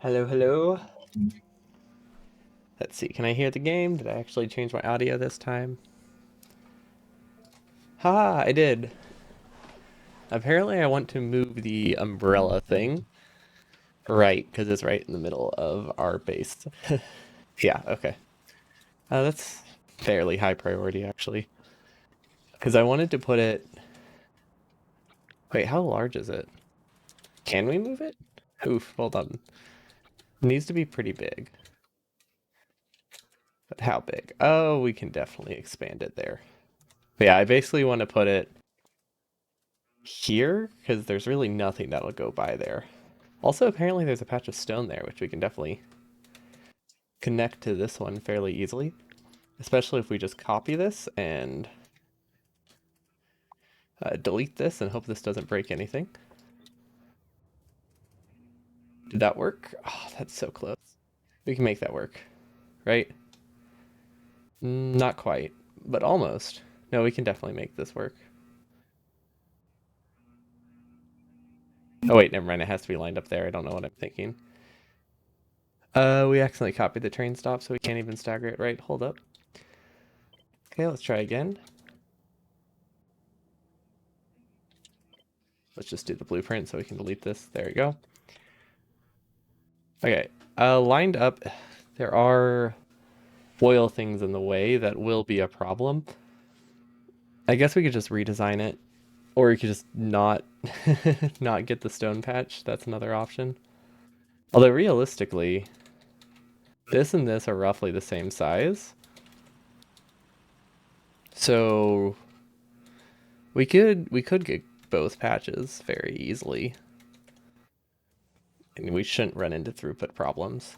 Hello, hello. Let's see, can I hear the game? Did I actually change my audio this time? Haha, I did. Apparently I want to move the umbrella thing right, because it's right in the middle of our base. Yeah, okay. That's fairly high priority, actually. Because I wanted to put it... Wait, how large is it? Can we move it? Oof, hold on. It needs to be pretty big. But how big? Oh, we can definitely expand it there. But yeah, I basically want to put it here because there's really nothing that'll go by there. Also, apparently there's a patch of stone there, which we can definitely connect to this one fairly easily, especially if we just copy this and delete this and hope this doesn't break anything. Did that work? Oh, that's so close. We can make that work, right? Not quite, but almost. No, we can definitely make this work. Oh wait, never mind. It has to be lined up there. I don't know what I'm thinking. We accidentally copied the train stop, so we can't even stagger it right. Hold up. Okay, let's try again. Let's just do the blueprint so we can delete this. There we go. Okay, lined up, there are oil things in the way that will be a problem. I guess we could just redesign it, or we could just not not get the stone patch. That's another option. Although realistically, this and this are roughly the same size, so we could get both patches very easily, and we shouldn't run into throughput problems.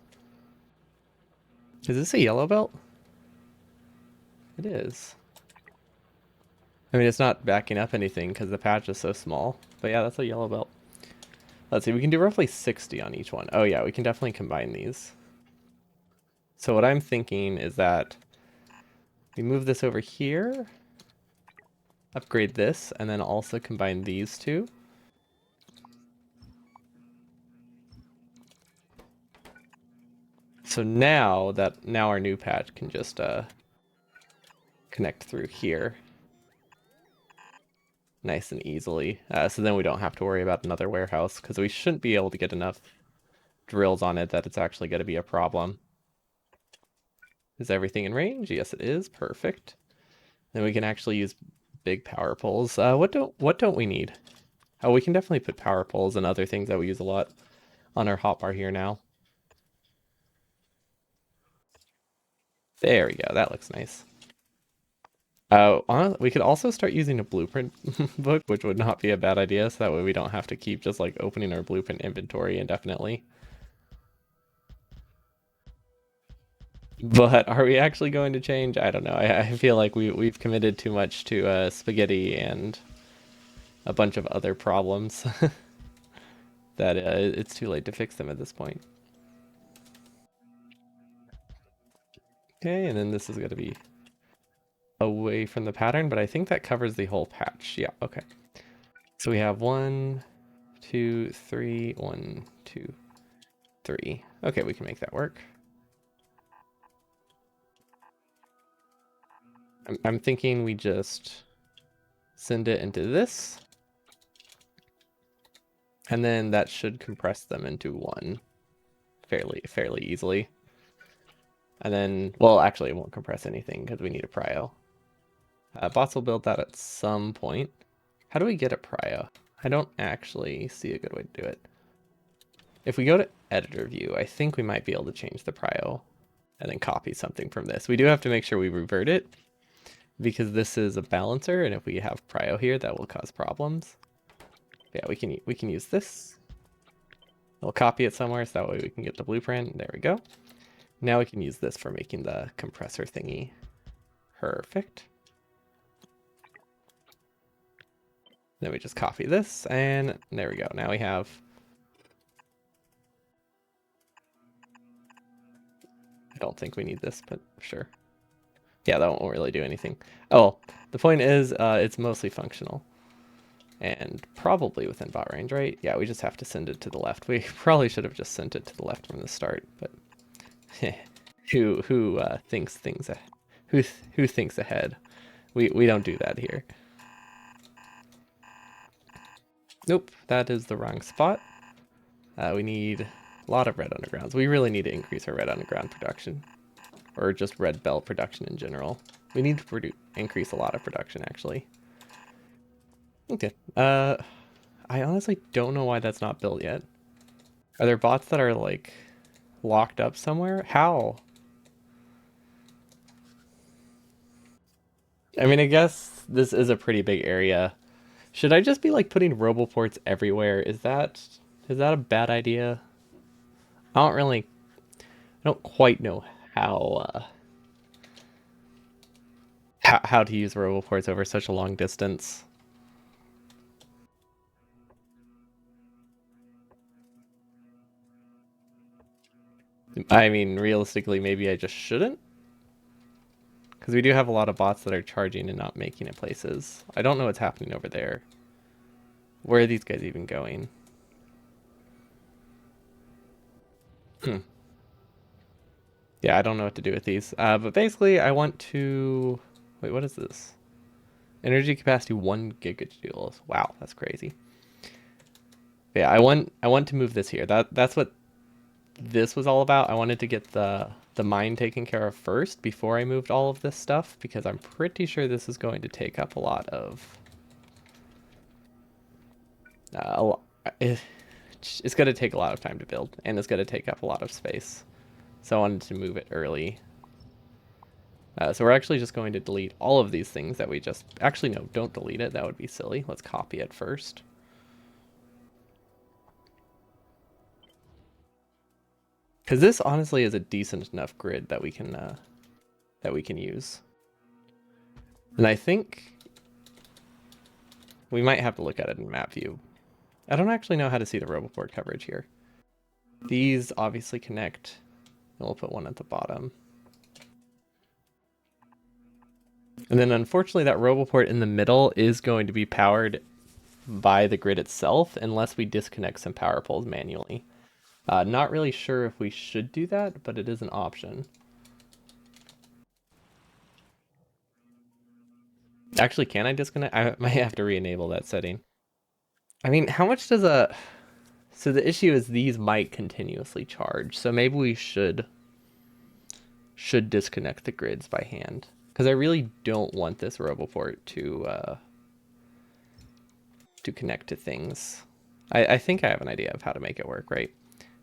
Is this a yellow belt? It is. I mean, it's not backing up anything because the patch is so small. But yeah, that's a yellow belt. Let's see, we can do roughly 60 on each one. Oh yeah, we can definitely combine these. So what I'm thinking is that we move this over here, upgrade this, and then also combine these two. So now our new patch can just connect through here nice and easily. So then we don't have to worry about another warehouse because we shouldn't be able to get enough drills on it that it's actually going to be a problem. Is everything in range? Yes, it is. Perfect. Then we can actually use big power poles. What don't we need? Oh, we can definitely put power poles and other things that we use a lot on our hotbar here now. There we go. That looks nice. We could also start using a blueprint book, which would not be a bad idea, so that way we don't have to keep just like opening our blueprint inventory indefinitely. But are we actually going to change? I don't know. I feel like we've committed too much to spaghetti and a bunch of other problems that it's too late to fix them at this point. Okay, and then this is going to be away from the pattern, but I think that covers the whole patch. Yeah, okay. So we have 1, 2, 3, 1, 2, 3. Okay, we can make that work. I'm thinking we just send it into this, and then that should compress them into one fairly easily. And then, well, actually, it won't compress anything because we need a prio. Bots will build that at some point. How do we get a prio? I don't actually see a good way to do it. If we go to editor view, I think we might be able to change the prio and then copy something from this. We do have to make sure we revert it because this is a balancer, and if we have prio here, that will cause problems. Yeah, we can use this. We'll copy it somewhere so that way we can get the blueprint. There we go. Now we can use this for making the compressor thingy. Perfect. Then we just copy this, and there we go. Now we have... I don't think we need this, but sure. Yeah, that won't really do anything. Oh, the point is, it's mostly functional. And probably within bot range, right? Yeah, we just have to send it to the left. We probably should have just sent it to the left from the start, but who thinks things who thinks ahead? We don't do that here. Nope, that is the wrong spot. We need a lot of red undergrounds. We really need to increase our red underground production, or just red belt production in general. We need to increase a lot of production, actually. Okay. I honestly don't know why that's not built yet. Are there bots that are like locked up somewhere? How? I mean, I guess this is a pretty big area. Should I just be like putting roboports everywhere? Is that a bad idea? I don't quite know how how to use roboports over such a long distance. I mean, realistically, maybe I just shouldn't, because we do have a lot of bots that are charging and not making it places. I don't know what's happening over there. Where are these guys even going? Hmm. Yeah, I don't know what to do with these. But basically, I want to... Wait, what is this? Energy capacity 1 gigajoules. Wow, that's crazy. Yeah, I want to move this here. That's what this was all about. I wanted to get the mine taken care of first before I moved all of this stuff, because I'm pretty sure this is going to take up a lot of a lo- it's going to take a lot of time to build, and it's going to take up a lot of space. So I wanted to move it early. So we're actually just going to delete all of these things that we just... Actually, no, don't delete it. That would be silly. Let's copy it first. Because this honestly is a decent enough grid that we can use. And I think we might have to look at it in map view. I don't actually know how to see the roboport coverage here. These obviously connect. And we'll put one at the bottom. And then unfortunately that roboport in the middle is going to be powered by the grid itself unless we disconnect some power poles manually. Not really sure if we should do that, but it is an option. Actually, can I disconnect? I might have to re-enable that setting. I mean, how much does a... So the issue is these might continuously charge, so maybe we should disconnect the grids by hand. Because I really don't want this roboport to connect to things. I think I have an idea of how to make it work, right?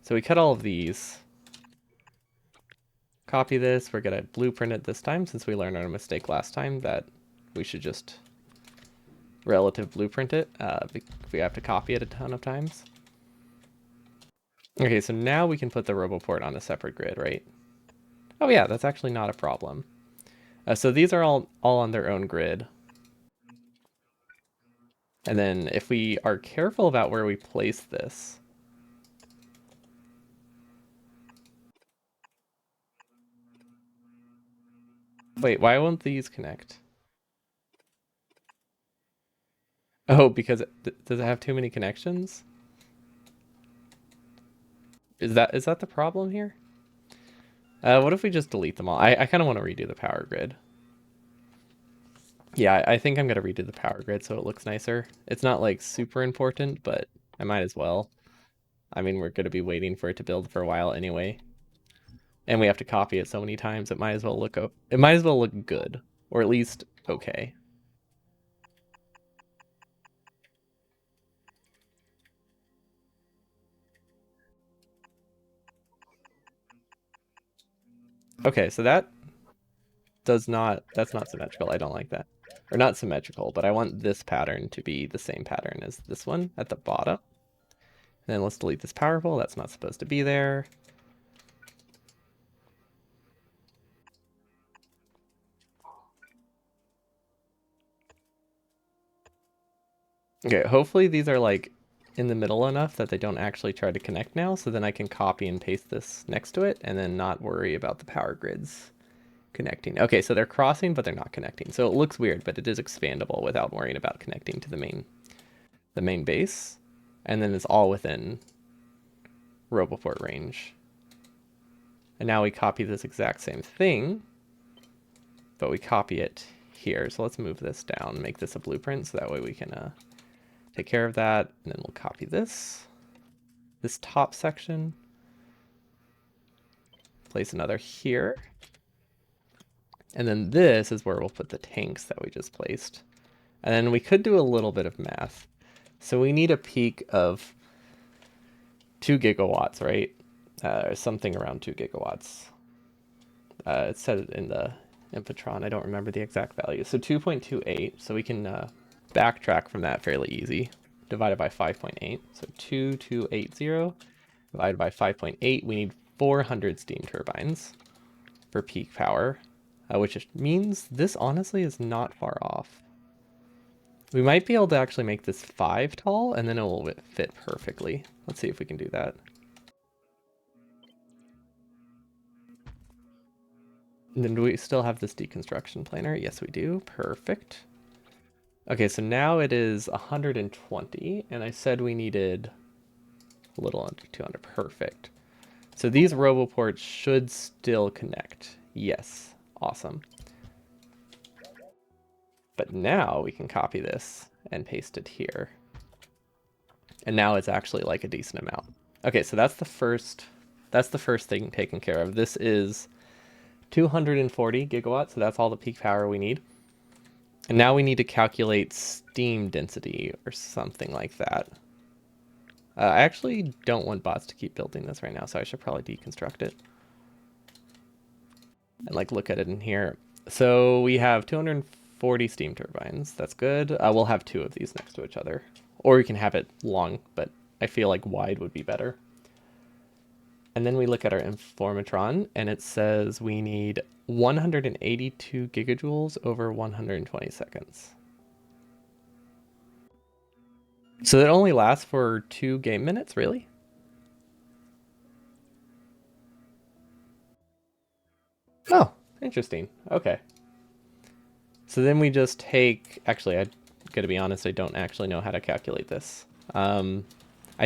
So we cut all of these. Copy this. We're going to blueprint it this time since we learned our mistake last time that we should just relative blueprint it. We have to copy it a ton of times. Okay, so now we can put the roboport on a separate grid, right? Oh yeah, that's actually not a problem. So these are all on their own grid. And then if we are careful about where we place this, wait, why won't these connect? Oh, because does it have too many connections? Is that the problem here? What if we just delete them all? I kind of want to redo the power grid. Yeah, I think I'm gonna redo the power grid so it looks nicer. It's not like super important, but I might as well. I mean, we're gonna be waiting for it to build for a while anyway, and we have to copy it so many times. It might as well look good, or at least okay. Okay, so that's not symmetrical. I don't like that. Or not symmetrical, but I want this pattern to be the same pattern as this one at the bottom. And then let's delete this power pole. That's not supposed to be there. Okay, hopefully these are like in the middle enough that they don't actually try to connect now, so then I can copy and paste this next to it and then not worry about the power grids connecting. Okay, so they're crossing, but they're not connecting. So it looks weird, but it is expandable without worrying about connecting to the main the main base, and then it's all within Roboport range. And now we copy this exact same thing, but we copy it here. So let's move this down, make this a blueprint, so that way we can take care of that. And then we'll copy this top section, place another here. And then this is where we'll put the tanks that we just placed. And then we could do a little bit of math. So we need a peak of 2 gigawatts, right? Something around 2 gigawatts. It said it in the Infotron. I don't remember the exact value. So 2.28. So we can backtrack from that fairly easy. Divided by 5.8. So 2280 divided by 5.8. We need 400 steam turbines for peak power, which means this honestly is not far off. We might be able to actually make this 5 tall, and then it will fit perfectly. Let's see if we can do that. And then do we still have this deconstruction planer? Yes, we do. Perfect. Okay, so now it is 120, and I said we needed a little under 200. Perfect. So these roboports should still connect. Yes. Awesome. But now we can copy this and paste it here. And now it's actually like a decent amount. Okay, so that's the first thing taken care of. This is 240 gigawatts, so that's all the peak power we need. And now we need to calculate steam density or something like that. I actually don't want bots to keep building this right now, so I should probably deconstruct it. And like look at it in here. So we have 240 steam turbines. That's good. We'll have 2 of these next to each other. Or we can have it long, but I feel like wide would be better. And then we look at our Informatron, and it says we need 182 gigajoules over 120 seconds. So it only lasts for 2 game minutes, really? Oh, interesting. Okay. So then we just take, actually, I gotta be honest, I don't actually know how to calculate this. I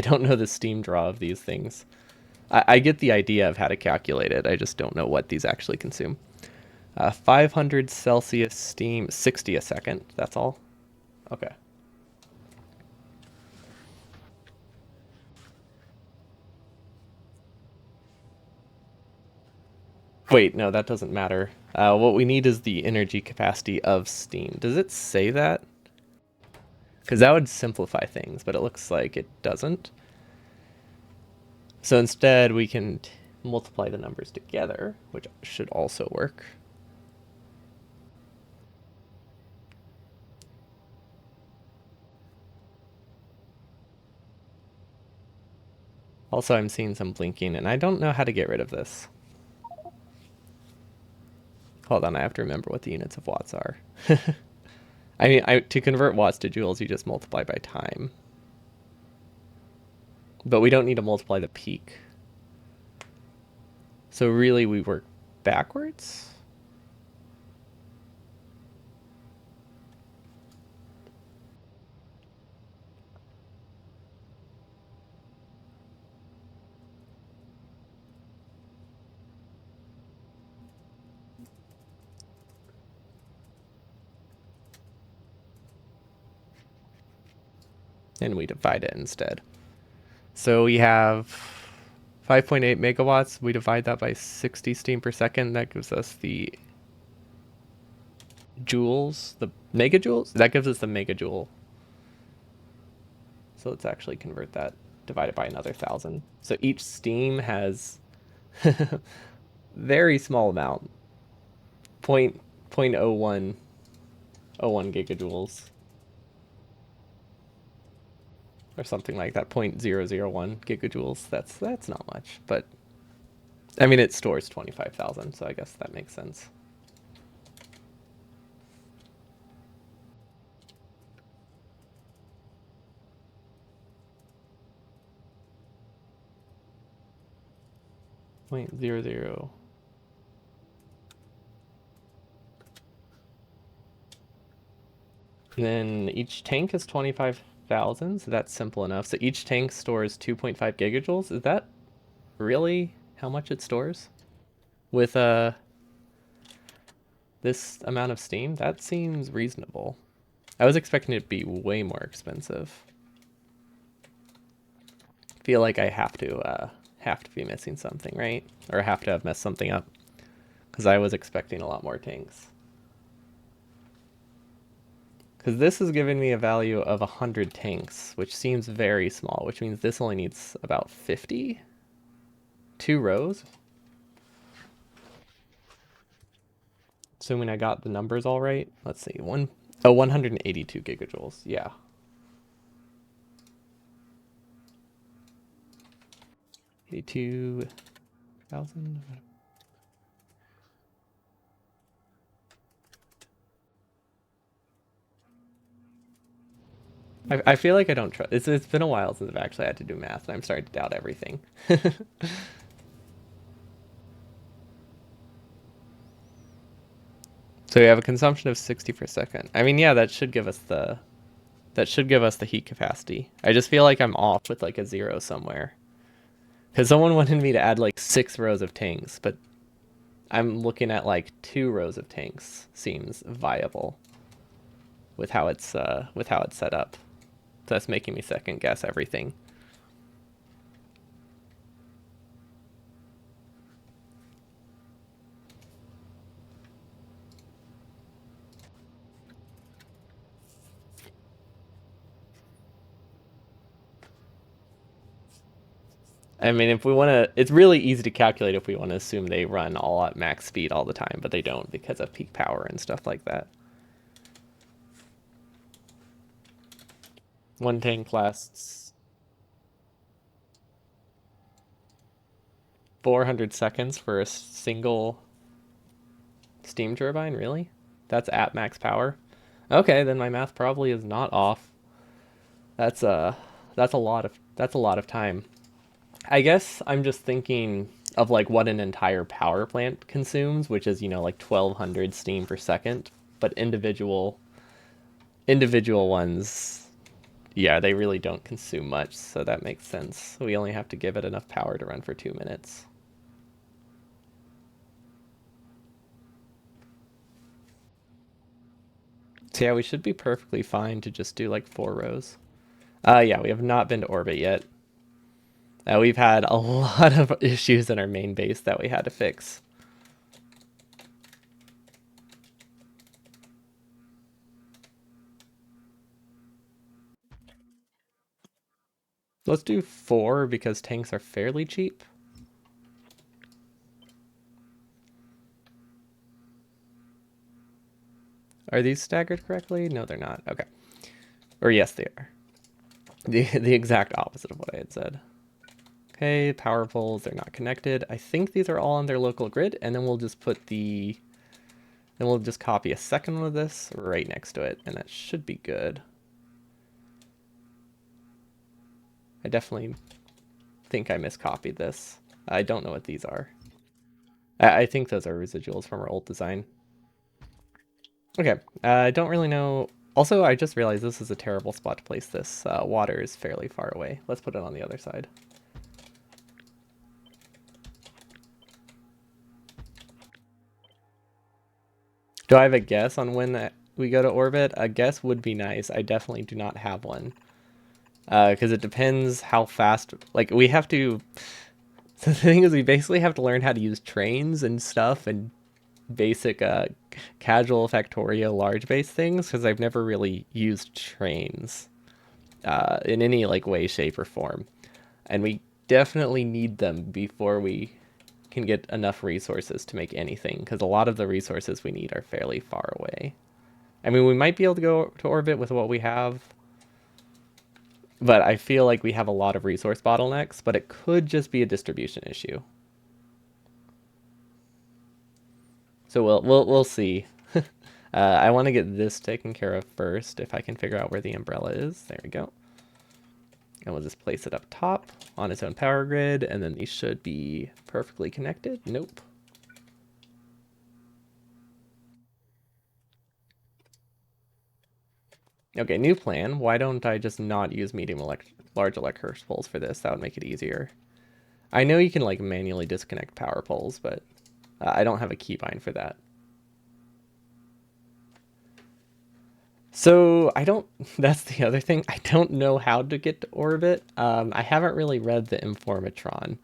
don't know the steam draw of these things. I get the idea of how to calculate it. I just don't know what these actually consume. 500 Celsius steam, 60 a second. That's all? Okay. Wait, no, that doesn't matter. What we need is the energy capacity of steam. Does it say that? Because that would simplify things, but it looks like it doesn't. So instead, we can multiply the numbers together, which should also work. Also, I'm seeing some blinking, and I don't know how to get rid of this. Hold on, I have to remember what the units of watts are. I mean, to convert watts to joules, you just multiply by time. But we don't need to multiply the peak. So really, we work backwards? And we divide it instead. So we have 5.8 megawatts. We divide that by 60 steam per second. That gives us the joules, the megajoules. That gives us the megajoule. So let's actually convert that, divide it by another 1,000. So each steam has very small amount, 0.01 gigajoules. Or something like that, 0.001 gigajoules. That's not much, but I mean it stores 25,000, so I guess that makes sense. Point zero zero. And then each tank is 25 1,000, so that's simple enough. So each tank stores 2.5 gigajoules. Is that really how much it stores? With this amount of steam? That seems reasonable. I was expecting it to be way more expensive. Feel like I have to be missing something, right? Or have to have messed something up. Because I was expecting a lot more tanks. Because this is giving me a value of 100 tanks, which seems very small, which means this only needs about 50? 2 rows? Assuming I got the numbers all right. Let's see, 182 gigajoules, yeah. 82,000. I feel like I don't trust. It's been a while since I've actually had to do math, and I'm starting to doubt everything. So we have a consumption of 60 per second. I mean, yeah, that should give us the heat capacity. I just feel like I'm off with like a zero somewhere. Because someone wanted me to add like 6 rows of tanks, but I'm looking at like 2 rows of tanks seems viable with how it's set up. So that's making me second guess everything. I mean, if we want to, it's really easy to calculate if we want to assume they run all at max speed all the time, but they don't because of peak power and stuff like that. One tank lasts 400 seconds for a single steam turbine, really? That's at max power? Okay, then my math probably is not off. That's that's a lot of time. I guess I'm just thinking of like what an entire power plant consumes, which is, like 1200 steam per second, but individual ones, yeah, they really don't consume much, so that makes sense. We only have to give it enough power to run for 2 minutes. So yeah, we should be perfectly fine to just do like 4 rows. Yeah, we have not been to orbit yet. We've had a lot of issues in our main base that we had to fix. Let's do 4 because tanks are fairly cheap. Are these staggered correctly? No, they're not. Okay. Or yes, they are. The exact opposite of what I had said. Okay, power poles, they're not connected. I think these are all on their local grid, and then we'll just then we'll just copy a second one of this right next to it, and that should be good. I definitely think I miscopied this. I don't know what these are. I think those are residuals from our old design. Okay, I don't really know. Also, I just realized this is a terrible spot to place this. Water is fairly far away. Let's put it on the other side. Do I have a guess on when we go to orbit? A guess would be nice. I definitely do not have one. Because it depends how fast. Like, we have to. So the thing is, we basically have to learn how to use trains and stuff and basic casual Factorio large base things because I've never really used trains in any like way, shape, or form, and we definitely need them before we can get enough resources to make anything because a lot of the resources we need are fairly far away. I mean, we might be able to go to orbit with what we have, but I feel like we have a lot of resource bottlenecks, but it could just be a distribution issue. So we'll see. I want to get this taken care of first. If I can figure out where the umbrella is, there we go. And we'll just place it up top on its own power grid, and then these should be perfectly connected. Nope. Okay, new plan. Why don't I just not use large electric poles for this? That would make it easier. I know you can like manually disconnect power poles, but I don't have a keybind for that. So I don't. That's the other thing. I don't know how to get to orbit. I haven't really read the Informatron,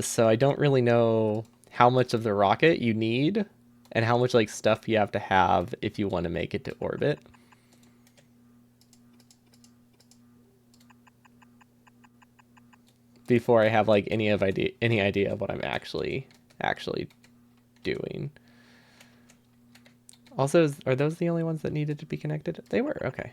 so I don't really know how much of the rocket you need and how much like stuff you have to have if you want to make it to orbit. Before I have like any idea of what I'm actually doing. Also, are those the only ones that needed to be connected? They were, okay.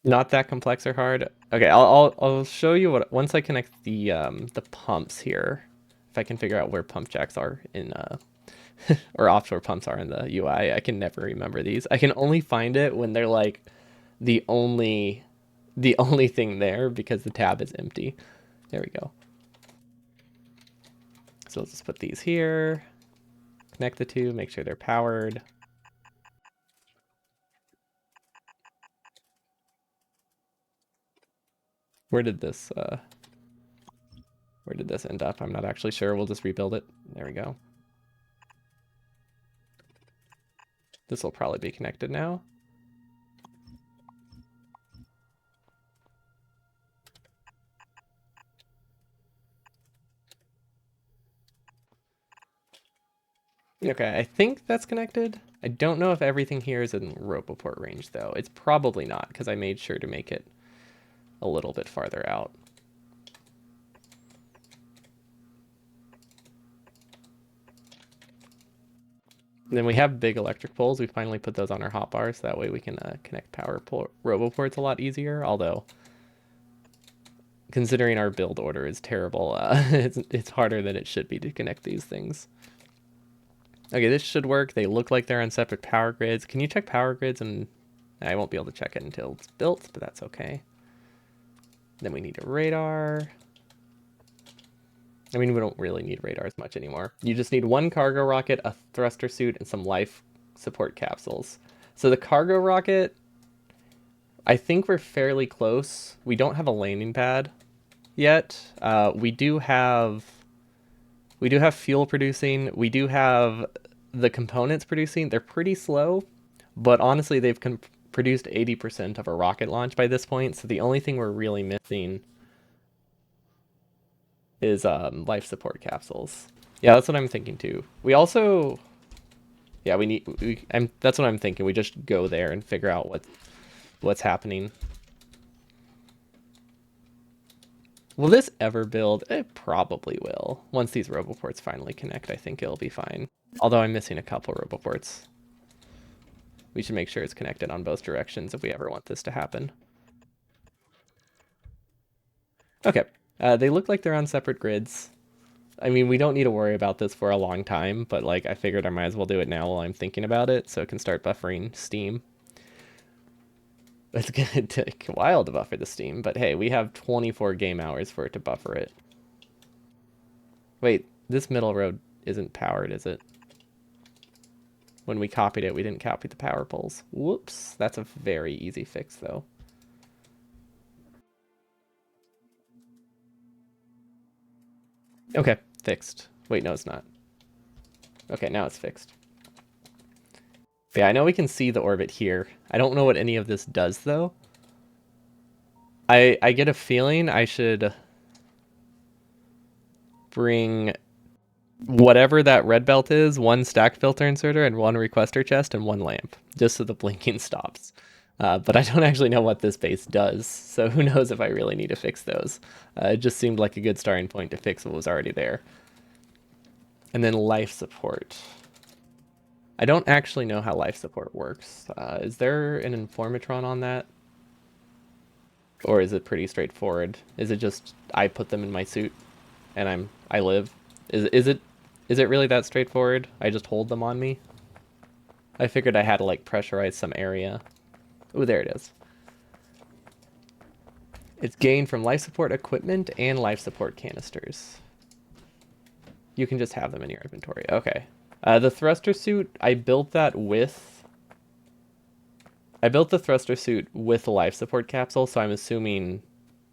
Not that complex or hard. Okay, I'll show you what once I connect the pumps here. If I can figure out where pump jacks are in or offshore pumps are in the UI. I can never remember these. I can only find it when they're like the only the only thing there because the tab is empty. There we go. So let's just put these here. Connect the two, make sure they're powered. Where did this where did this end up? I'm not actually sure. We'll just rebuild it. There we go. This will probably be connected now. Okay, I think that's connected. I don't know if everything here is in Roboport range, though. It's probably not, because I made sure to make it a little bit farther out. And then we have big electric poles. We finally put those on our hotbars, so that way we can connect Roboports a lot easier, although considering our build order is terrible, it's harder than it should be to connect these things. Okay, this should work. They look like they're on separate power grids. Can you check power grids? And I won't be able to check it until it's built, but that's okay. Then we need a radar. I mean, we don't really need radars much anymore. You just need one cargo rocket, a thruster suit, and some life support capsules. So the cargo rocket, I think we're fairly close. We don't have a landing pad yet. We do have fuel producing. We do have the components producing. They're pretty slow, but honestly, they've produced 80% of a rocket launch by this point. So the only thing we're really missing is life support capsules. Yeah, that's what I'm thinking too. We also, yeah, we need. That's what I'm thinking. We just go there and figure out what's happening. Will this ever build? It probably will. Once these Roboports finally connect, I think it'll be fine. Although I'm missing a couple Roboports. We should make sure it's connected on both directions if we ever want this to happen. Okay. They look like they're on separate grids. I mean, we don't need to worry about this for a long time, but like I figured I might as well do it now while I'm thinking about it so it can start buffering Steam. It's gonna take a while to buffer the Steam, but hey, we have 24 game hours for it to buffer it. Wait, this middle road isn't powered, is it? When we copied it, we didn't copy the power poles. Whoops, that's a very easy fix though. Okay, fixed. Wait, no, it's not. Okay, now it's fixed. Yeah, I know we can see the orbit here. I don't know what any of this does though. I get a feeling I should bring whatever that red belt is, one stack filter inserter and one requester chest and one lamp, just so the blinking stops. But I don't actually know what this base does, so who knows if I really need to fix those. It just seemed like a good starting point to fix what was already there. And then life support. I don't actually know how life support works. Is there an Informatron on that? Or is it pretty straightforward? Is it just I put them in my suit and I live? Is it really that straightforward? I just hold them on me? I figured I had to like pressurize some area. Oh, there it is. It's gained from life support equipment and life support canisters. You can just have them in your inventory. Okay. The thruster suit, I built the thruster suit with a life support capsule, so I'm assuming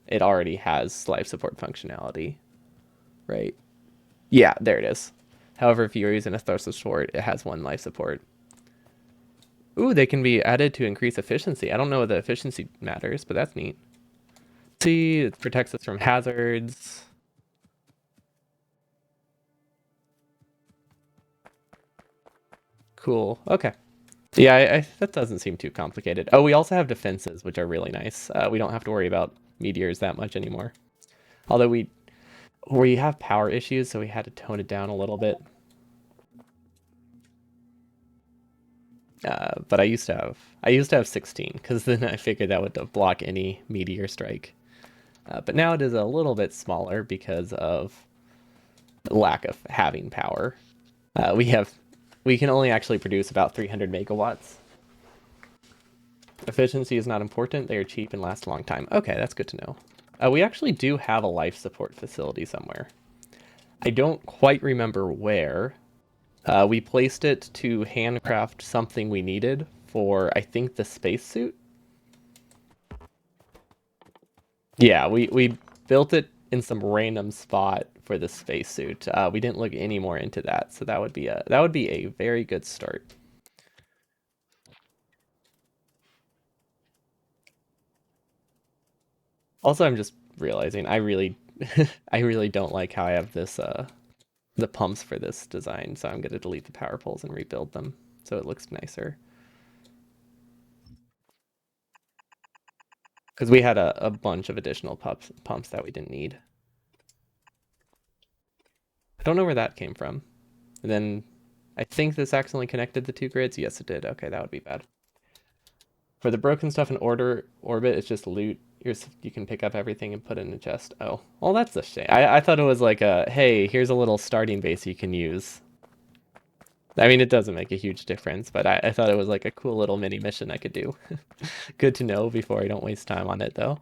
it already has life support functionality, right? Yeah, there it is. However, if you're using a thruster sword, it has one life support. Ooh, they can be added to increase efficiency. I don't know if the efficiency matters, but that's neat. See, it protects us from hazards. Cool. Okay. Yeah, that doesn't seem too complicated. Oh, we also have defenses, which are really nice. We don't have to worry about meteors that much anymore. Although we have power issues, so we had to tone it down a little bit. But I used to have 16 because then I figured that would block any meteor strike. But now it is a little bit smaller because of lack of having power. We can only actually produce about 300 megawatts. Efficiency is not important. They are cheap and last a long time. Okay, that's good to know. We actually do have a life support facility somewhere. I don't quite remember where. We placed it to handcraft something we needed for, I think, the spacesuit. Yeah, we built it in some random spot for the spacesuit. We didn't look any more into that, so that would be a very good start. Also, I'm just realizing I really don't like how I have this the pumps for this design, so I'm gonna delete the power poles and rebuild them so it looks nicer. Because we had a bunch of additional pumps that we didn't need. I don't know where that came from. And then I think this accidentally connected the two grids. Yes, it did. Okay, that would be bad. For the broken stuff in orbit, it's just loot. You can pick up everything and put it in a chest. Oh, well, that's a shame. I thought it was like a, hey, here's a little starting base you can use. I mean, it doesn't make a huge difference, but I thought it was like a cool little mini mission I could do. Good to know before I don't waste time on it, though.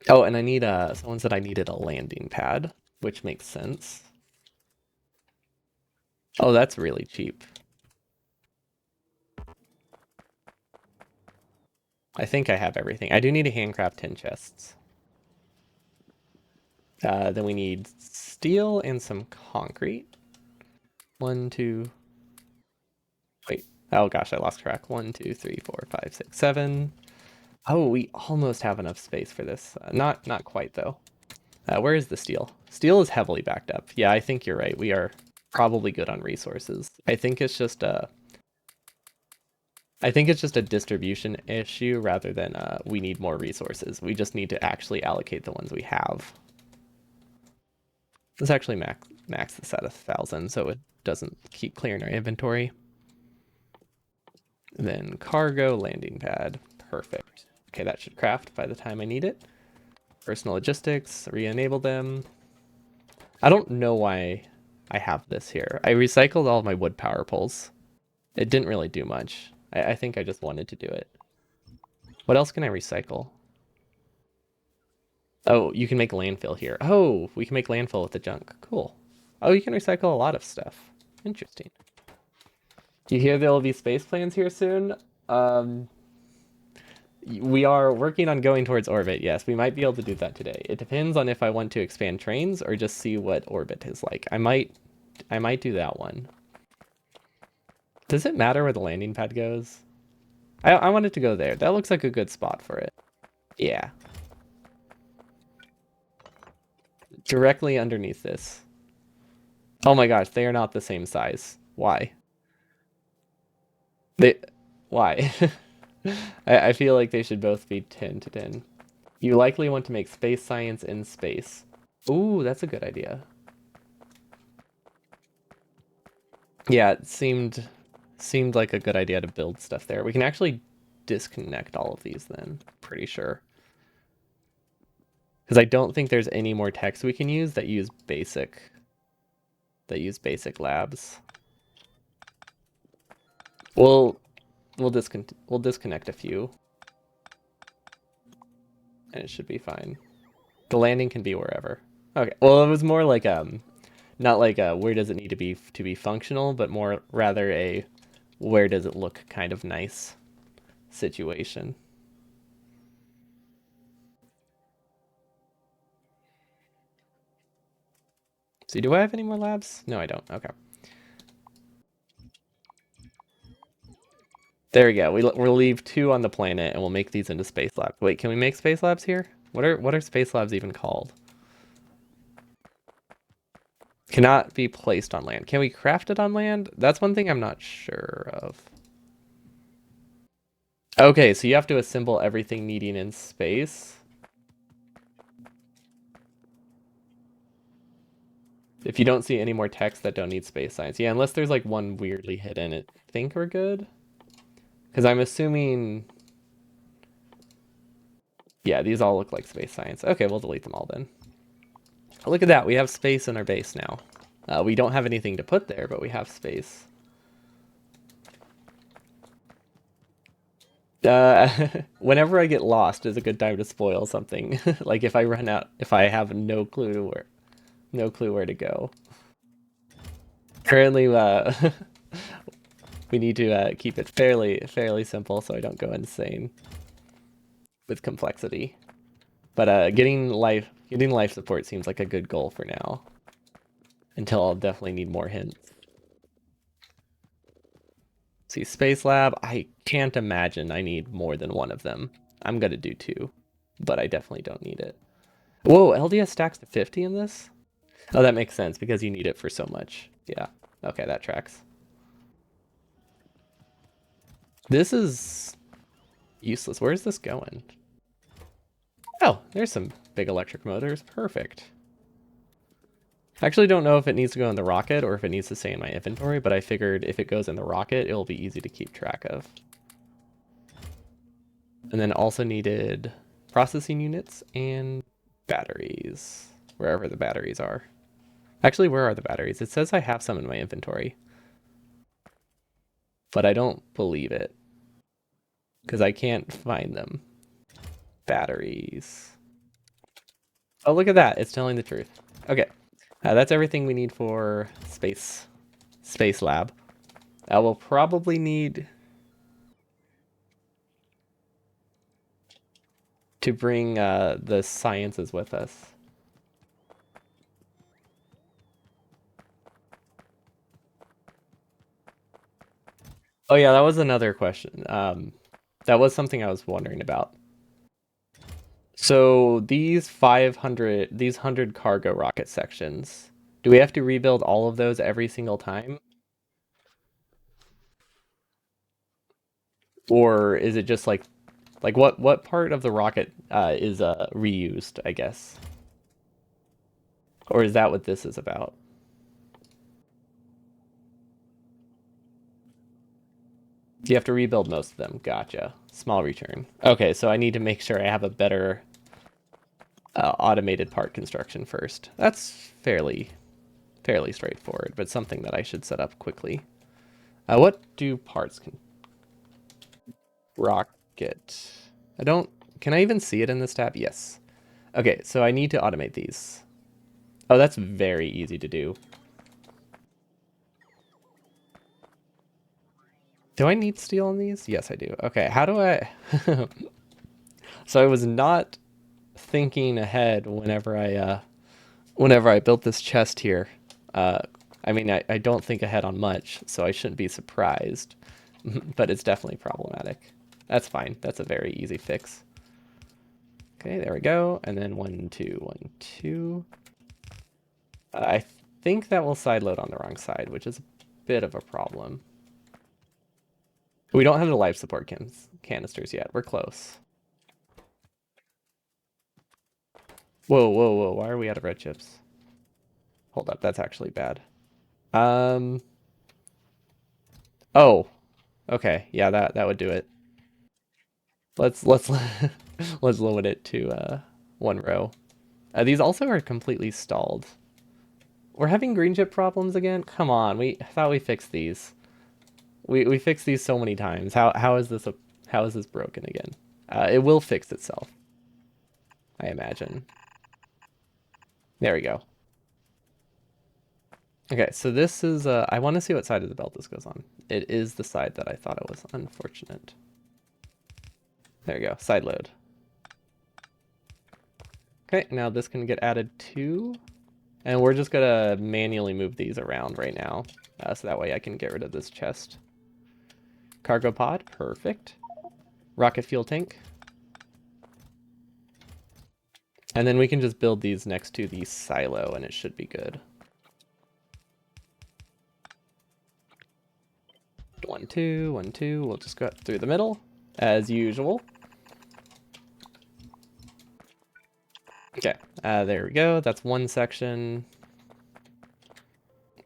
Oh, and I need someone said I needed a landing pad, which makes sense. Oh, that's really cheap. I think I have everything. I do need to handcraft 10 chests. Then we need steel and some concrete. One, two. Wait. Oh gosh, I lost track. One, two, three, four, five, six, seven. Oh, we almost have enough space for this. Not quite though. Where is the steel? Steel is heavily backed up. Yeah, I think you're right. We are probably good on resources. I think it's just a distribution issue rather than we need more resources. We just need to actually allocate the ones we have. Let's actually max this at 1,000 so it doesn't keep clearing our inventory. Then cargo landing pad. Perfect. Okay, that should craft by the time I need it. Personal logistics, re-enable them. I don't know why I have this here. I recycled all of my wood power poles. It didn't really do much. I think I just wanted to do it. What else can I recycle? Oh, you can make landfill here. Oh, we can make landfill with the junk. Cool. Oh, you can recycle a lot of stuff. Interesting. You hear there will be space planes here soon? Um, we are working on going towards orbit. Yes, we might be able to do that today. It depends on if I want to expand trains or just see what orbit is like. I might do that one. Does it matter where the landing pad goes? I wanted to go there. That looks like a good spot for it. Yeah. Directly underneath this. Oh my gosh, they are not the same size. Why? They, why? I feel like they should both be 10 to 10. You likely want to make space science in space. Ooh, that's a good idea. Yeah, it seemed like a good idea to build stuff there. We can actually disconnect all of these then, pretty sure. Because I don't think there's any more text we can use that use basic labs. Well, we'll disconnect a few, and it should be fine. The landing can be wherever. Okay. Well, it was more like not like where does it need to be functional, but more rather a where does it look kind of nice situation. See, do I have any more labs? No, I don't. Okay. There we go. We'll leave 2 on the planet, and we'll make these into space labs. Wait, can we make space labs here? What are space labs even called? Cannot be placed on land. Can we craft it on land? That's one thing I'm not sure of. Okay, so you have to assemble everything needing in space. If you don't see any more text that don't need space science. Yeah, unless there's like one weirdly hidden, I think we're good. Because I'm assuming... Yeah, these all look like space science. Okay, we'll delete them all then. Look at that, we have space in our base now. We don't have anything to put there, but we have space. Whenever I get lost is a good time to spoil something. Like if I run out, if I have no clue where to go. Currently, we need to keep it fairly simple so I don't go insane with complexity. But getting life support seems like a good goal for now. Until I'll definitely need more hints. See, Space Lab, I can't imagine I need more than one of them. I'm gonna do 2, but I definitely don't need it. Whoa, LDS stacks to 50 in this? Oh, that makes sense because you need it for so much. Yeah. Okay, that tracks. This is useless. Where is this going? Oh, there's some big electric motors. Perfect. I actually don't know if it needs to go in the rocket or if it needs to stay in my inventory, but I figured if it goes in the rocket, it'll be easy to keep track of. And then also needed processing units and batteries, wherever the batteries are. Actually, where are the batteries? It says I have some in my inventory, but I don't believe it because I can't find them. Batteries. Oh, look at that. It's telling the truth. Okay. That's everything we need for space lab. We'll probably need to bring the sciences with us. Oh yeah, that was another question. That was something I was wondering about. So these 100 cargo rocket sections, do we have to rebuild all of those every single time? Or is it just like what part of the rocket is reused, I guess? Or is that what this is about? You have to rebuild most of them. Gotcha. Small return. Okay, so I need to make sure I have a better automated part construction first. That's fairly straightforward, but something that I should set up quickly. What do parts can rocket? I don't. Can I even see it in this tab? Yes. Okay, so I need to automate these. Oh, that's very easy to do. Do I need steel on these? Yes, I do. Okay, how do I... So I was not thinking ahead whenever I built this chest here. Uh, I mean, I don't think ahead on much, so I shouldn't be surprised. But it's definitely problematic. That's fine. That's a very easy fix. Okay, there we go. And then 1, 2, 1, 2. I think that will sideload on the wrong side, which is a bit of a problem. We don't have the life support canisters yet. We're close. Whoa, whoa, whoa. Why are we out of red chips? Hold up. That's actually bad. Um. Oh. Okay. Yeah, that would do it. Let's let's limit it to 1 row. These also are completely stalled. We're having green chip problems again? Come on. I thought we fixed these. We fixed these so many times. How is this broken again? It will fix itself, I imagine. There we go. Okay, so this is I want to see what side of the belt this goes on. It is the side that I thought it was. Unfortunate. There you go. Side load. Okay, now this can get added to, and we're just gonna manually move these around right now, so that way I can get rid of this chest. Cargo pod, perfect. Rocket fuel tank. And then we can just build these next to the silo and it should be good. 1, 2, 1, 2. We'll just go through the middle as usual. Okay, there we go. That's one section.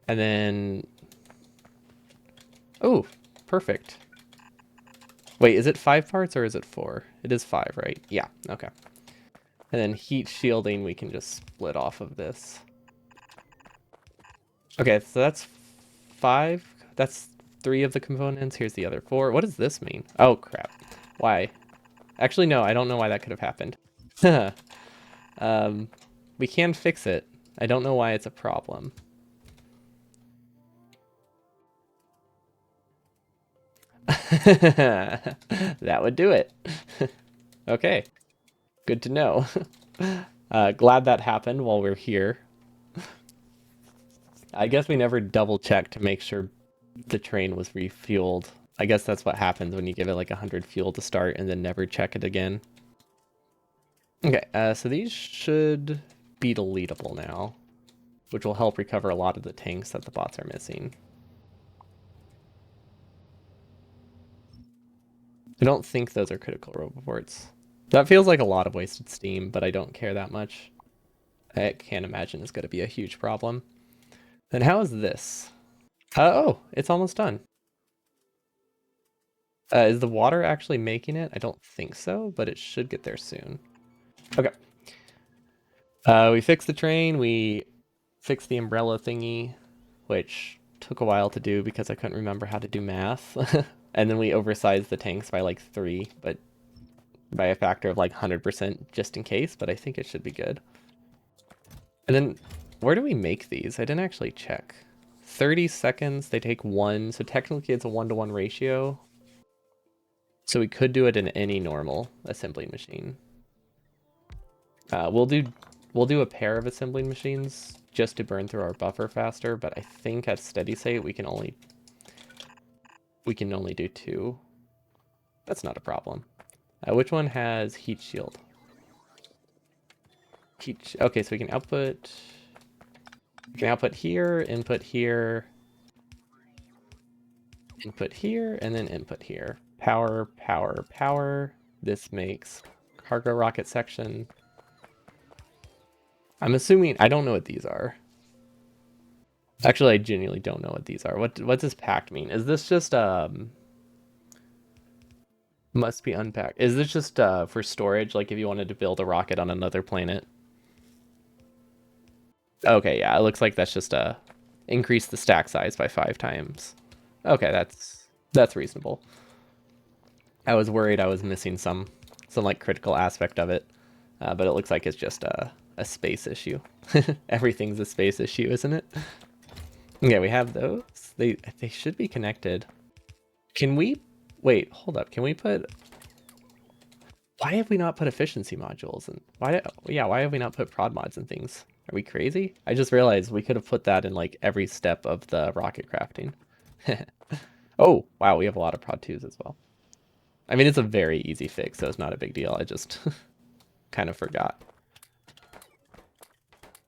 And then, oh, perfect. Wait, is it 5 parts or is it 4? It is 5, right? Yeah, okay. And then heat shielding, we can just split off of this. Okay, so that's 5. That's 3 of the components. Here's the other 4. What does this mean? Oh, crap. Why? Actually, no, I don't know why that could have happened. We can fix it. I don't know why it's a problem. That would do it. Okay, good to know. Glad that happened while we're here. I guess we never double checked to make sure the train was refueled. I guess that's what happens when you give it like 100 fuel to start and then never check it again. Okay, so these should be deletable now, which will help recover a lot of the tanks that the bots are missing. I don't think those are critical roboports. That feels like a lot of wasted steam, but I don't care that much. I can't imagine it's going to be a huge problem. Then how is this? Oh, it's almost done. Is the water actually making it? I don't think so, but it should get there soon. Okay. We fixed the train. We fixed the umbrella thingy, which took a while to do because I couldn't remember how to do math. And then we oversized the tanks by like 3, but by a factor of like 100% just in case, but I think it should be good. And then where do we make these? I didn't actually check. 30 seconds, they take 1, so technically it's a 1-to-1 ratio. So we could do it in any normal assembling machine. We'll do a pair of assembling machines just to burn through our buffer faster, but I think at steady state we can only do 2. That's not a problem. Which one has heat shield? Okay, so we can output here, input here, input here, and then input here. Power, power, power. This makes cargo rocket section. I'm assuming, I don't know what these are. Actually, I genuinely don't know what these are. What does packed mean? Is this just must be unpacked? Is this just for storage, like if you wanted to build a rocket on another planet? Okay, yeah, it looks like that's just increase the stack size by 5 times. Okay, that's reasonable. I was worried I was missing some like critical aspect of it, but it looks like it's just a space issue. Everything's a space issue, isn't it? Okay, we have those. They should be connected. Can we wait? Hold up. Can we put? Why have we not put efficiency modules and why have we not put prod mods and things? Are we crazy? I just realized we could have put that in like every step of the rocket crafting. Oh, wow, we have a lot of prod 2s as well. I mean, it's a very easy fix, so it's not a big deal. I just kind of forgot.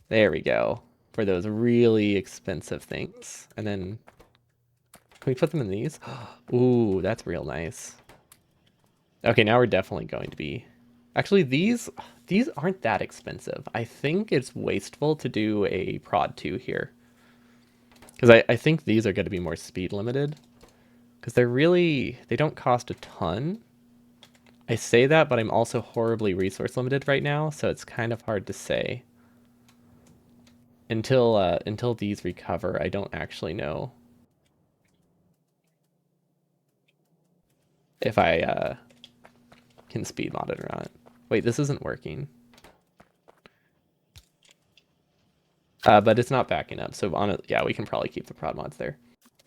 There we go. For those really expensive things. And then, can we put them in these? Ooh, that's real nice. Okay, now we're definitely going to be... Actually, these aren't that expensive. I think it's wasteful to do a prod 2 here. Because I think these are going to be more speed limited. Because they don't cost a ton. I say that, but I'm also horribly resource limited right now, so it's kind of hard to say. Until these recover, I don't actually know. if I can speed mod it or not. Wait, this isn't working. But it's not backing up, so on it, yeah, we can probably keep the prod mods there.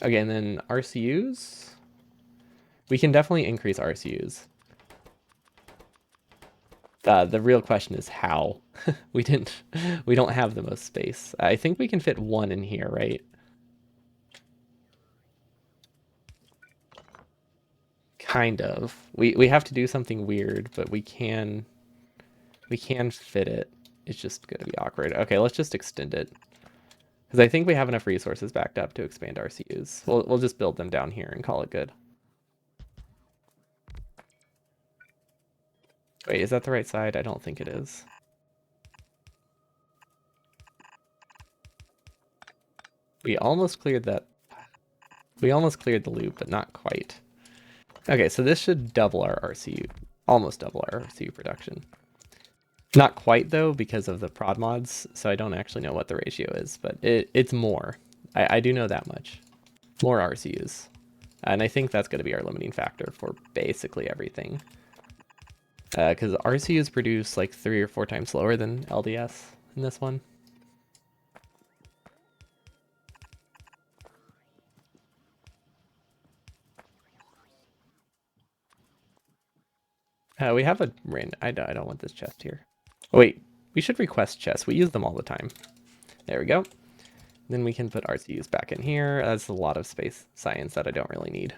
Okay, and then RCUs. We can definitely increase RCUs. The real question is how. we don't have the most space. I think we can fit one in here, right? Kind of. We have to do something weird, but we can fit it. It's just gonna be awkward. Okay, let's just extend it. Because I think we have enough resources backed up to expand RCUs. We'll just build them down here and call it good. Wait, is that the right side? I don't think it is. We almost cleared that. We almost cleared the loop, but not quite. Okay, so this should double our RCU. Almost double our RCU production. Not quite, though, because of the prod mods, so I don't actually know what the ratio is, but it's more. I do know that much. More RCUs. And I think that's going to be our limiting factor for basically everything. Because RCUs produce like 3 or 4 times slower than LDS in this one. We have a random. I don't want this chest here. Oh, wait, we should request chests. We use them all the time. There we go. Then we can put RCUs back in here. That's a lot of space science that I don't really need.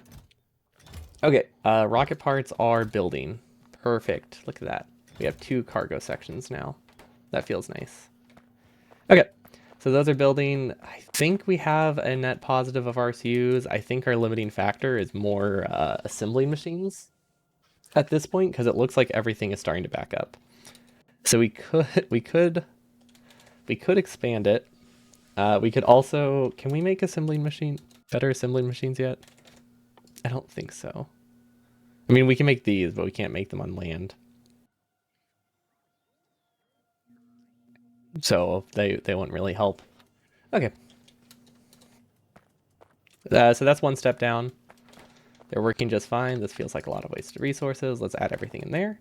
Okay, rocket parts are building. Perfect. Look at that. We have 2 cargo sections now. That feels nice. Okay, so those are building. I think we have a net positive of RCUs. I think our limiting factor is more assembling machines at this point, because it looks like everything is starting to back up. So we could expand it. We could also, can we make better assembling machines yet? I don't think so. I mean, we can make these, but we can't make them on land. So they won't really help. Okay. So that's one step down. They're working just fine. This feels like a lot of wasted resources. Let's add everything in there.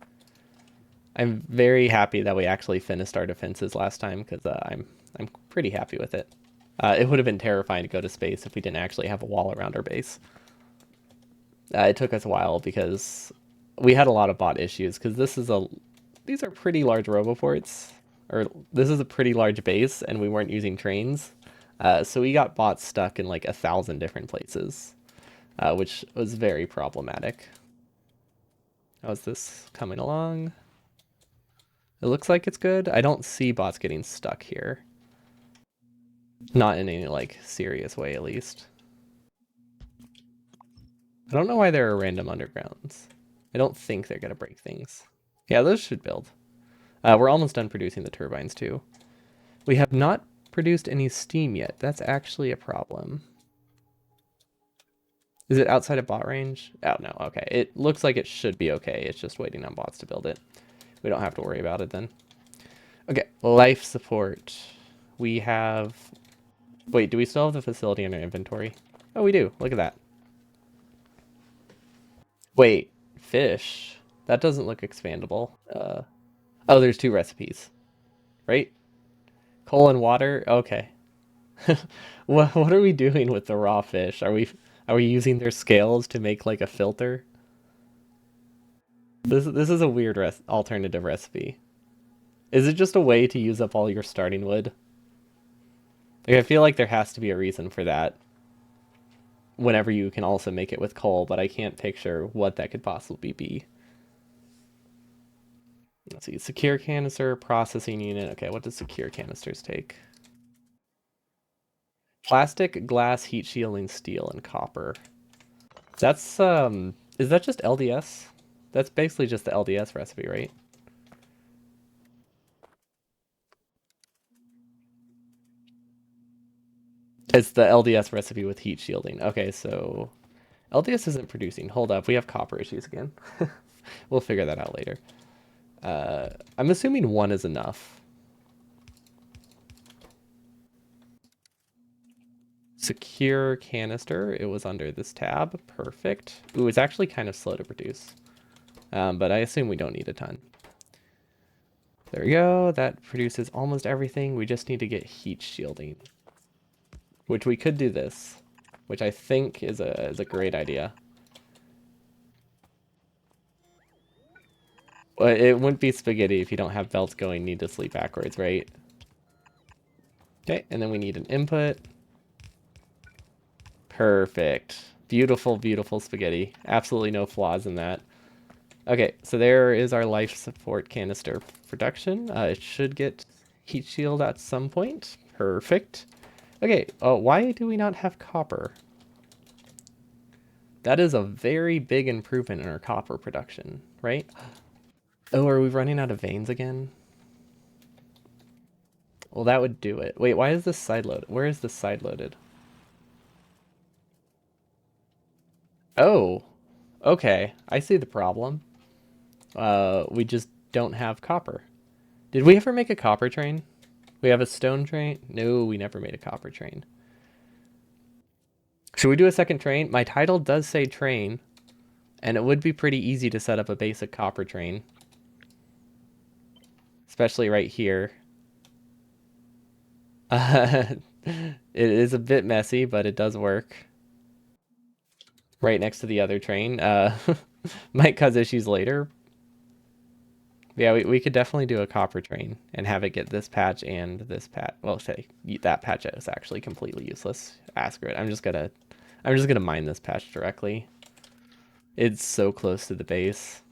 I'm very happy that we actually finished our defenses last time, because I'm pretty happy with it. It would have been terrifying to go to space if we didn't actually have a wall around our base. It took us a while because we had a lot of bot issues, because these are pretty large roboports, or this is a pretty large base, and we weren't using trains. So we got bots stuck in like 1,000 different places, which was very problematic. How is this coming along? It looks like it's good. I don't see bots getting stuck here. Not in any like serious way, at least. I don't know why there are random undergrounds. I don't think they're gonna break things. Yeah, those should build. We're almost done producing the turbines too. We have not produced any steam yet. That's actually a problem. Is it outside of bot range? Oh, no. Okay. It looks like it should be okay. It's just waiting on bots to build it. We don't have to worry about it then. Okay. Life support. We have... Wait, do we still have the facility in our inventory? Oh, we do. Look at that. Wait. Fish. That doesn't look expandable. Oh, there's 2 recipes. Right? Coal and water? Okay. What are we doing with the raw fish? Are we using their scales to make like a filter? This is a weird alternative recipe. Is it just a way to use up all your starting wood? Like, I feel like there has to be a reason for that. Whenever you can also make it with coal, but I can't picture what that could possibly be. Let's see, secure canister, processing unit. Okay, what does secure canisters take? Plastic, glass, heat shielding, steel, and copper. That's, is that just LDS? That's basically just the LDS recipe, right? It's the LDS recipe with heat shielding. Okay, so LDS isn't producing. Hold up, we have copper issues again. We'll figure that out later. I'm assuming 1 is enough. Secure canister. It was under this tab. Perfect. Ooh, it's actually kind of slow to produce. But I assume we don't need a ton. There we go. That produces almost everything. We just need to get heat shielding, which we could do this, which I think is a great idea. Well, it wouldn't be spaghetti if you don't have belts going need to sleep backwards, right? Okay, and then we need an input. Perfect. Beautiful, beautiful spaghetti. Absolutely no flaws in that. Okay, so there is our life support canister production. It should get heat shield at some point. Perfect. Okay, why do we not have copper? That is a very big improvement in our copper production, right? Oh, are we running out of veins again? Well, that would do it. Wait, why is this side loaded? Where is this side loaded? Oh, okay. I see the problem. We just don't have copper. Did we ever make a copper train? We have a stone train? No, we never made a copper train. Should we do a second train? My title does say train, and it would be pretty easy to set up a basic copper train. Especially right here. It is a bit messy, but it does work. Right next to the other train. Might cause issues later. Yeah, we could definitely do a copper train and have it get this patch and this patch. Well, say that patch is actually completely useless. Ask her it. I'm just gonna mine this patch directly. It's so close to the base.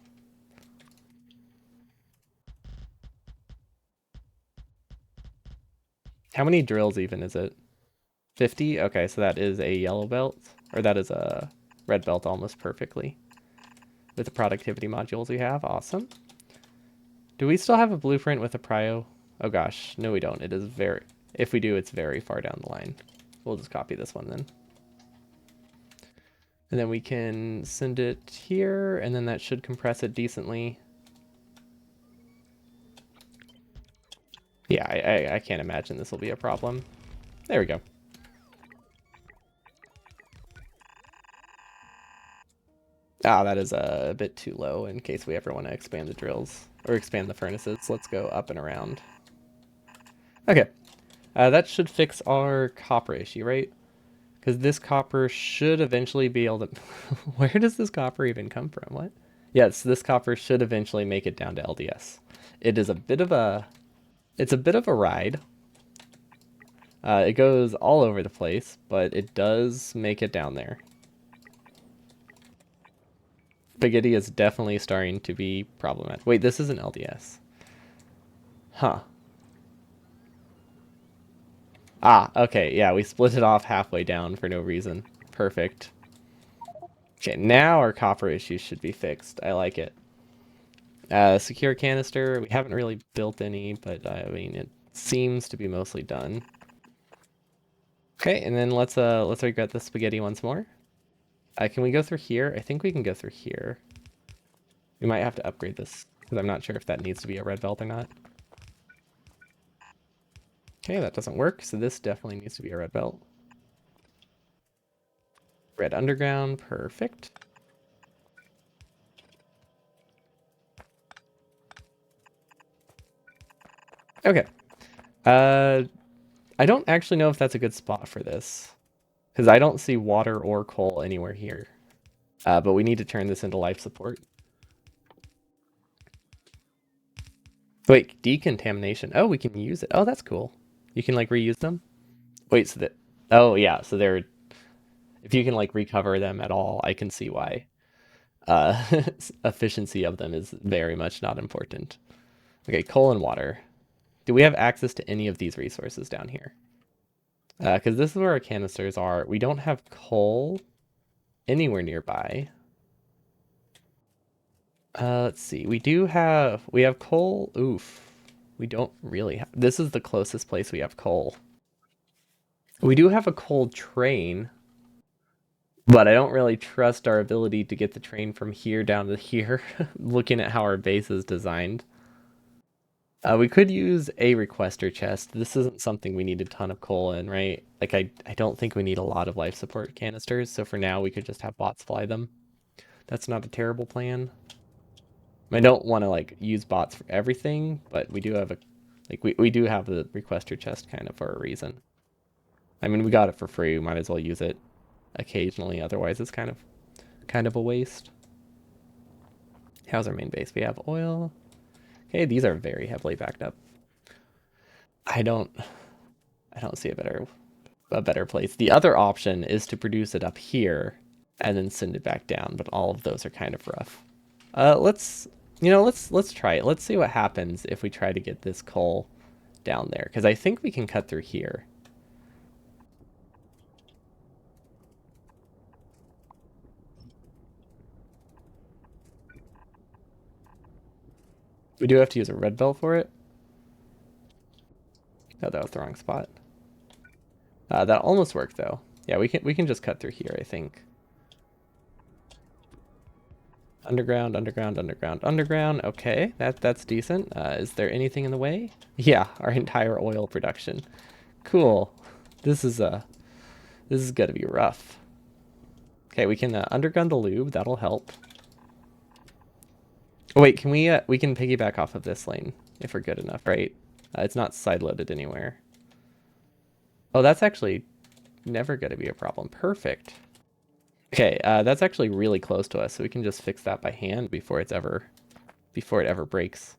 How many drills even is it? 50? Okay, so that is a yellow belt, or that is a red belt almost perfectly. With the productivity modules we have, awesome. Do we still have a blueprint with a prio? Oh gosh, no we don't. It is very, if we do, it's very far down the line. We'll just copy this one then. And then we can send it here, and then that should compress it decently. Yeah, I can't imagine this will be a problem. There we go. Ah, that is a bit too low in case we ever want to expand the drills or expand the furnaces. Let's go up and around. Okay, that should fix our copper issue, right? Because this copper should eventually be able to... Where does this copper even come from? What? Yes, this copper should eventually make it down to LDS. It is a bit of a... It's a bit of a ride. It goes all over the place, but it does make it down there. Spaghetti is definitely starting to be problematic. Wait, this isn't LDS. Huh. Ah, okay, yeah, we split it off halfway down for no reason. Perfect. Okay, now our copper issues should be fixed. I like it. Secure canister, we haven't really built any, but I mean, it seems to be mostly done. Okay, and then let's regret the spaghetti once more. Can we go through here? I think we can go through here. We might have to upgrade this, because I'm not sure if that needs to be a red belt or not. Okay, that doesn't work, so this definitely needs to be a red belt. Red underground, perfect. Okay. I don't actually know if that's a good spot for this, because I don't see water or coal anywhere here. But we need to turn this into life support. Wait, decontamination. Oh, we can use it. Oh, that's cool. You can like reuse them. Wait, so that. Oh yeah, so they're. If you can like recover them at all, I can see why. Uh, efficiency of them is very much not important. Okay, coal and water. Do we have access to any of these resources down here? Because this is where our canisters are. We don't have coal anywhere nearby. Let's see. We have coal. Oof. We don't really have. This is the closest place we have coal. We do have a coal train, but I don't really trust our ability to get the train from here down to here, looking at how our base is designed. We could use a requester chest. This isn't something we need a ton of coal in, right? Like, I don't think we need a lot of life support canisters, so for now we could just have bots fly them. That's not a terrible plan. I don't want to like use bots for everything, but we do have a like we do have the requester chest kind of for a reason. I mean, we got it for free. We might as well use it occasionally. Otherwise, it's kind of a waste. How's our main base? We have oil. Okay, these are very heavily backed up. I don't I don't see a better place. The other option is to produce it up here and then send it back down, but all of those are kind of rough. Let's try it. Let's see what happens if we try to get this coal down there, because I think we can cut through here. We do have to use a red bell for it. Oh, that was the wrong spot. That almost worked though. Yeah, we can just cut through here, I think. Underground, underground, underground, underground. Okay, that's decent. Is there anything in the way? Yeah, our entire oil production. Cool. This is gonna be rough. Okay, we can underground the lube. That'll help. Oh wait, we can piggyback off of this lane if we're good enough, right? It's not side loaded anywhere. Oh, that's actually never gonna be a problem. Perfect. Okay, that's actually really close to us, so we can just fix that by hand before it ever breaks.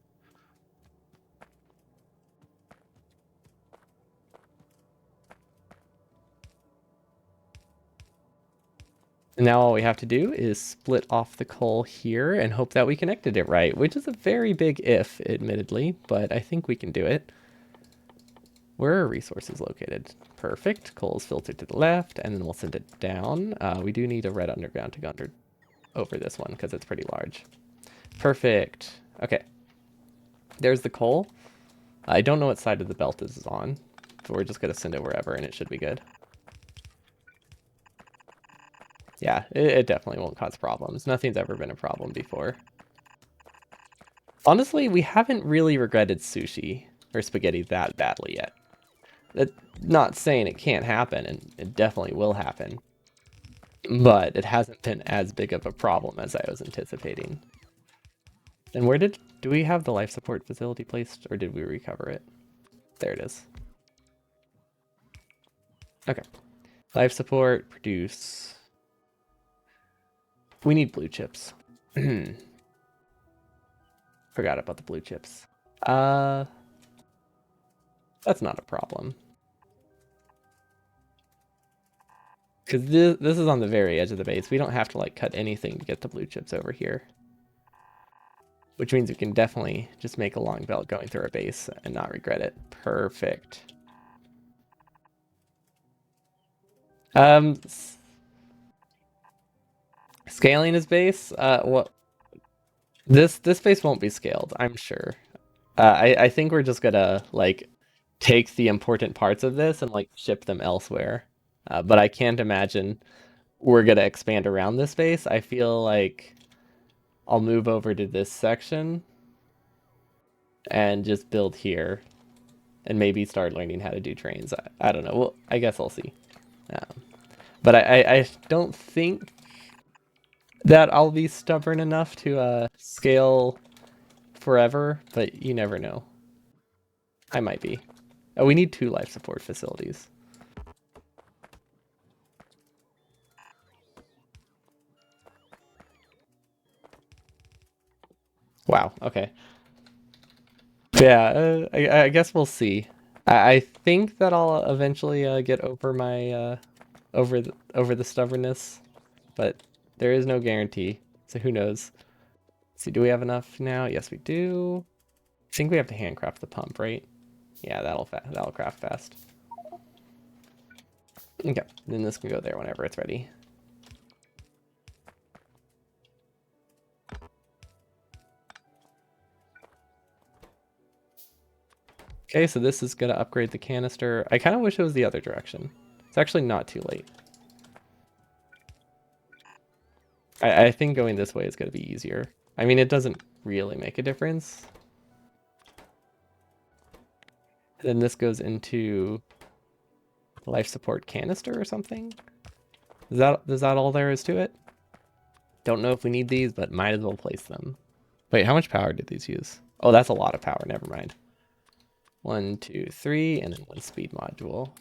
And now all we have to do is split off the coal here and hope that we connected it right, which is a very big if, admittedly, but I think we can do it. Where are resources located? Perfect. Coal is filtered to the left, and then we'll send it down. We do need a red underground to go over this one because it's pretty large. Perfect. Okay. There's the coal. I don't know what side of the belt this is on, so we're just going to send it wherever, and it should be good. Yeah, it definitely won't cause problems. Nothing's ever been a problem before. Honestly, we haven't really regretted sushi or spaghetti that badly yet. That's not saying it can't happen, and it definitely will happen. But it hasn't been as big of a problem as I was anticipating. And do we have the life support facility placed, or did we recover it? There it is. Okay. Life support, produce. We need blue chips. Forgot about the blue chips. That's not a problem. Because this is on the very edge of the base. We don't have to like cut anything to get the blue chips over here. Which means we can definitely just make a long belt going through our base and not regret it. Perfect. Scaling his base? What? This base won't be scaled, I'm sure. I think we're just gonna like take the important parts of this and like ship them elsewhere. But I can't imagine we're gonna expand around this base. I feel like I'll move over to this section and just build here and maybe start learning how to do trains. I don't know. Well, I guess I'll see. Um, but I don't think that I'll be stubborn enough to scale forever, but you never know. I might be. Oh, we need 2 life support facilities. Wow, okay. Yeah, I guess we'll see. I think that I'll eventually get over my over the stubbornness, but there is no guarantee. So who knows? Let's see, do we have enough now? Yes, we do. I think we have to handcraft the pump, right? Yeah, that'll craft fast. Okay, then this can go there whenever it's ready. Okay, so this is gonna upgrade the canister. I kind of wish it was the other direction. It's actually not too late. I think going this way is gonna be easier. I mean, it doesn't really make a difference. Then this goes into life support canister or something. Is that all there is to it? Don't know if we need these, but might as well place them. Wait, how much power did these use? Oh, that's a lot of power. Never mind. 1, 2, 3, and then 1 speed module.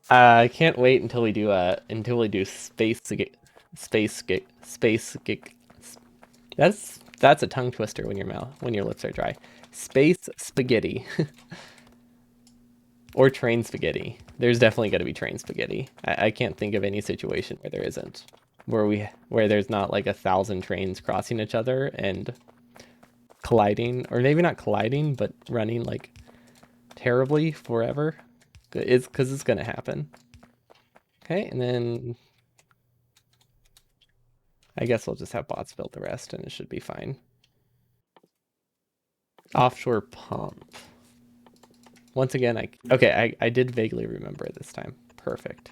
I can't wait until we do space. That's a tongue twister when your lips are dry. Space spaghetti or train spaghetti. There's definitely going to be train spaghetti. I can't think of any situation where there isn't, where there's not like 1,000 trains crossing each other and colliding, or maybe not colliding, but running like terribly forever. It's because it's going to happen. Okay, and then I guess we'll just have bots build the rest and it should be fine. Offshore pump. Once again, I did vaguely remember it this time. Perfect.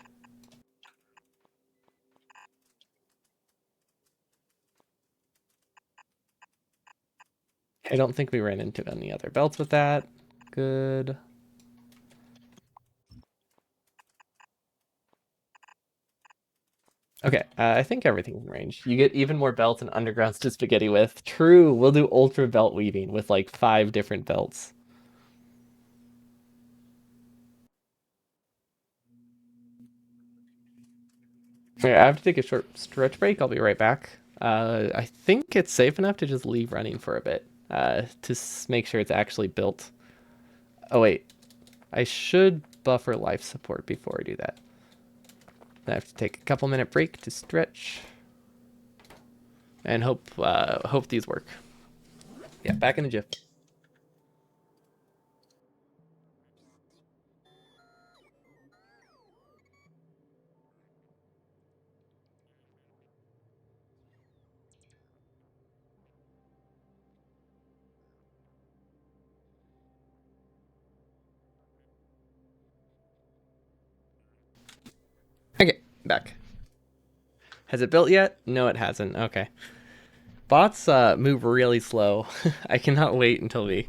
I don't think we ran into any other belts with that. Good. Okay, I think everything's in range. You get even more belts and undergrounds to spaghetti with. True, we'll do ultra belt weaving with like 5 different belts. Okay, I have to take a short stretch break. I'll be right back. I think it's safe enough to just leave running for a bit to make sure it's actually built. Oh wait, I should buffer life support before I do that. I have to take a couple minute break to stretch and hope these work. Yeah, back in a jiff. Okay, back. Has it built yet? No, it hasn't. Okay. Bots move really slow. I cannot wait until we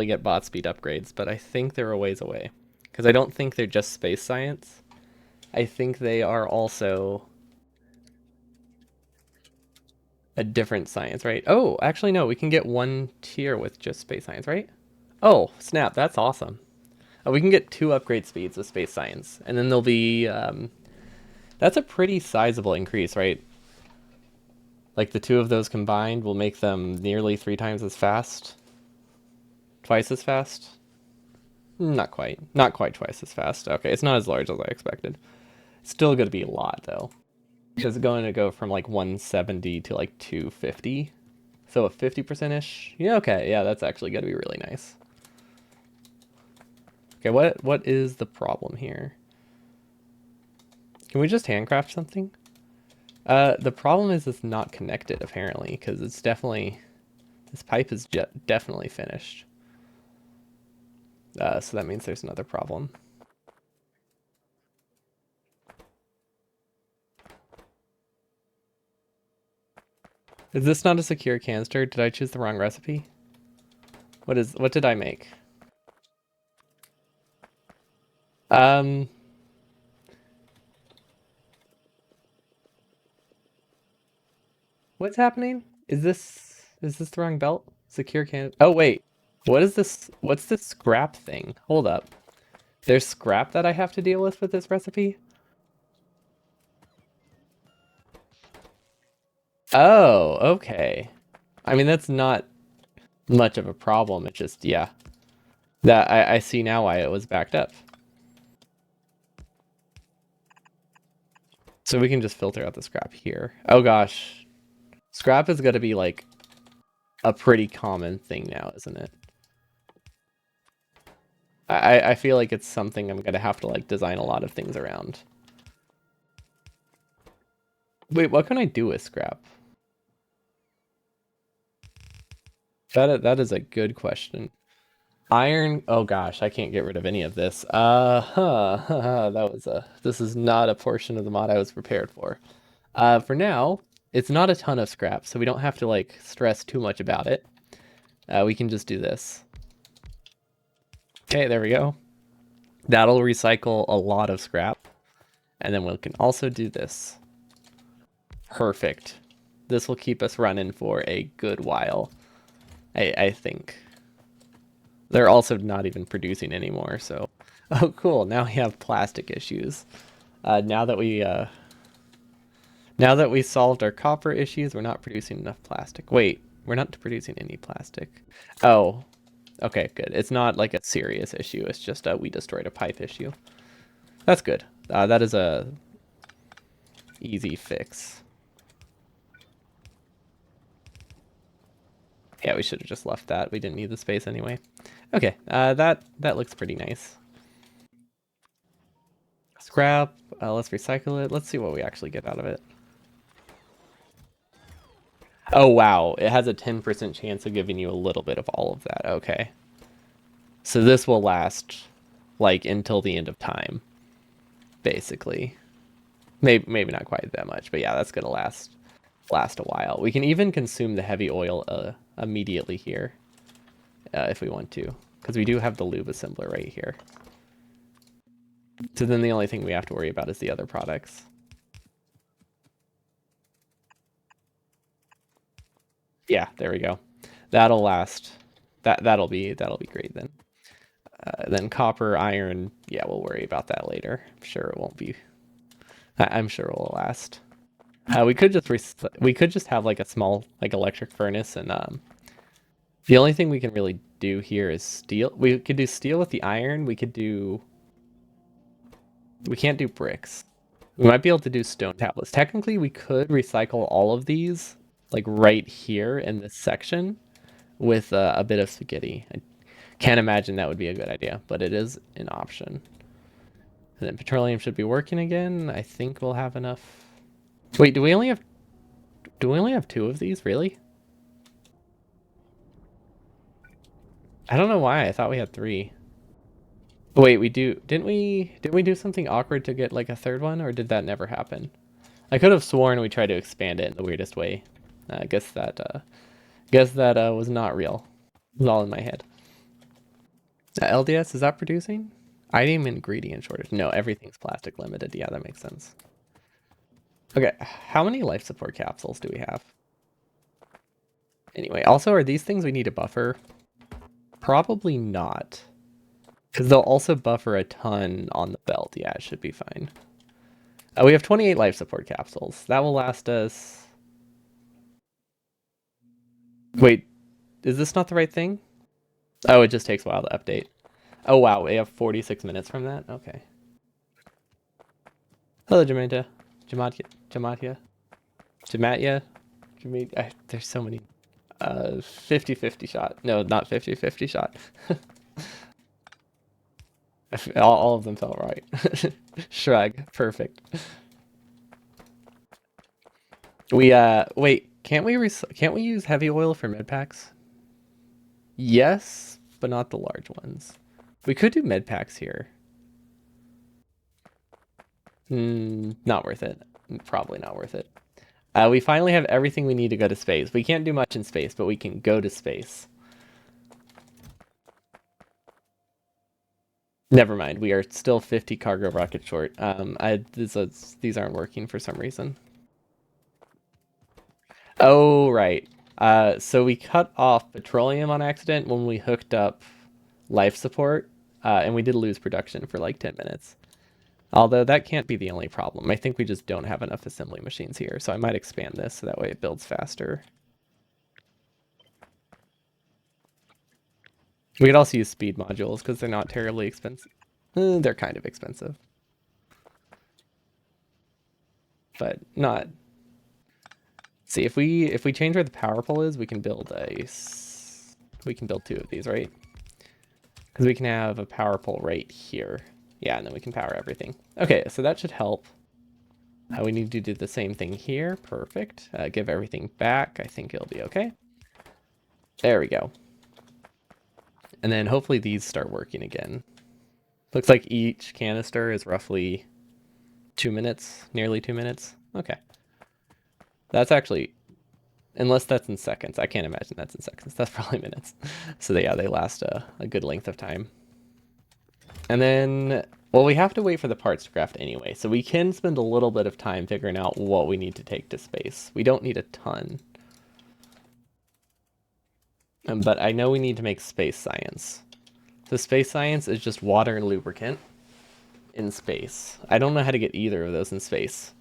get bot speed upgrades, but I think they're a ways away. Because I don't think they're just space science. I think they are also a different science, right? Oh, actually no, we can get 1 tier with just space science, right? Oh, snap, that's awesome. Oh, we can get 2 upgrade speeds with space science, and then there'll be that's a pretty sizable increase, right? Like the 2 of those combined will make them nearly 3 times as fast, twice as fast. Not quite twice as fast. Okay, it's not as large as I expected. It's still going to be a lot though. It's going to go from like 170 to like 250. So a 50% ish. Yeah, okay. Yeah, that's actually going to be really nice. Okay, what is the problem here? Can we just handcraft something? The problem is it's not connected apparently, because it's definitely this pipe is definitely finished. So that means there's another problem. Is this not a secure canister? Did I choose the wrong recipe? What did I make? Um, what's happening? Is this the wrong belt? Secure can. Oh wait, what is this? What's this scrap thing? Hold up. There's scrap that I have to deal with this recipe. Oh, okay. I mean that's not much of a problem. It's just yeah. That I see now why it was backed up. So we can just filter out the scrap here. Oh gosh. Scrap is gonna be like a pretty common thing now, isn't it? I feel like it's something I'm gonna have to like design a lot of things around. Wait, what can I do with scrap? That is a good question. Iron, oh gosh, I can't get rid of any of this. That was this is not a portion of the mod I was prepared for. For now, It's not a ton of scrap, so we don't have to like stress too much about it. We can just do this. Okay, there we go. That'll recycle a lot of scrap. And then we can also do this. Perfect. This will keep us running for a good while, I think. They're also not even producing anymore, so... Oh, cool. Now we have plastic issues. Now that we solved our copper issues, we're not producing enough plastic. Wait, we're not producing any plastic. Oh, okay, good. It's not like a serious issue. It's just we destroyed a pipe issue. That's good. That is a easy fix. Yeah, we should have just left that. We didn't need the space anyway. Okay, that looks pretty nice. Scrap. Let's recycle it. Let's see what we actually get out of it. Oh, wow. It has a 10% chance of giving you a little bit of all of that. Okay. So this will last, like, until the end of time, basically. Maybe not quite that much, but yeah, that's going to last a while. We can even consume the heavy oil immediately here, if we want to, because we do have the lube assembler right here. So then the only thing we have to worry about is the other products. Yeah, there we go. That'll last. That'll be great then. Then copper, iron. Yeah, we'll worry about that later. I'm sure it won't be. I'm sure it will last. We could just have like a small like electric furnace, and the only thing we can really do here is steel. We could do steel with the iron. We can't do bricks. We might be able to do stone tablets. Technically, we could recycle all of these like right here in this section with a bit of spaghetti. I can't imagine that would be a good idea, but it is an option. And then petroleum should be working again. I think we'll have enough. Wait, do we only have two of these? Really? I don't know why. I thought we had three. Wait, we do. Didn't we do something awkward to get like a third one, or did that never happen? I could have sworn we tried to expand it in the weirdest way. I guess that was not real. It was all in my head. LDS, is that producing? Item ingredient shortage. No, everything's plastic limited. Yeah, that makes sense. Okay, how many life support capsules do we have? Anyway, also, are these things we need to buffer? Probably not. Because they'll also buffer a ton on the belt. Yeah, it should be fine. We have 28 life support capsules. That will last us... Wait, is this not the right thing? Oh, it just takes a while to update. Oh, wow, we have 46 minutes from that? Okay. Hello, Jamaica. Jamatya. There's so many. 50-50 shot. No, not 50-50 shot. All of them felt right. Shrug. Perfect. Wait, can't we use heavy oil for med packs? Yes, but not the large ones. We could do med packs here. Not worth it. Probably not worth it. We finally have everything we need to go to space. We can't do much in space, but we can go to space. Never mind. We are still 50 cargo rockets short. These aren't working for some reason. Oh, right. So we cut off petroleum on accident when we hooked up life support, and we did lose production for like 10 minutes. Although that can't be the only problem. I think we just don't have enough assembly machines here, so I might expand this so that way it builds faster. We could also use speed modules because they're not terribly expensive. They're kind of expensive, but not. See, if we change where the power pole is, we can build two of these, right? Because we can have a power pole right here. Yeah, and then we can power everything. Okay, so that should help. We need to do the same thing here. Perfect. Give everything back. I think it'll be okay. There we go. And then hopefully these start working again. Looks like each canister is roughly 2 minutes, nearly 2 minutes. Okay. That's actually, unless that's in seconds. I can't imagine that's in seconds. That's probably minutes. So yeah, they last a good length of time. And then, well, we have to wait for the parts to craft anyway, so we can spend a little bit of time figuring out what we need to take to space. We don't need a ton. But I know we need to make space science. So space science is just water and lubricant in space. I don't know how to get either of those in space.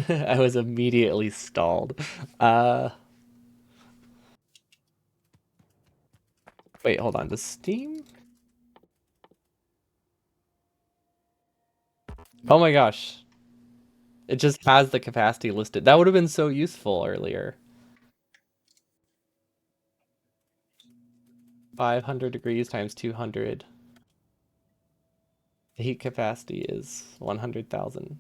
I was immediately stalled. Uh, Wait, hold on. Does Steam? Oh my gosh. It just has the capacity listed. That would have been so useful earlier. 500 degrees times 200. The heat capacity is 100,000.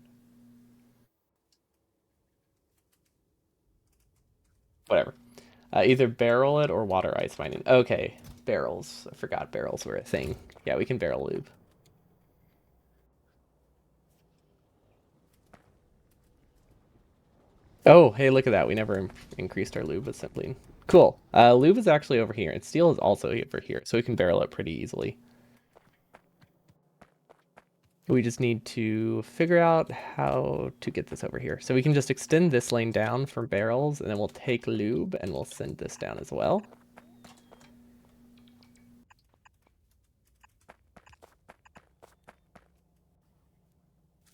Whatever. Either barrel it or water ice mining. Okay, barrels. I forgot barrels were a thing. Yeah, we can barrel lube. Oh, hey, look at that. We never increased our lube assembly. Cool. Lube is actually over here, and steel is also over here, so we can barrel it pretty easily. We just need to figure out how to get this over here. So we can just extend this lane down for barrels, and then we'll take lube, and we'll send this down as well.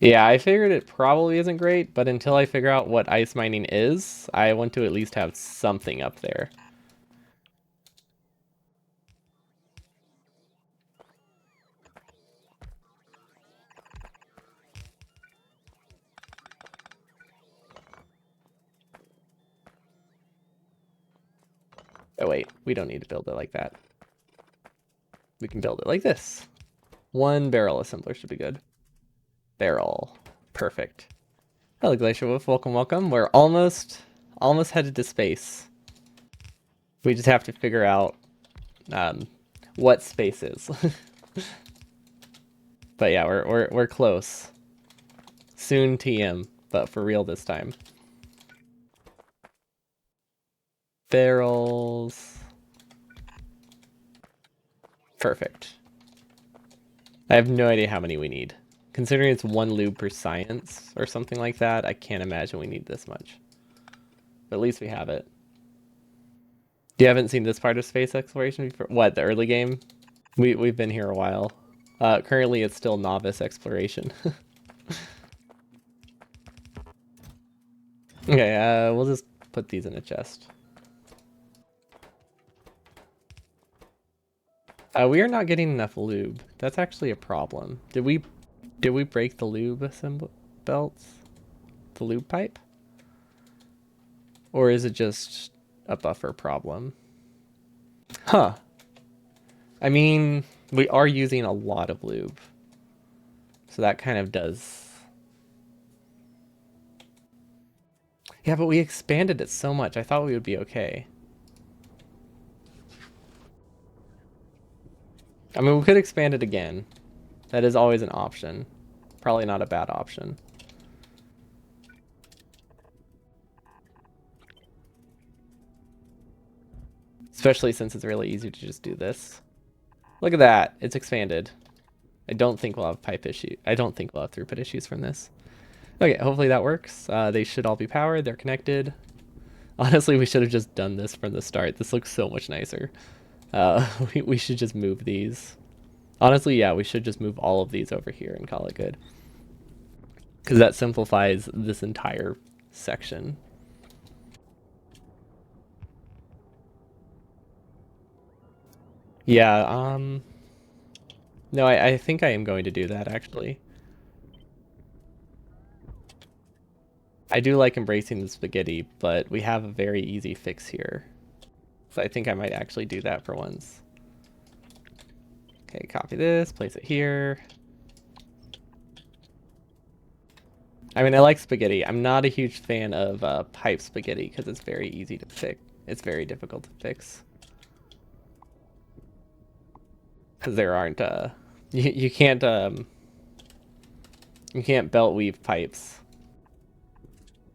Yeah, I figured it probably isn't great, but until I figure out what ice mining is, I want to at least have something up there. Oh wait, we don't need to build it like that. We can build it like this. One barrel assembler should be good. Barrel. Perfect. Hello, Glacier Wolf. Welcome, welcome. We're almost headed to space. We just have to figure out um, what space is. But yeah, we're close. Soon TM, but for real this time. Barrels. Perfect. I have no idea how many we need. Considering it's one lube per science or something like that, I can't imagine we need this much. But at least we have it. You haven't seen this part of space exploration before? What, the early game? We've been here a while. Currently it's still novice exploration. Okay, we'll just put these in a chest. We are not getting enough lube. That's actually a problem. Did we break the lube assemble belts? The lube pipe? Or is it just a buffer problem? Huh. I mean, we are using a lot of lube. So that kind of does. Yeah, but we expanded it so much. I thought we would be okay. I mean, we could expand it again. That is always an option. Probably not a bad option. Especially since it's really easy to just do this. Look at that. It's expanded. I don't think we'll have pipe issue. I don't think we'll have throughput issues from this. Okay, hopefully that works. They should all be powered. They're connected. Honestly, we should have just done this from the start. This looks so much nicer. We should just move these. Honestly, yeah, we should just move all of these over here and call it good. Because that simplifies this entire section. Yeah, no, I think I am going to do that, actually. I do like embracing the spaghetti, but we have a very easy fix here. So I think I might actually do that for once. Okay, copy this, place it here. I mean, I like spaghetti. I'm not a huge fan of pipe spaghetti because it's very easy to fix. It's very difficult to fix. Because there aren't, you can't You can't belt weave pipes.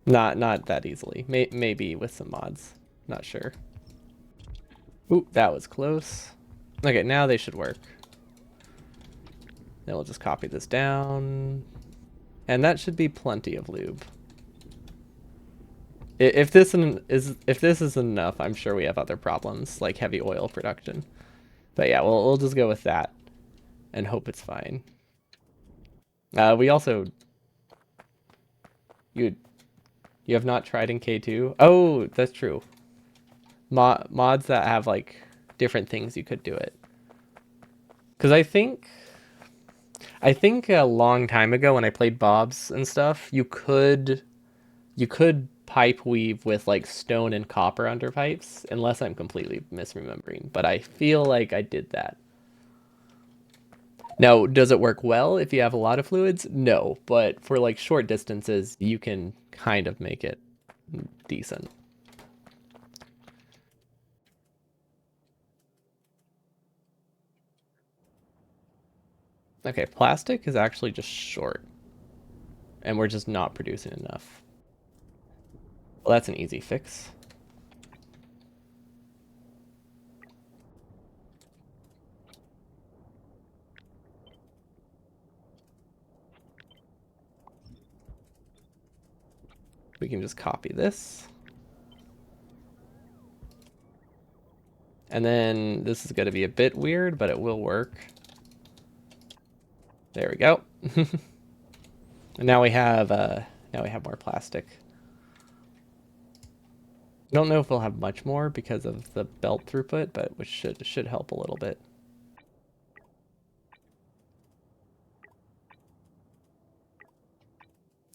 Not that easily. Maybe with some mods. Not sure. Ooh, that was close. Okay, now they should work. Then we'll just copy this down. And that should be plenty of lube. If this is enough, I'm sure we have other problems like heavy oil production. But yeah, we'll just go with that and hope it's fine. We also you you have not tried in K2? Oh, that's true. Mods that have like different things you could do it. Because I think a long time ago when I played Bob's and stuff, you could pipe weave with like stone and copper under pipes, unless I'm completely misremembering. But I feel like I did that. Now, does it work well if you have a lot of fluids? No, but for like short distances, you can kind of make it decent. Okay, plastic is actually just short, and we're just not producing enough. Well, that's an easy fix. We can just copy this. And then this is going to be a bit weird, but it will work. There we go. And now we have more plastic. Don't know if we'll have much more because of the belt throughput, but which should help a little bit.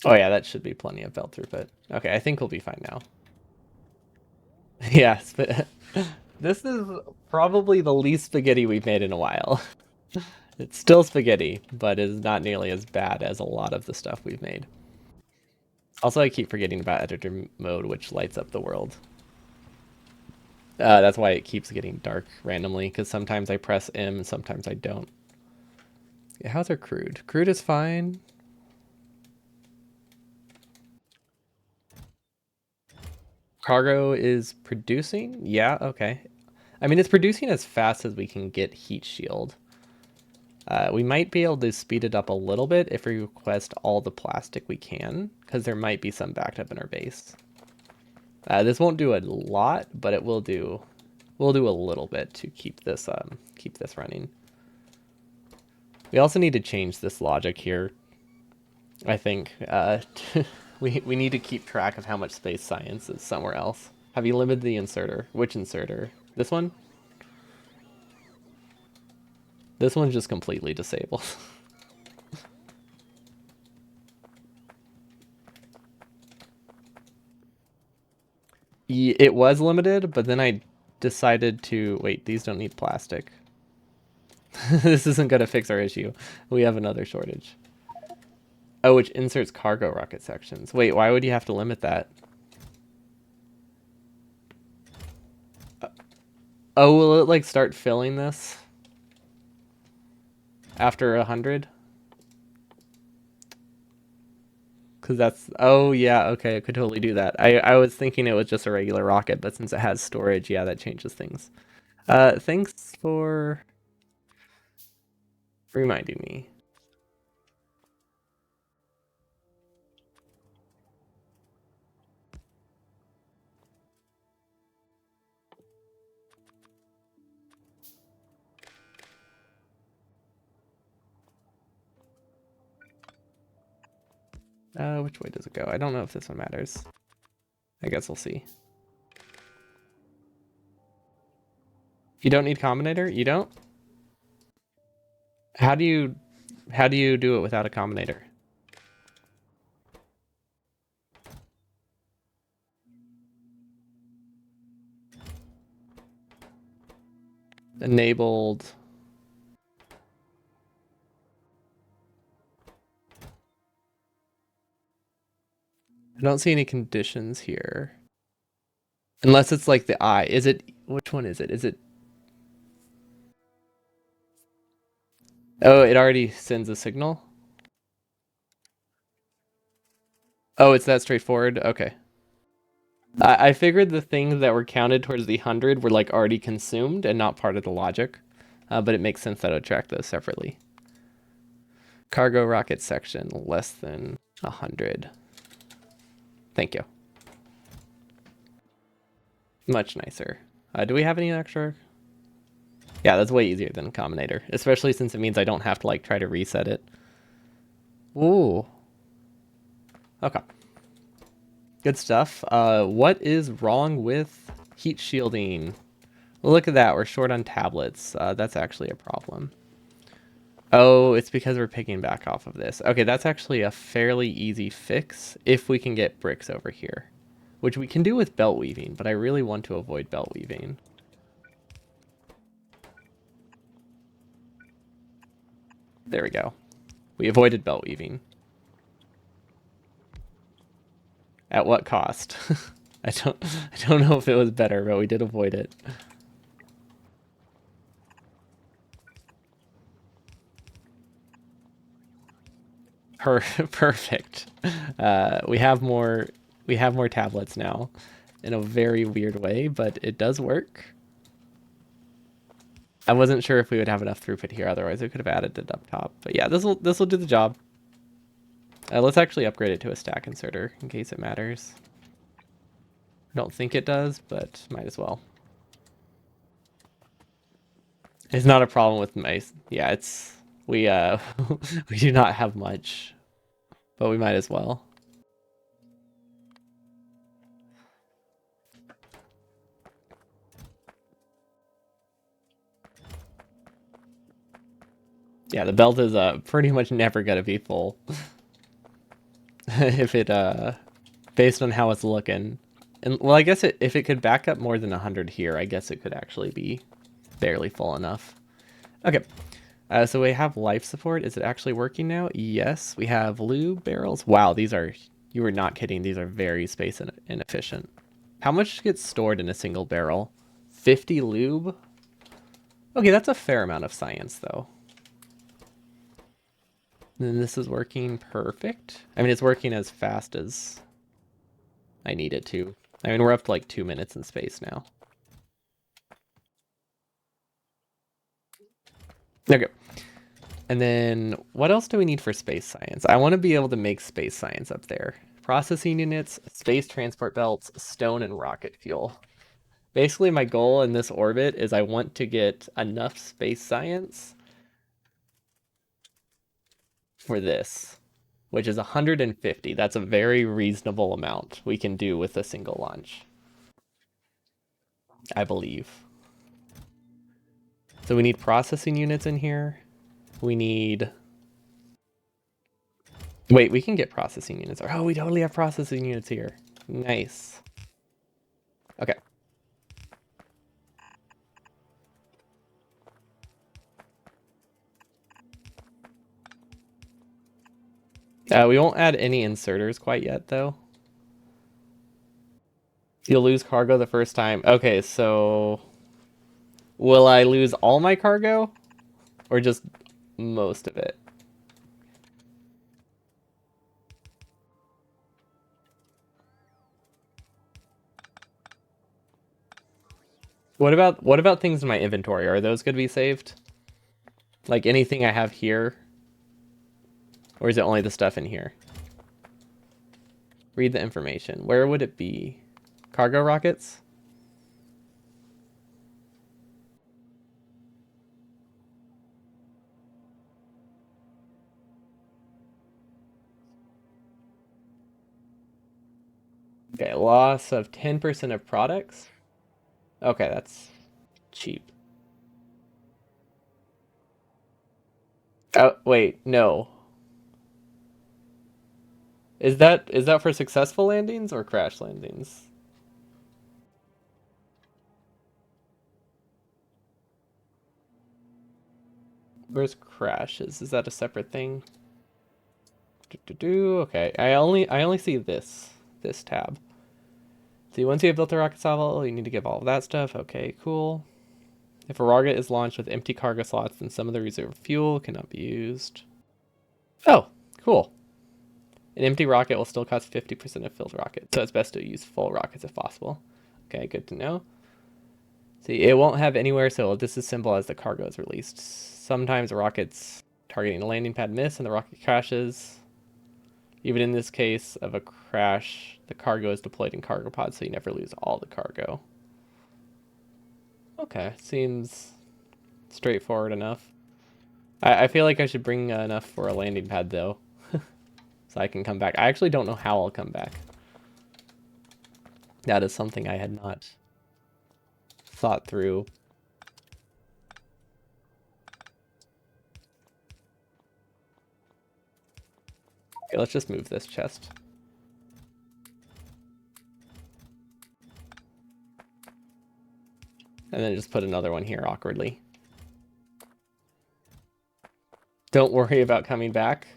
Oh yeah, that should be plenty of belt throughput. Okay, I think we'll be fine now. Yeah, this is probably the least spaghetti we've made in a while. It's still spaghetti, but is not nearly as bad as a lot of the stuff we've made. Also, I keep forgetting about editor mode, which lights up the world. That's why it keeps getting dark randomly, because sometimes I press M and sometimes I don't. Yeah, how's our crude? Crude is fine. Cargo is producing? Yeah, okay. I mean, it's producing as fast as we can get heat shield. We might be able to speed it up a little bit if we request all the plastic we can, because there might be some backed up in our base. This won't do a lot, but it will do. We'll do a little bit to keep this running. We also need to change this logic here. I think we need to keep track of how much space science is somewhere else. Have you limited the inserter? Which inserter? This one? This one's just completely disabled. It was limited, but then I decided to wait. These don't need plastic. This isn't gonna fix our issue. We have another shortage. Oh, which inserts cargo rocket sections. Wait, why would you have to limit that? Oh, will it like start filling this after 100? Because that's, oh yeah, okay, I could totally do that. I was thinking it was just a regular rocket, but since it has storage, yeah, that changes things. Thanks for reminding me. Which way does it go? I don't know if this one matters. I guess we'll see. You don't need combinator? You don't? How do you do it without a combinator? Enabled. I don't see any conditions here. Unless it's like the eye. Is it, which one is it? Is it, oh, it already sends a signal? Oh, it's that straightforward? Okay. I figured the things that were counted towards the 100 were like already consumed and not part of the logic, but it makes sense that I would track those separately. Cargo rocket section, less than 100. Thank you. Much nicer. Do we have any extra? Yeah, that's way easier than Combinator, especially since it means I don't have to like try to reset it. Ooh. Okay. Good stuff. What is wrong with heat shielding? Look at that. We're short on tablets. That's actually a problem. Oh, it's because we're picking back off of this. Okay, that's actually a fairly easy fix if we can get bricks over here, which we can do with belt weaving, but I really want to avoid belt weaving. There we go. We avoided belt weaving. At what cost? I don't know if it was better, but we did avoid it. Perfect. We have more tablets now in a very weird way, but it does work. I wasn't sure if we would have enough throughput here, otherwise we could have added it up top. But yeah, this will do the job. Let's actually upgrade it to a stack inserter in case it matters. I don't think it does, but might as well. It's not a problem with mice. Yeah, it's we we do not have much, but we might as well. Yeah, the belt is pretty much never gonna be full if it based on how it's looking. And well, I guess if it could back up more than 100 here, I guess it could actually be barely full enough. Okay. So we have life support. Is it actually working now? Yes. We have lube barrels. Wow, these are, you were not kidding. These are very space inefficient. How much gets stored in a single barrel? 50 lube? Okay, that's a fair amount of science, though. And this is working perfect. I mean, it's working as fast as I need it to. I mean, we're up to like 2 minutes in space now. Okay. And then what else do we need for space science? I want to be able to make space science up there. Processing units, space transport belts, stone, and rocket fuel. Basically, my goal in this orbit is I want to get enough space science for this, which is 150. That's a very reasonable amount we can do with a single launch, I believe. So we need processing units in here. We need... Wait, we can get processing units. Oh, we totally have processing units here. Nice. Okay. We won't add any inserters quite yet, though. You'll lose cargo the first time. Okay, so... Will I lose all my cargo? Or just most of it? What about things in my inventory? Are those going to be saved? Like anything I have here? Or is it only the stuff in here? Read the information. Where would it be? Cargo rockets? Okay, loss of 10% of products. Okay, that's cheap. Oh, wait, no. Is that for successful landings or crash landings? Where's crashes? Is that a separate thing? Okay, I only see this tab. See, once you have built a rocket saddle, you need to give all of that stuff. Okay, cool. If a rocket is launched with empty cargo slots, then some of the reserve fuel cannot be used. Oh, cool. An empty rocket will still cost 50% of filled rocket, so it's best to use full rockets if possible. Okay, good to know. See, it won't have anywhere, so it'll disassemble as the cargo is released. Sometimes rockets targeting a landing pad miss and the rocket crashes. Even in this case of a crash, the cargo is deployed in cargo pods, so you never lose all the cargo. Okay, seems straightforward enough. I feel like I should bring enough for a landing pad, though, so I can come back. I actually don't know how I'll come back. That is something I had not thought through. Okay, let's just move this chest. And then just put another one here awkwardly. Don't worry about coming back.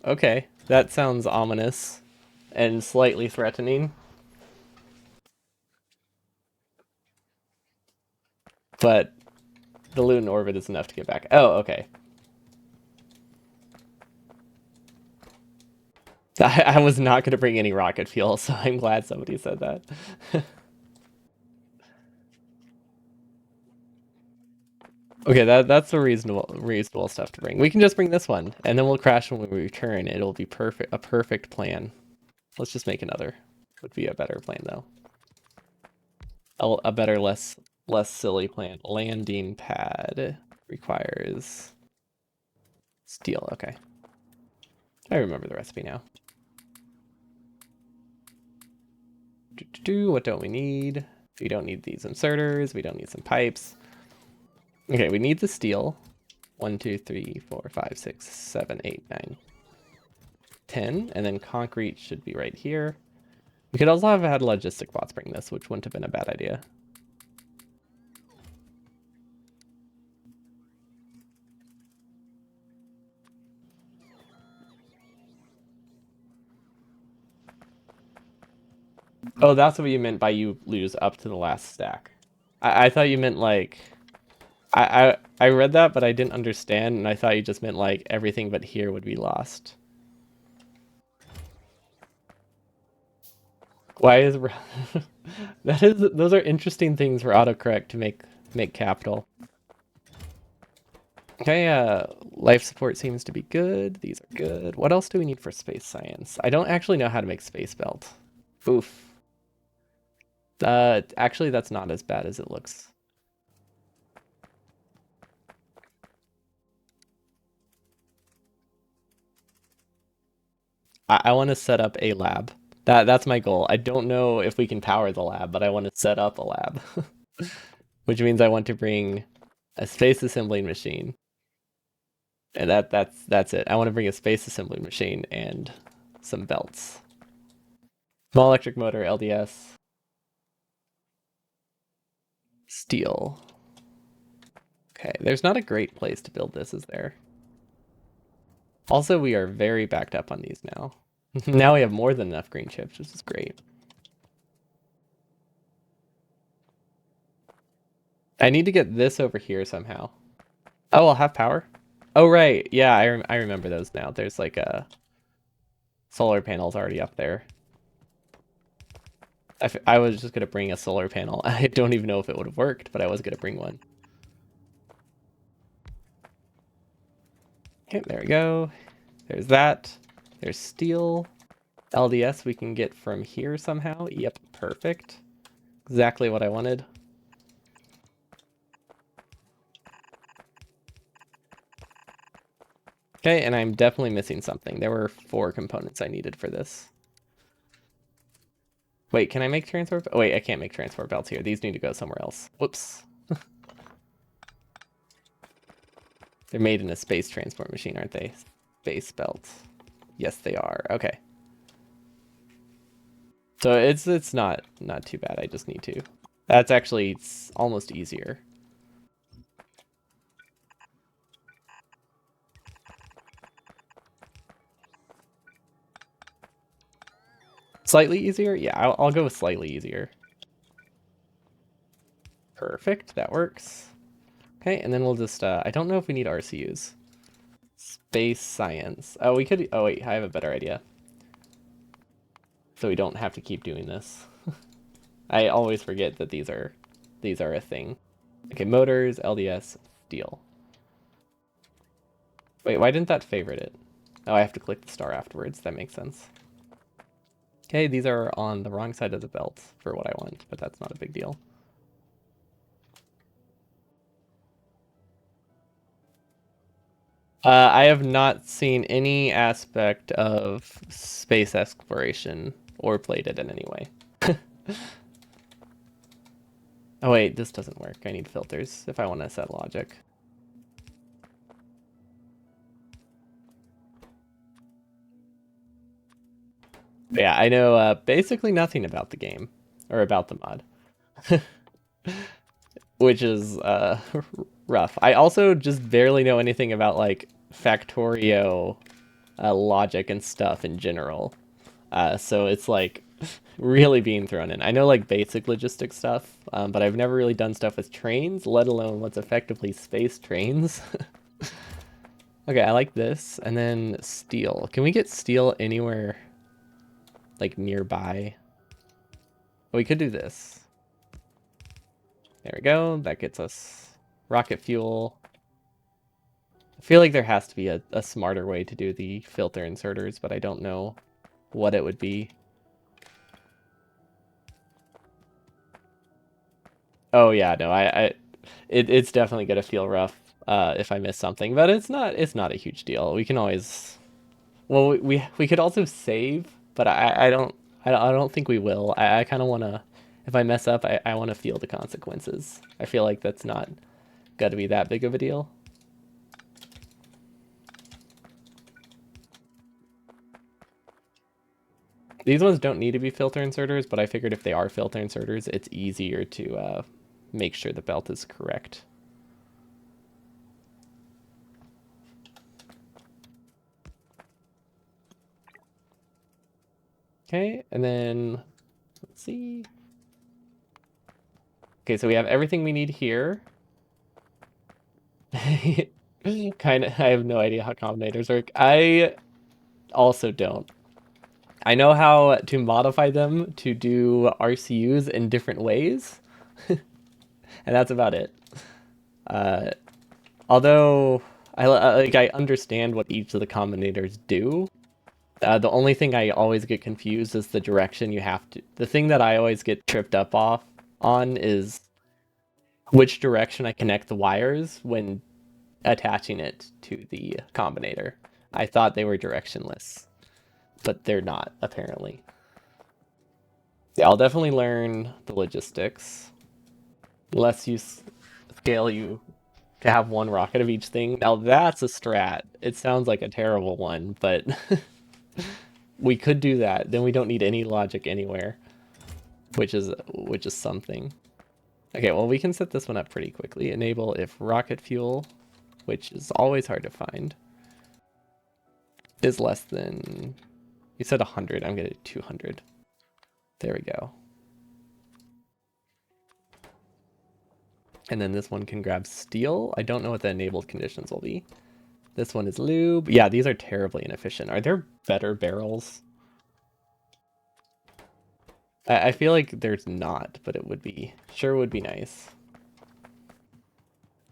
Okay, that sounds ominous and slightly threatening. But the Luton orbit is enough to get back. Oh, okay. I was not going to bring any rocket fuel, so I'm glad somebody said that. Okay, that's a reasonable stuff to bring. We can just bring this one, and then we'll crash when we return. It'll be a perfect plan. Let's just make another. Would be a better plan though. A better, less silly plan. Landing pad requires steel. Okay, I remember the recipe now. What don't we need? We don't need these inserters. We don't need some pipes. Okay, we need the steel. 1, 2, 3, 4, 5, 6, 7, 8, 9, 10. And then concrete should be right here. We could also have had logistic bots bring this, which wouldn't have been a bad idea. Oh, that's what you meant by you lose up to the last stack. I thought you meant like... I read that, but I didn't understand, and I thought you just meant like everything but here would be lost. Why is... those are interesting things for autocorrect to make capital. Okay, life support seems to be good. These are good. What else do we need for space science? I don't actually know how to make space belt. Oof. Actually, that's not as bad as it looks. I want to set up a lab. That's my goal. I don't know if we can power the lab, but I want to set up a lab. Which means I want to bring a space assembling machine. And that's it. I want to bring a space assembling machine and some belts. Small electric motor, LDS. Steel. Okay, there's not a great place to build this, is there? Also, we are very backed up on these now. Now we have more than enough green chips, which is great. I need to get this over here somehow. Oh, I'll have power? Oh, right. Yeah, I remember those now. There's like a solar panels already up there. I was just going to bring a solar panel. I don't even know if it would have worked, but I was going to bring one. Okay, there we go. There's that. There's steel. LDS we can get from here somehow. Yep, perfect. Exactly what I wanted. Okay, and I'm definitely missing something. There were 4 components I needed for this. Wait, can I make transport? Wait, I can't make transport belts here. These need to go somewhere else. Whoops. They're made in a space transport machine, aren't they? Space belts. Yes, they are. Okay. So it's not too bad. I just need to. That's actually it's almost easier. Slightly easier? Yeah, I'll go with slightly easier. Perfect. That works. Okay, and then we'll just I don't know if we need RCUs. Space science. Oh, we could. Oh wait, I have a better idea. So we don't have to keep doing this. I always forget that these are a thing. Okay, motors, LDS, steel. Wait, why didn't that favorite it? Oh, I have to click the star afterwards. That makes sense. Okay, these are on the wrong side of the belt for what I want, but that's not a big deal. I have not seen any aspect of space exploration or played it in any way. Oh wait, this doesn't work. I need filters if I want to set logic. But yeah, I know basically nothing about the game or about the mod, which is rough. I also just barely know anything about like Factorio logic and stuff in general. So it's like really being thrown in. I know like basic logistics stuff, but I've never really done stuff with trains, let alone what's effectively space trains. Okay, I like this. And then steel. Can we get steel anywhere like nearby? We could do this. There we go. That gets us rocket fuel. I feel like there has to be a smarter way to do the filter inserters, but I don't know what it would be. Oh yeah, no, it's definitely gonna feel rough if I miss something, but it's not a huge deal. We can always, well, we could also save, but I don't think we will. I kind of wanna, if I mess up, I want to feel the consequences. I feel like that's not got to be that big of a deal. These ones don't need to be filter inserters, but I figured if they are filter inserters, it's easier to make sure the belt is correct. Okay, and then let's see. Okay, so we have everything we need here. Kind of, I have no idea how combinators work. I also don't. I know how to modify them to do RCUs in different ways, and that's about it. Uh, although I understand what each of the combinators do. The only thing I always get confused is the direction you have to. The thing that I always get tripped up off on is which direction I connect the wires when attaching it to the combinator. I thought they were directionless, but they're not, apparently. Yeah, I'll definitely learn the logistics. Less you scale you to have one rocket of each thing. Now that's a strat. It sounds like a terrible one, but we could do that. Then we don't need any logic anywhere, which is something. Okay, well we can set this one up pretty quickly. Enable if rocket fuel, which is always hard to find, is less than, you said 100, I'm gonna do 200. There we go. And then this one can grab steel. I don't know what the enabled conditions will be. This one is lube. Yeah, these are terribly inefficient. Are there better barrels? I feel like there's not, but it would be, sure would be nice.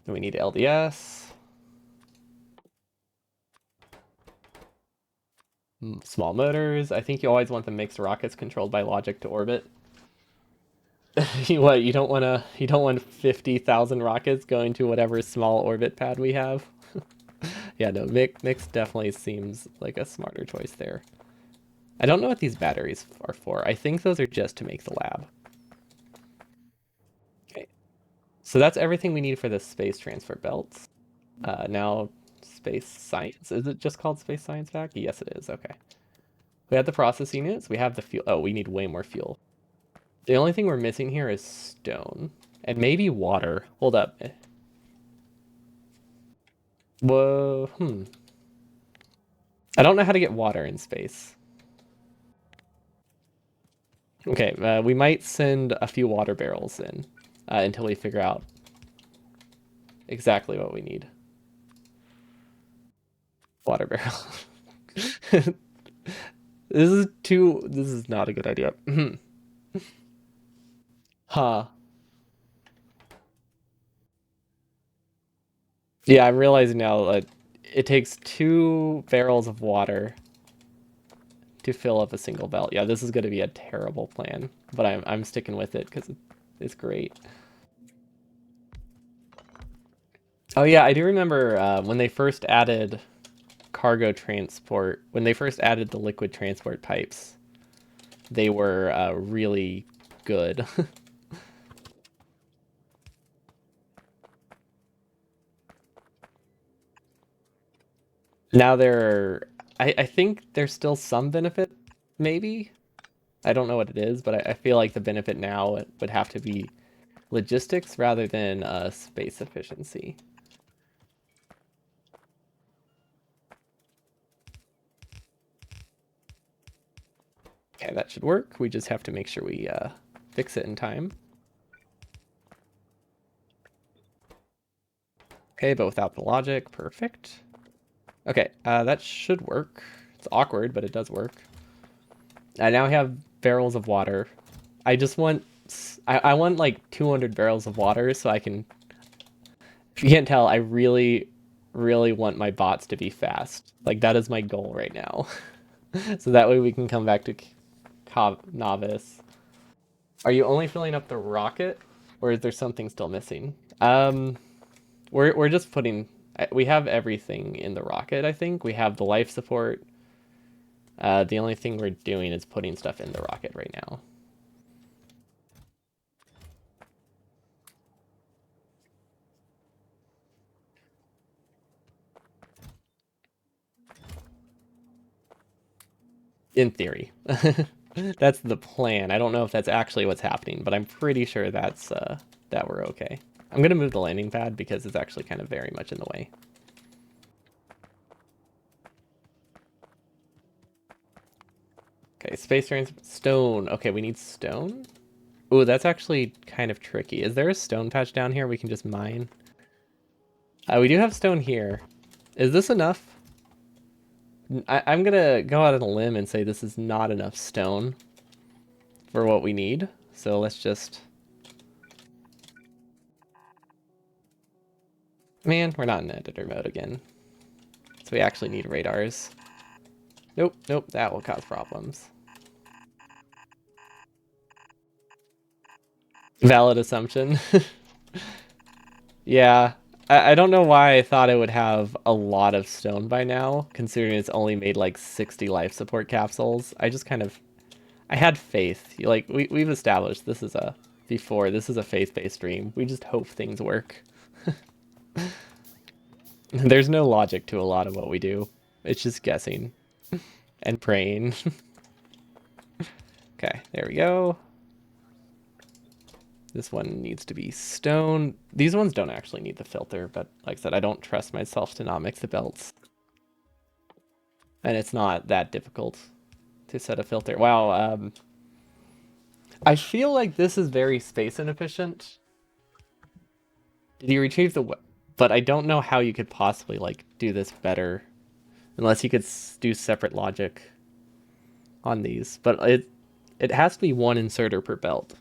Then we need LDS. Small motors. I think you always want the mixed rockets controlled by logic to orbit. What, you don't want 50,000 rockets going to whatever small orbit pad we have? Yeah, no, mix definitely seems like a smarter choice there. I don't know what these batteries are for. I think those are just to make the lab. Okay, so that's everything we need for the space transfer belts. Now, space science. Is it just called space science back? Yes, it is. Okay. We have the processing units. We have the fuel. Oh, we need way more fuel. The only thing we're missing here is stone. And maybe water. Hold up. Whoa. I don't know how to get water in space. Okay, we might send a few water barrels in until we figure out exactly what we need. Water barrel. This is not a good idea. Huh. Yeah, I'm realizing now that it takes 2 barrels of water to fill up a single belt. Yeah, this is going to be a terrible plan, but I'm sticking with it because it's great. Oh yeah, I do remember when they first added cargo transport, when they first added the liquid transport pipes, they were really good. Now I think there's still some benefit, maybe. I don't know what it is, but I feel like the benefit now would have to be logistics rather than space efficiency. Okay, that should work. We just have to make sure we fix it in time. Okay, but without the logic. Perfect. Okay, that should work. It's awkward, but it does work. I now have barrels of water. I just want... I want like 200 barrels of water so I can... If you can't tell, I really, really want my bots to be fast. Like, that is my goal right now. So that way we can come back to Novice. Are you only filling up the rocket? Or is there something still missing? We're just putting... We have everything in the rocket, I think. We have the life support. The only thing we're doing is putting stuff in the rocket right now. In theory. That's the plan. I don't know if that's actually what's happening, but I'm pretty sure that we're okay. I'm gonna move the landing pad because it's actually kind of very much in the way. Okay, space stone. Okay, we need stone. Ooh, that's actually kind of tricky. Is there a stone patch down here we can just mine? We do have stone here. Is this enough? I'm gonna go out on a limb and say this is not enough stone for what we need. So let's just... Man, we're not in editor mode again. So we actually need radars. Nope, nope, that will cause problems. Valid assumption. Yeah, I don't know why I thought it would have a lot of stone by now, considering it's only made like 60 life support capsules. I just kind of... I had faith. Like, we've established this is a... Before, this is a faith-based stream. We just hope things work. There's no logic to a lot of what we do. It's just guessing and praying. Okay, there we go. This one needs to be stone. These ones don't actually need the filter, but like I said, I don't trust myself to not mix the belts. And it's not that difficult to set a filter. Wow, I feel like this is very space inefficient. Did you retrieve the... But I don't know how you could possibly like do this better unless you could do separate logic on these. But it has to be one inserter per belt.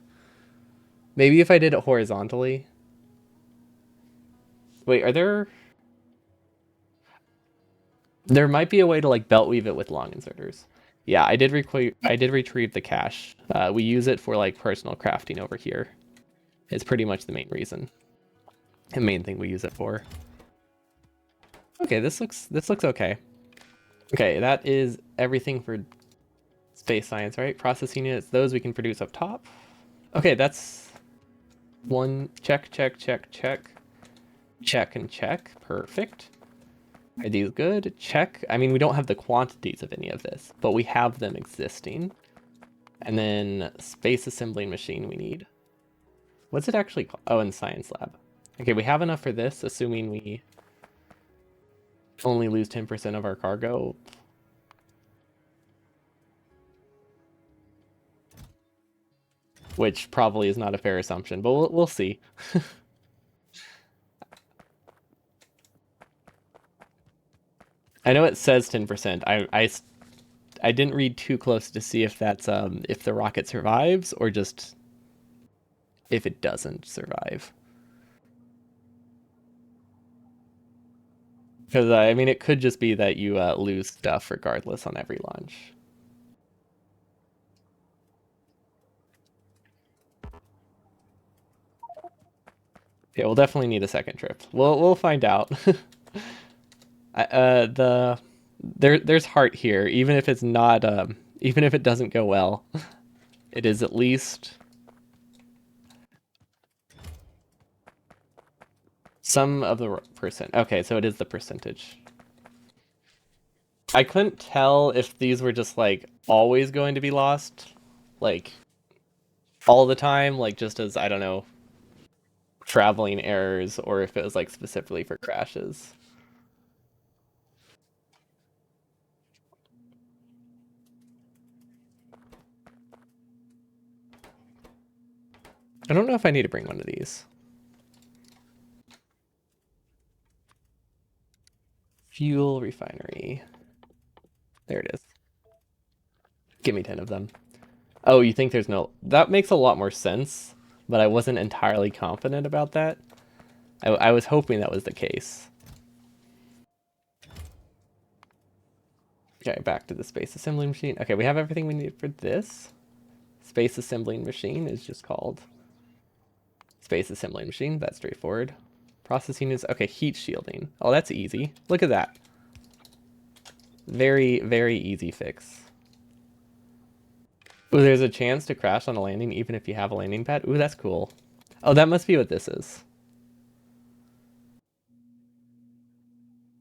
Maybe if I did it horizontally. Wait, are there... There might be a way to like belt weave it with long inserters. Yeah, I did retrieve the cache. We use it for like personal crafting over here. It's pretty much the main reason. The main thing we use it for. Okay, this looks okay. Okay, that is everything for space science, right? Processing units, those we can produce up top. Okay, that's one check, check, check, check. Check and check. Perfect. Are these good? Check. I mean, we don't have the quantities of any of this, but we have them existing. And then space assembling machine we need. What's it actually called? Oh, in science lab. Okay, we have enough for this, assuming we only lose 10% of our cargo. Which probably is not a fair assumption, but we'll see. I know it says 10%. I didn't read too close to see if that's if the rocket survives or just if it doesn't survive. Because I mean, it could just be that you lose stuff regardless on every launch. Yeah, we'll definitely need a second trip. We'll find out. The there's heart here, even if it's not even if it doesn't go well, it is at least some of the percent. Okay, so it is the percentage. I couldn't tell if these were just like always going to be lost, like all the time, like just as I don't know, traveling errors, or if it was like specifically for crashes. I don't know if I need to bring one of these. Fuel refinery. There it is. Give me 10 of them. Oh, you think there's no... That makes a lot more sense, but I wasn't entirely confident about that. I was hoping that was the case. Okay, back to the space assembly machine. Okay, we have everything we need for this. Space assembling machine is just called space assembling machine. That's straightforward. Processing is... Okay, heat shielding. Oh, that's easy. Look at that. Very, very easy fix. Ooh, there's a chance to crash on a landing even if you have a landing pad. Ooh, that's cool. Oh, that must be what this is.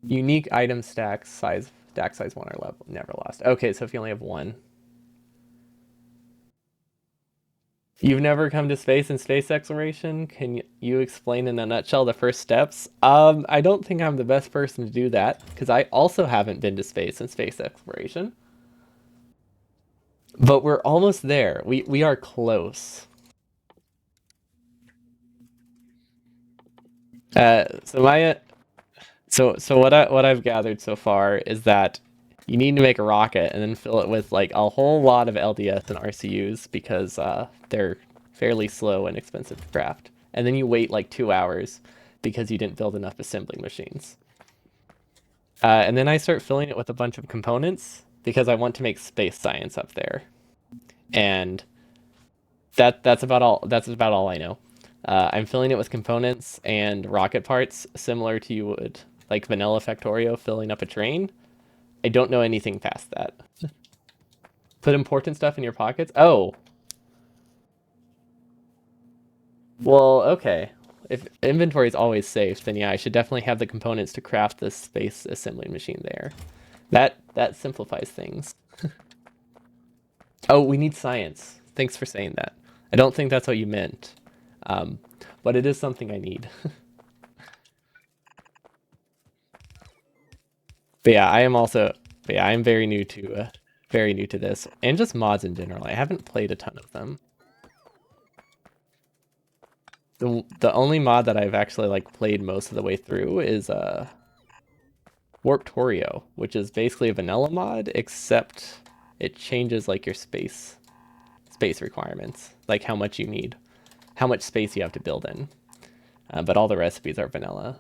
Unique item stack size one or level never lost. Okay, so if you only have one. You've never come to space and space exploration? Can you explain in a nutshell the first steps? I don't think I'm the best person to do that because I also haven't been to space and space exploration. But we're almost there. We are close. So my so what I've gathered so far is that you need to make a rocket and then fill it with like a whole lot of LDS and RCUs because they're fairly slow and expensive to craft. And then you wait like 2 hours because you didn't build enough assembling machines. And then I start filling it with a bunch of components because I want to make space science up there. And that's about all I know. I'm filling it with components and rocket parts similar to you would like vanilla Factorio filling up a train. I don't know anything past that. Put important stuff in your pockets. Oh, well, okay. If inventory is always safe, then yeah, I should definitely have the components to craft this space assembling machine there. That simplifies things. Oh, we need science. Thanks for saying that. I don't think that's what you meant, um, but it is something I need. But yeah, I am also. But yeah, I am very new to this, and just mods in general. I haven't played a ton of them. The only mod that I've actually like played most of the way through is Warptorio, which is basically a vanilla mod, except it changes like your space requirements, like how much you need, how much space you have to build in. But all the recipes are vanilla.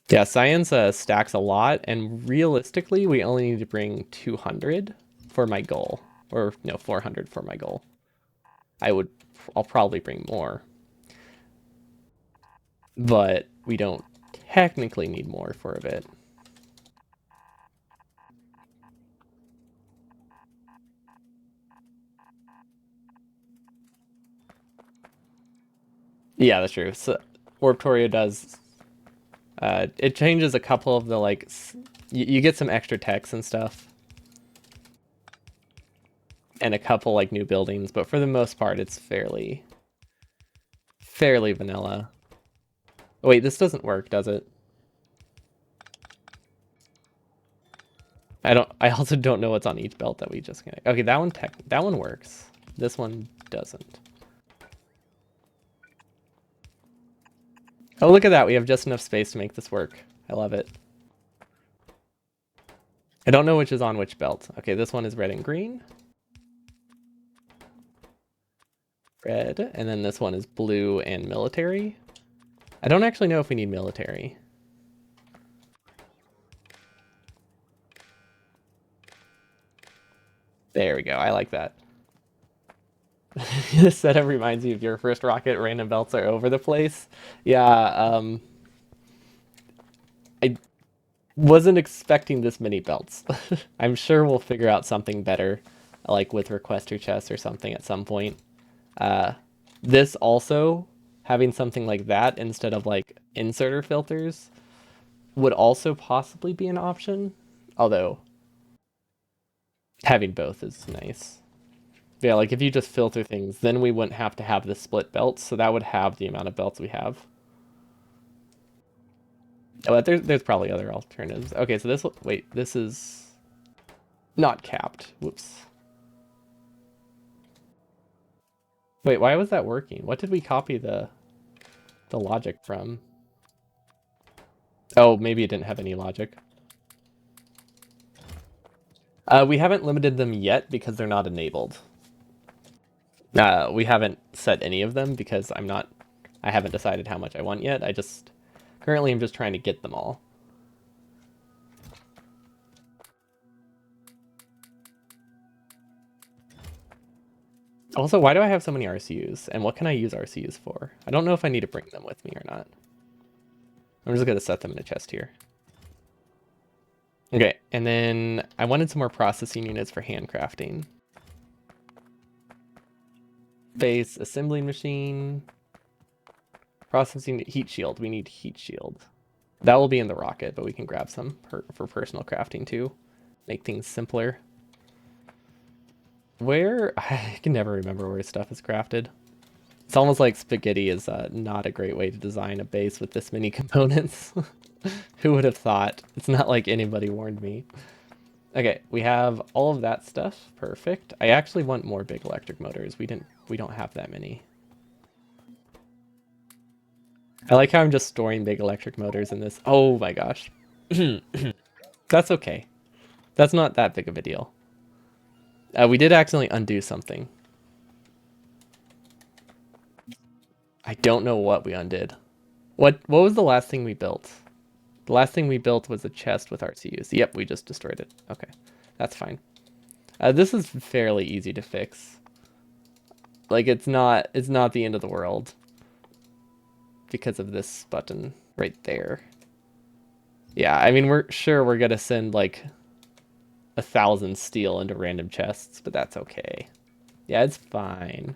Yeah, science stacks a lot, and realistically, we only need to bring 200 for my goal, or no, 400 for my goal. I would, I'll probably bring more, but we don't technically need more for a bit. Yeah, that's true. So Warptorio does. It changes a couple of the like. You get some extra text and stuff, and a couple like new buildings, but for the most part, it's fairly vanilla. Oh, wait, this doesn't work, does it? I don't. I also don't know what's on each belt that we just. Okay, that one works. This one doesn't. Oh, look at that. We have just enough space to make this work. I love it. I don't know which is on which belt. Okay, this one is red and green. Red, and then this one is blue and military. I don't actually know if we need military. There we go. I like that. This setup reminds you of your first rocket. Random belts are over the place. Yeah, I wasn't expecting this many belts. I'm sure we'll figure out something better, like with requester chests or something at some point. Uh, this also, having something like that instead of like inserter filters would also possibly be an option. Although having both is nice. Yeah, like if you just filter things, then we wouldn't have to have the split belts, so that would have the amount of belts we have. Oh, but there's probably other alternatives. Okay, so wait, this is not capped. Whoops. Wait, why was that working? What did we copy the logic from? Oh, maybe it didn't have any logic. We haven't limited them yet because they're not enabled. We haven't set any of them because I haven't decided how much I want yet. Currently I'm just trying to get them all. Also, why do I have so many RCUs? And what can I use RCUs for? I don't know if I need to bring them with me or not. I'm just going to set them in a chest here. Okay, and then I wanted some more processing units for handcrafting. Base assembly machine. Processing heat shield. We need heat shield. That will be in the rocket, but we can grab some for personal crafting too. Make things simpler. Where? I can never remember where stuff is crafted. It's almost like spaghetti is not a great way to design a base with this many components. Who would have thought? It's not like anybody warned me. Okay, we have all of that stuff. Perfect. I actually want more big electric motors. We don't have that many. I like how I'm just storing big electric motors in this. Oh my gosh. That's okay. That's not that big of a deal. We did accidentally undo something. I don't know what we undid. What was the last thing we built? The last thing we built was a chest with RCUs. Yep, we just destroyed it. Okay, that's fine. This is fairly easy to fix. Like it's not the end of the world because of this button right there. Yeah, I mean we're gonna send like 1,000 steel into random chests, but that's okay. Yeah, it's fine.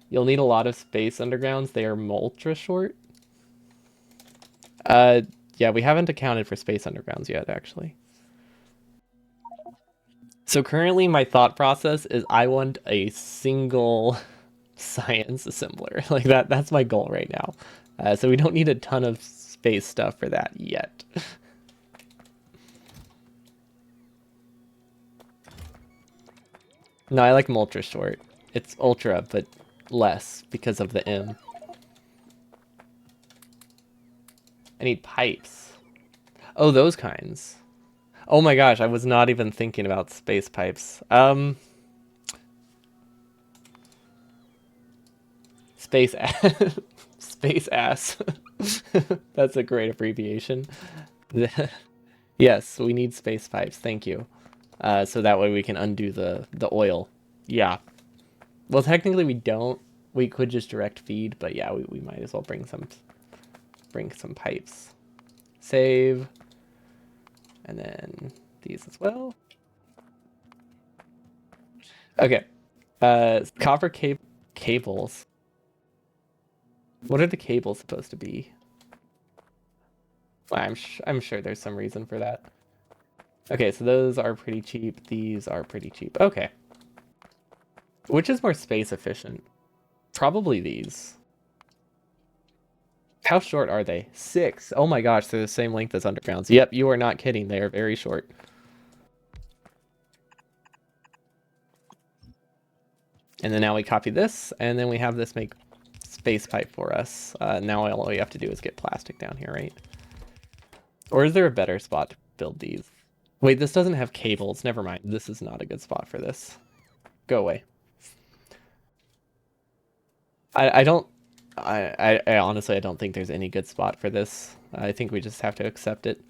You'll need a lot of space undergrounds. They are ultra short. Yeah, we haven't accounted for space undergrounds yet, actually. So currently my thought process is I want a single science assembler. Like that's my goal right now. So we don't need a ton of space stuff for that yet. No, I like them ultra short. It's ultra, but less because of the M. I need pipes. Oh, those kinds. Oh my gosh, I was not even thinking about space pipes. Space ass. Space ass. That's a great abbreviation. Yes, we need space pipes. Thank you. So that way we can undo the oil. Yeah. Well, technically we don't. We could just direct feed, but yeah, we might as well bring some pipes. Save. And then these as well. Okay. Copper cables. What are the cables supposed to be? Well, I'm sure there's some reason for that. Okay, so those are pretty cheap. These are pretty cheap. Okay. Which is more space efficient? Probably these. How short are they? 6. Oh my gosh, they're the same length as undergrounds. Yep, you are not kidding. They are very short. And then now we copy this, and then we have this make space pipe for us. Now all we have to do is get plastic down here, right? Or is there a better spot to build these? Wait, this doesn't have cables. Never mind. This is not a good spot for this. Go away. I don't... I honestly, I don't think there's any good spot for this. I think we just have to accept it.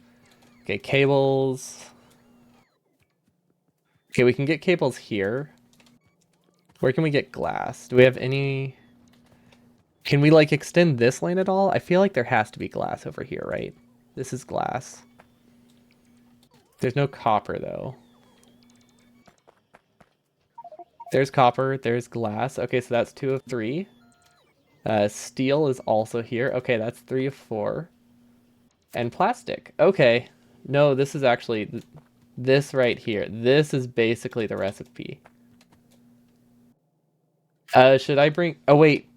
Okay, cables. Okay, we can get cables here. Where can we get glass? Do we have any... Can we, like, extend this lane at all? I feel like there has to be glass over here, right? This is glass. There's no copper, though. There's copper. There's glass. Okay, so that's 2 of 3. Steel is also here. Okay, that's 3 of 4. And plastic. Okay. No, this is actually... This right here. This is basically the recipe. Should I bring... Oh, wait.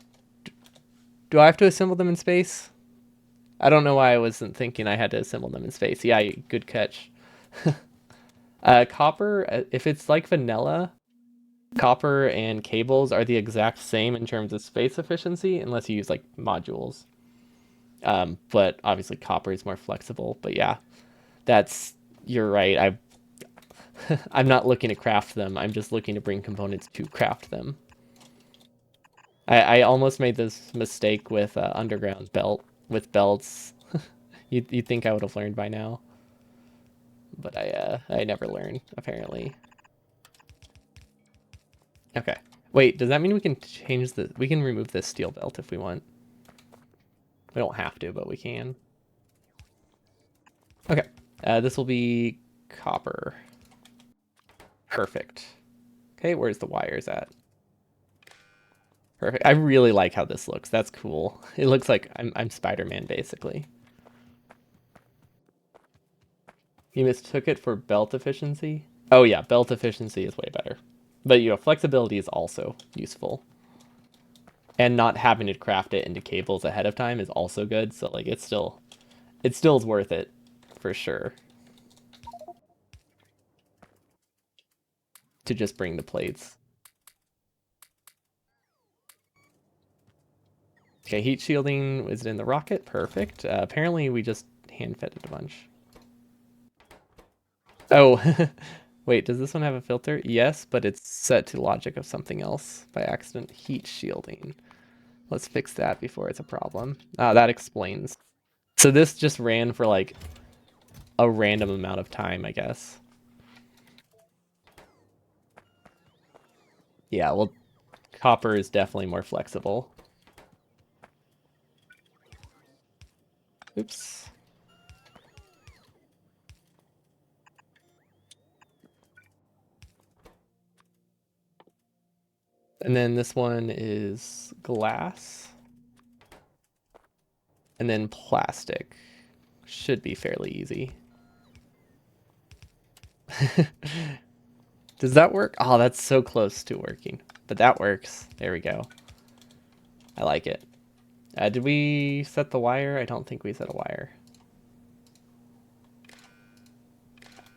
Do I have to assemble them in space? I don't know why I wasn't thinking I had to assemble them in space. Yeah, good catch. Copper, if it's like vanilla, copper and cables are the exact same in terms of space efficiency, unless you use like modules. But obviously copper is more flexible. But yeah, you're right. I'm not looking to craft them. I'm just looking to bring components to craft them. I almost made this mistake with underground with belts. You'd think I would have learned by now, but I never learn apparently. Okay. Wait, does that mean we can change we can remove this steel belt if we want? We don't have to, but we can. Okay. This will be copper. Perfect. Okay, where's the wires at? Perfect. I really like how this looks. That's cool. It looks like I'm Spider-Man basically. You mistook it for belt efficiency? Oh yeah, belt efficiency is way better. But you know, flexibility is also useful. And not having to craft it into cables ahead of time is also good. So like it still is worth it for sure. To just bring the plates. Okay, heat shielding is in the rocket. Perfect. Apparently we just hand fed it a bunch. Oh, wait, does this one have a filter? Yes, but it's set to logic of something else by accident. Heat shielding. Let's fix that before it's a problem. That explains. So this just ran for like a random amount of time, I guess. Yeah, well, copper is definitely more flexible. Oops. And then this one is glass. And then plastic. Should be fairly easy. Does that work? Oh, that's so close to working. But that works. There we go. I like it. Did we set the wire? I don't think we set a wire.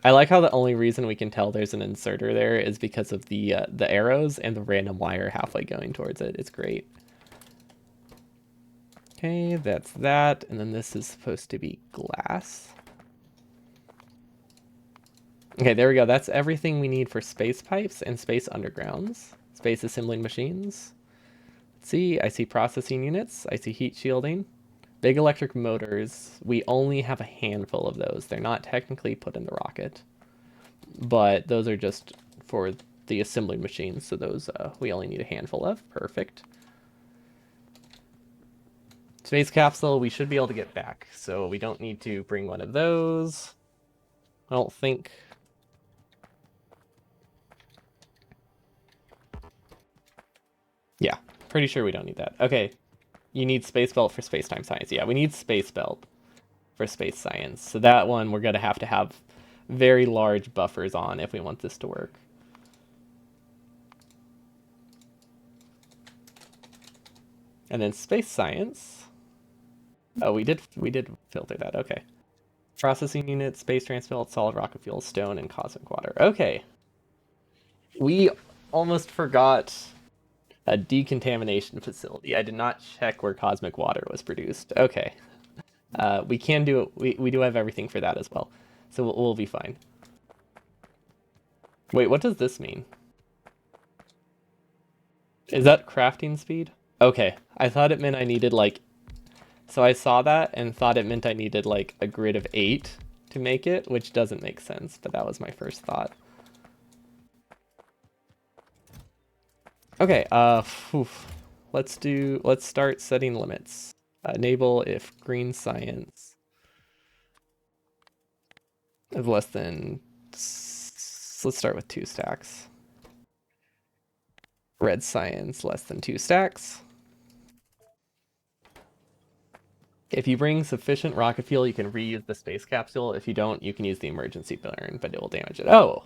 I like how the only reason we can tell there's an inserter there is because of the arrows and the random wire halfway going towards it. It's great. Okay, that's that. And then this is supposed to be glass. Okay, there we go. That's everything we need for space pipes and space undergrounds. Space assembling machines. Let's see, I see processing units. I see heat shielding. Big electric motors. We only have a handful of those. They're not technically put in the rocket. But those are just for the assembling machines. So those we only need a handful of. Perfect. Space capsule, we should be able to get back. So we don't need to bring one of those. I don't think... Yeah, pretty sure we don't need that. Okay, you need space belt for space-time science. Yeah, we need space belt for space science. So that one we're going to have very large buffers on if we want this to work. And then space science. Oh, we did filter that. Okay. Processing unit, space transport, solid rocket fuel, stone, and cosmic water. Okay. We almost forgot A decontamination facility. I did not check where cosmic water was produced. Okay. We can do it. We do have everything for that as well. So we'll be fine. Wait, what does this mean? Is that crafting speed? Okay. I thought it meant I needed like... So I saw that and thought it meant I needed like a grid of 8 to make it, which doesn't make sense, but that was my first thought. Okay, let's start setting limits. Enable if green science is less than, let's start with 2 stacks. Red science less than 2 stacks. If you bring sufficient rocket fuel, you can reuse the space capsule. If you don't, you can use the emergency burn, but it will damage it. Oh,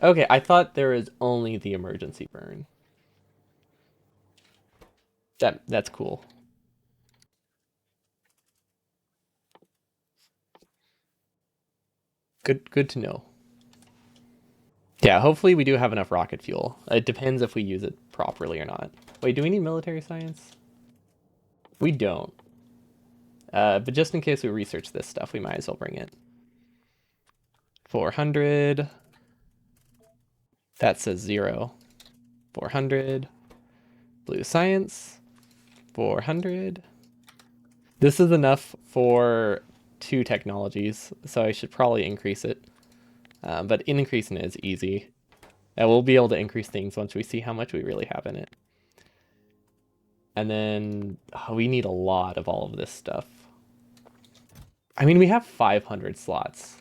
okay. I thought there was only the emergency burn. That's cool. Good to know. Yeah, hopefully we do have enough rocket fuel. It depends if we use it properly or not. Wait, do we need military science? We don't. But just in case we research this stuff, we might as well bring it. 400. That says 0. 400. Blue science. 400. This is enough for 2 technologies, so I should probably increase it. But increasing it is easy. And we'll be able to increase things once we see how much we really have in it. And then we need a lot of all of this stuff. I mean, we have 500 slots.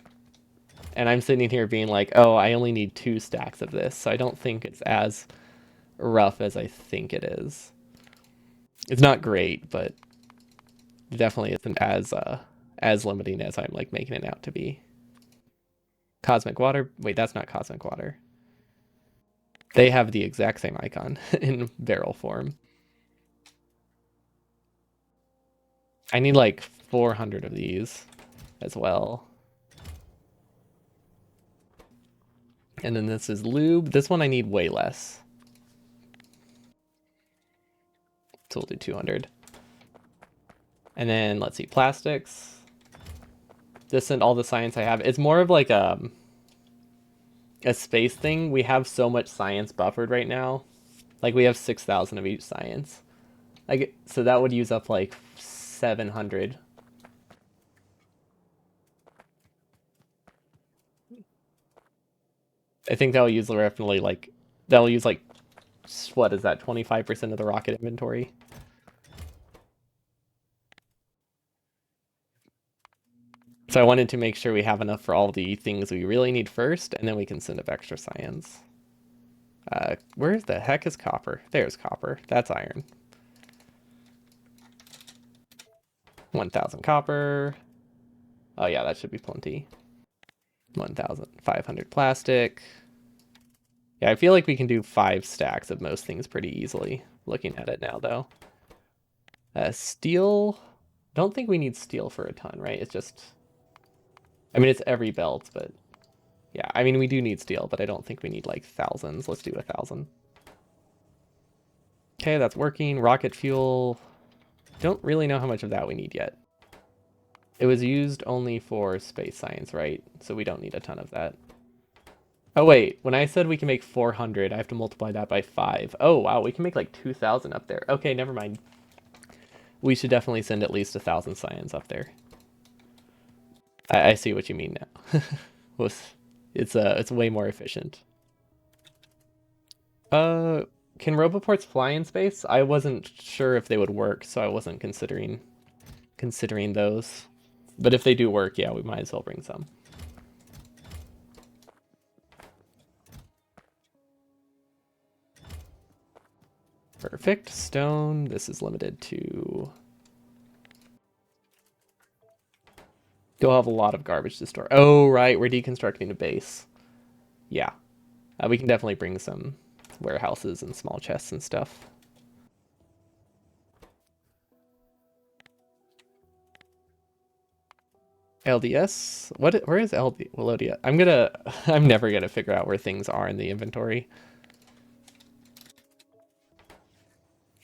And I'm sitting here being like, oh, I only need 2 stacks of this. So I don't think it's as rough as I think it is. It's not great, but it definitely isn't as limiting as I'm like making it out to be. Cosmic water. Wait, that's not cosmic water. They have the exact same icon in barrel form. I need like 400 of these as well. And then this is lube. This one I need way less. So we'll do 200. And then let's see, plastics. This and all the science I have. It's more of like a space thing. We have so much science buffered right now. Like we have 6,000 of each science. Like so that would use up like 700. I think that'll use definitely like that'll use like what is that 25% of the rocket inventory. So I wanted to make sure we have enough for all the things we really need first, and then we can send up extra science. Where the heck is copper? There's copper. That's iron. 1,000 copper. Oh yeah, that should be plenty. 1,500 plastic. Yeah, I feel like we can do 5 stacks of most things pretty easily. Looking at it now, though. Steel. Don't think we need steel for a ton, right? It's just... I mean, it's every belt, but... Yeah, I mean, we do need steel, but I don't think we need, like, thousands. Let's do 1,000. Okay, that's working. Rocket fuel. Don't really know how much of that we need yet. It was used only for space science, right? So we don't need a ton of that. Oh, wait. When I said we can make 400, I have to multiply that by 5. Oh, wow. We can make, like, 2,000 up there. Okay, never mind. We should definitely send at least 1,000 science up there. I see what you mean now. It's way more efficient. Can roboports fly in space? I wasn't sure if they would work, so I wasn't considering those. But if they do work, yeah, we might as well bring some. Perfect. Stone. This is limited to... You'll have a lot of garbage to store. Oh, right. We're deconstructing a base. Yeah. We can definitely bring some warehouses and small chests and stuff. LDS? Where is LD? Well, I'm never gonna figure out where things are in the inventory.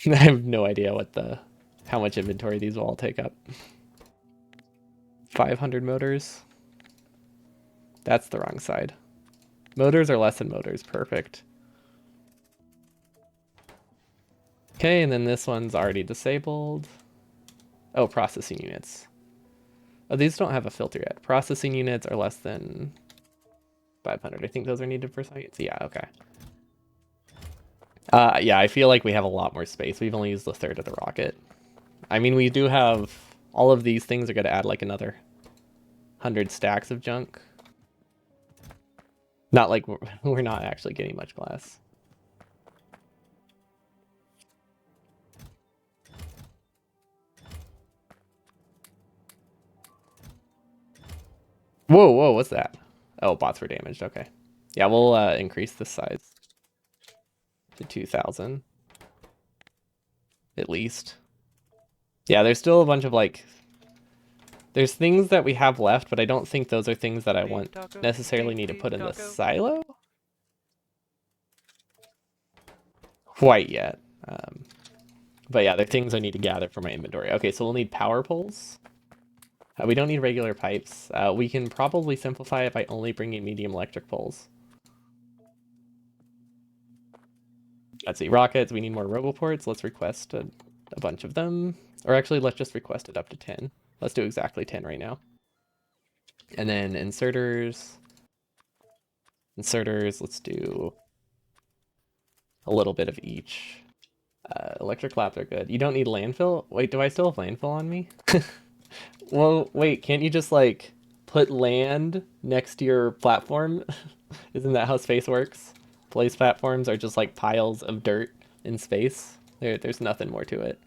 I have no idea how much inventory these will all take up. 500 motors. That's the wrong side. Motors are less than motors. Perfect. Okay, and then this one's already disabled. Oh, processing units. Oh, these don't have a filter yet. Processing units are less than 500. I think those are needed for science. Yeah, okay. Yeah, I feel like we have a lot more space. We've only used a third of the rocket. I mean, we do have all of these things are going to add like another 100 stacks of junk. Not like we're not actually getting much glass. Whoa, whoa, what's that? Oh, bots were damaged. Okay. Yeah, we'll increase the size to 2,000 at least. Yeah, there's still a bunch of like there's things that we have left, but I don't think those are things that I want necessarily need to put in the silo quite yet. But yeah, they're things I need to gather for my inventory. Okay, so we'll need power poles. We don't need regular pipes. We can probably simplify it by only bringing medium electric poles. Let's see, rockets. We need more roboports. Let's request a bunch of them. Or actually, let's just request it up to 10. Let's do exactly 10 right now. And then inserters. Inserters, let's do a little bit of each. Electric labs are good. You don't need landfill? Wait, do I still have landfill on me? Well, wait, can't you just like put land next to your platform? Isn't that how space works? Place platforms are just like piles of dirt in space. There's nothing more to it.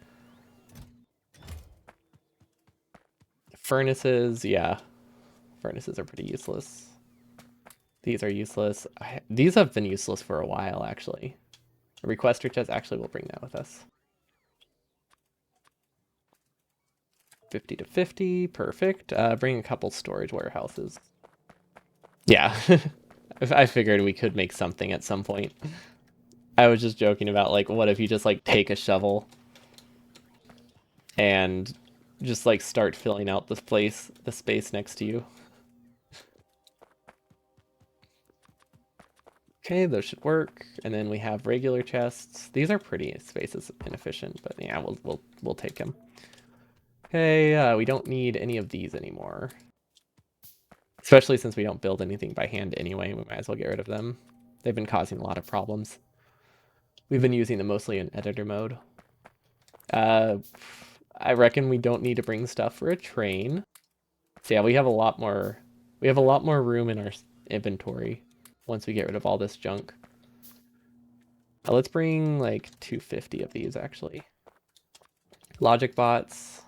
Furnaces, yeah. Furnaces are pretty useless. These are useless. These have been useless for a while, actually. A requester chest, actually, we'll bring that with us. 50 to 50, perfect. Bring a couple storage warehouses. Yeah, I figured we could make something at some point. I was just joking about like, what if you just like take a shovel and just like start filling out the space next to you. Okay, those should work. And then we have regular chests. These are pretty spaces inefficient, but yeah, we'll take them. Okay, we don't need any of these anymore. Especially since we don't build anything by hand anyway, we might as well get rid of them. They've been causing a lot of problems. We've been using them mostly in editor mode. I reckon we don't need to bring stuff for a train. So yeah, we have a lot more room in our inventory once we get rid of all this junk. Let's bring like 250 of these actually. Logic bots.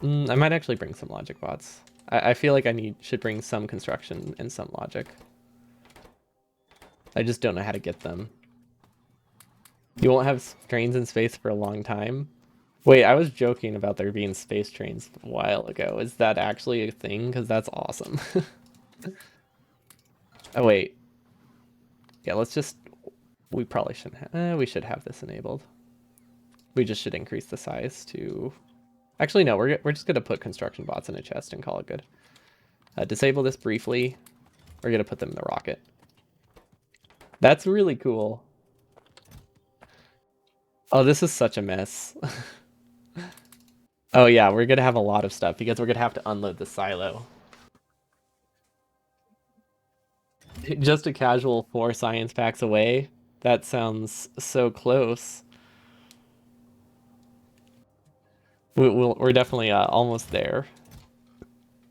I might actually bring some logic bots. I feel like should bring some construction and some logic. I just don't know how to get them. You won't have trains in space for a long time. Wait, I was joking about there being space trains a while ago. Is that actually a thing? Because that's awesome. Oh, wait. Yeah, let's just... We probably shouldn't have... we should have this enabled. We just should increase the size to... Actually, no, we're just going to put construction bots in a chest and call it good. Disable this briefly. We're going to put them in the rocket. That's really cool. Oh, this is such a mess. Oh yeah, we're gonna have a lot of stuff because we're gonna have to unload the silo. Just a casual 4 science packs away? That sounds so close. We're definitely almost there.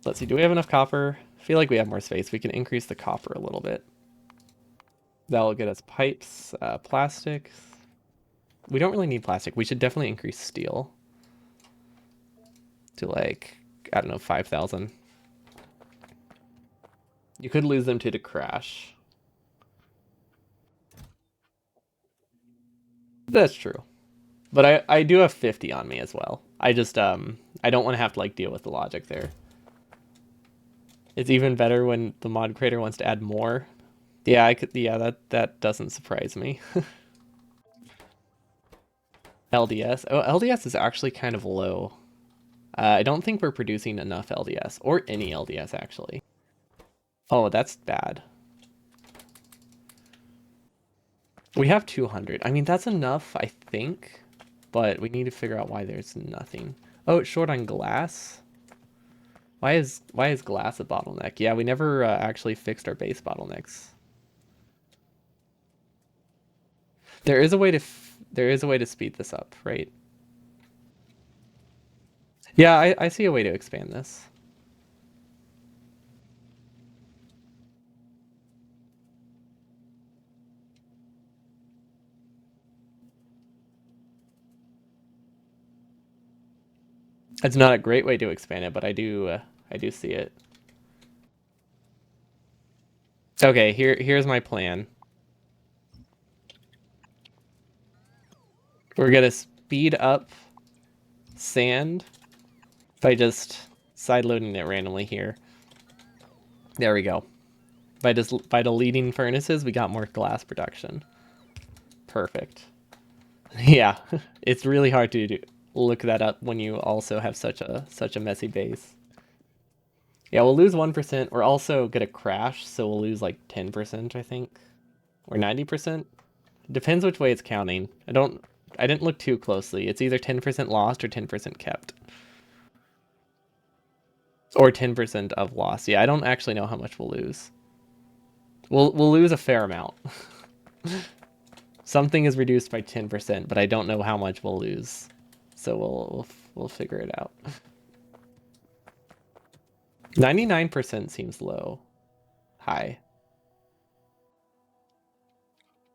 Let's see, do we have enough copper? I feel like we have more space. We can increase the copper a little bit. That'll get us pipes, plastic. We don't really need plastic. We should definitely increase steel to like, I don't know, 5,000. You could lose them to the crash. That's true. But I do have 50 on me as well. I just I don't want to have to like deal with the logic there. It's even better when the mod creator wants to add more. Yeah, I could. Yeah, that doesn't surprise me. LDS. Oh, LDS is actually kind of low. I don't think we're producing enough LDS or any LDS actually. Oh, that's bad. We have 200. I mean, that's enough, I think, but we need to figure out why there's nothing. Oh, it's short on glass. Why is glass a bottleneck? Yeah, we never actually fixed our base bottlenecks. There is a way to speed this up, right? Yeah, I see a way to expand this. It's not a great way to expand it, but I do see it. Okay, here's my plan. We're gonna speed up sand by just side loading it randomly here. There we go. By deleting furnaces, we got more glass production. Perfect. Yeah, it's really hard to look that up when you also have such a messy base. Yeah, we'll lose 1%. We're also gonna crash, so we'll lose like 10%, I think, or 90%. Depends which way it's counting. I didn't look too closely. It's either 10% lost or 10% kept. Or 10% of loss. Yeah, I don't actually know how much we'll lose. We'll lose a fair amount. Something is reduced by 10%, but I don't know how much we'll lose. So we'll figure it out. 99% seems low. High.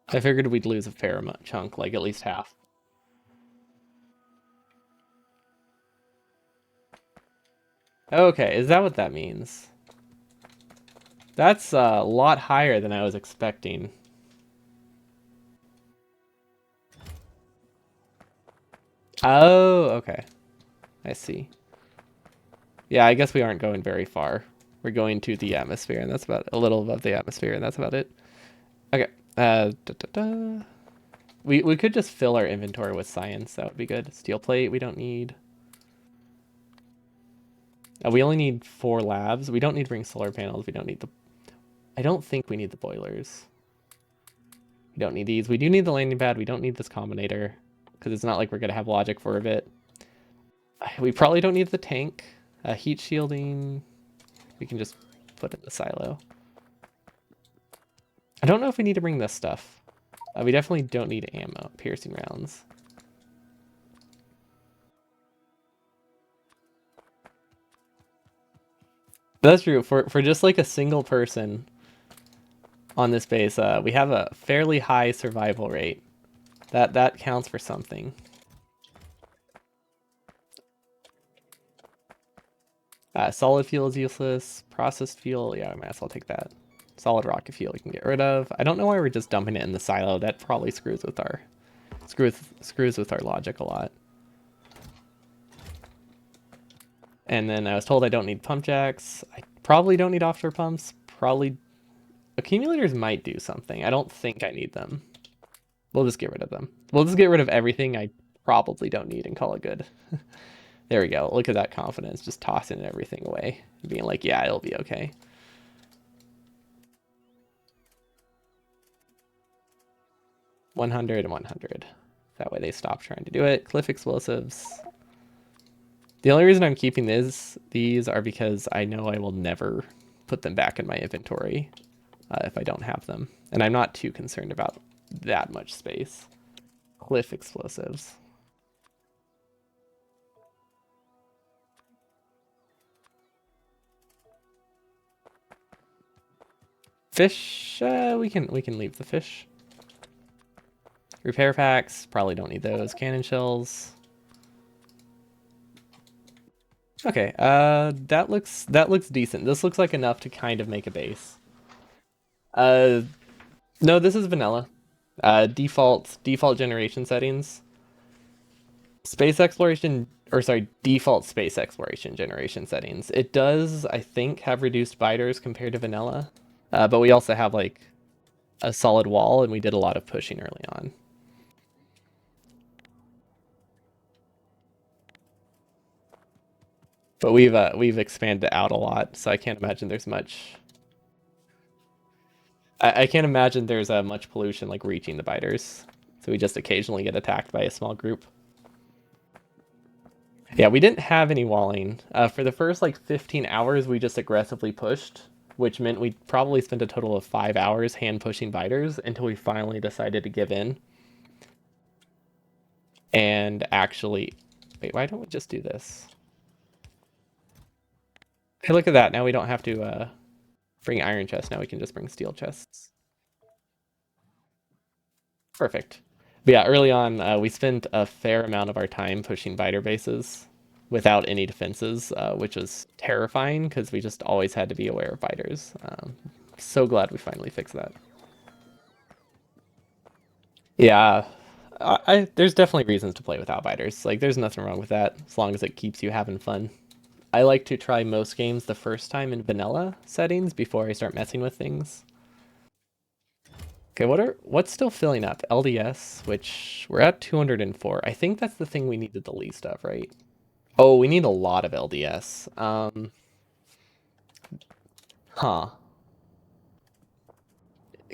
I figured we'd lose a fair amount chunk, like at least half. Okay, is that what that means? That's a lot higher than I was expecting. Oh, okay. I see. Yeah, I guess we aren't going very far. We're going to the atmosphere, and that's about a little above the atmosphere, and that's about it. Okay. Da, da, da. We could just fill our inventory with science. That would be good. Steel plate, we don't need. We only need 4 labs. We don't need to bring solar panels. We don't need the. I don't think we need the boilers. We don't need these. We do need the landing pad. We don't need this combinator because it's not like we're gonna have logic for a bit. We probably don't need the tank. Heat shielding. We can just put in the silo. I don't know if we need to bring this stuff. We definitely don't need ammo, piercing rounds. That's true. For just like a single person on this base, we have a fairly high survival rate. That counts for something. Solid fuel is useless. Processed fuel, yeah, I might as well take that. Solid rocket fuel we can get rid of. I don't know why we're just dumping it in the silo. That probably screws with our logic a lot. And then I was told I don't need pump jacks. I probably don't need offshore pumps. Probably accumulators might do something. I don't think I need them. We'll just get rid of them. We'll just get rid of everything I probably don't need and call it good. There we go. Look at that confidence, just tossing everything away, being like, yeah, it'll be okay. $100 and $100. That way they stop trying to do it. Cliff explosives. The only reason I'm keeping these are because I know I will never put them back in my inventory if I don't have them. And I'm not too concerned about that much space. Cliff explosives. Fish, we can leave the fish. Repair packs, probably don't need those. Cannon shells. Okay, that looks decent. This looks like enough to kind of make a base. Uh, no, this is vanilla. Default generation settings. Space exploration, or sorry, default space exploration generation settings. It does, I think, have reduced biters compared to vanilla. But we also have like a solid wall, and we did a lot of pushing early on. But we've expanded out a lot, so I can't imagine there's much. I can't imagine there's much pollution like reaching the biters. So we just occasionally get attacked by a small group. Yeah, we didn't have any walling. For the first like 15 hours, we just aggressively pushed, which meant we probably spent a total of 5 hours hand pushing biters until we finally decided to give in. And actually, wait, why don't we just do this? Hey, look at that. Now we don't have to bring iron chests. Now we can just bring steel chests. Perfect. But yeah, early on, we spent a fair amount of our time pushing biter bases without any defenses, which was terrifying because we just always had to be aware of biters. So glad we finally fixed that. Yeah, there's definitely reasons to play without biters. Like, there's nothing wrong with that as long as it keeps you having fun. I like to try most games the first time in vanilla settings before I start messing with things. Okay, what's still filling up? LDS, which we're at 204. I think that's the thing we needed the least of, right? Oh, we need a lot of LDS. Huh.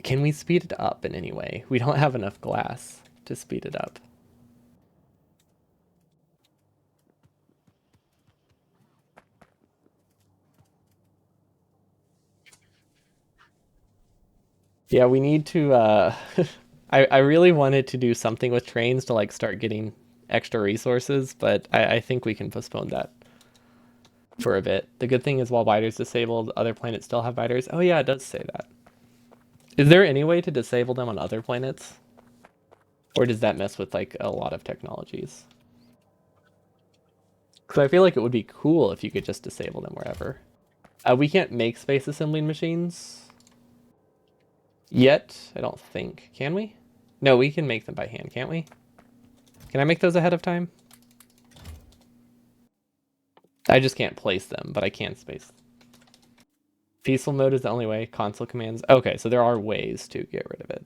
Can we speed it up in any way? We don't have enough glass to speed it up. Yeah, we need to I really wanted to do something with trains to like start getting extra resources, but I think we can postpone that for a bit. The good thing is while biters disabled, other planets still have biters. Oh yeah, it does say that. Is there any way to disable them on other planets? Or does that mess with like a lot of technologies? Because I feel like it would be cool if you could just disable them wherever. We can't make space assembling machines yet, I don't think. Can we? No, we can make them by hand, can't we? Can I make those ahead of time? I just can't place them, but I can space. Peaceful mode is the only way. Console commands. Okay, so there are ways to get rid of it.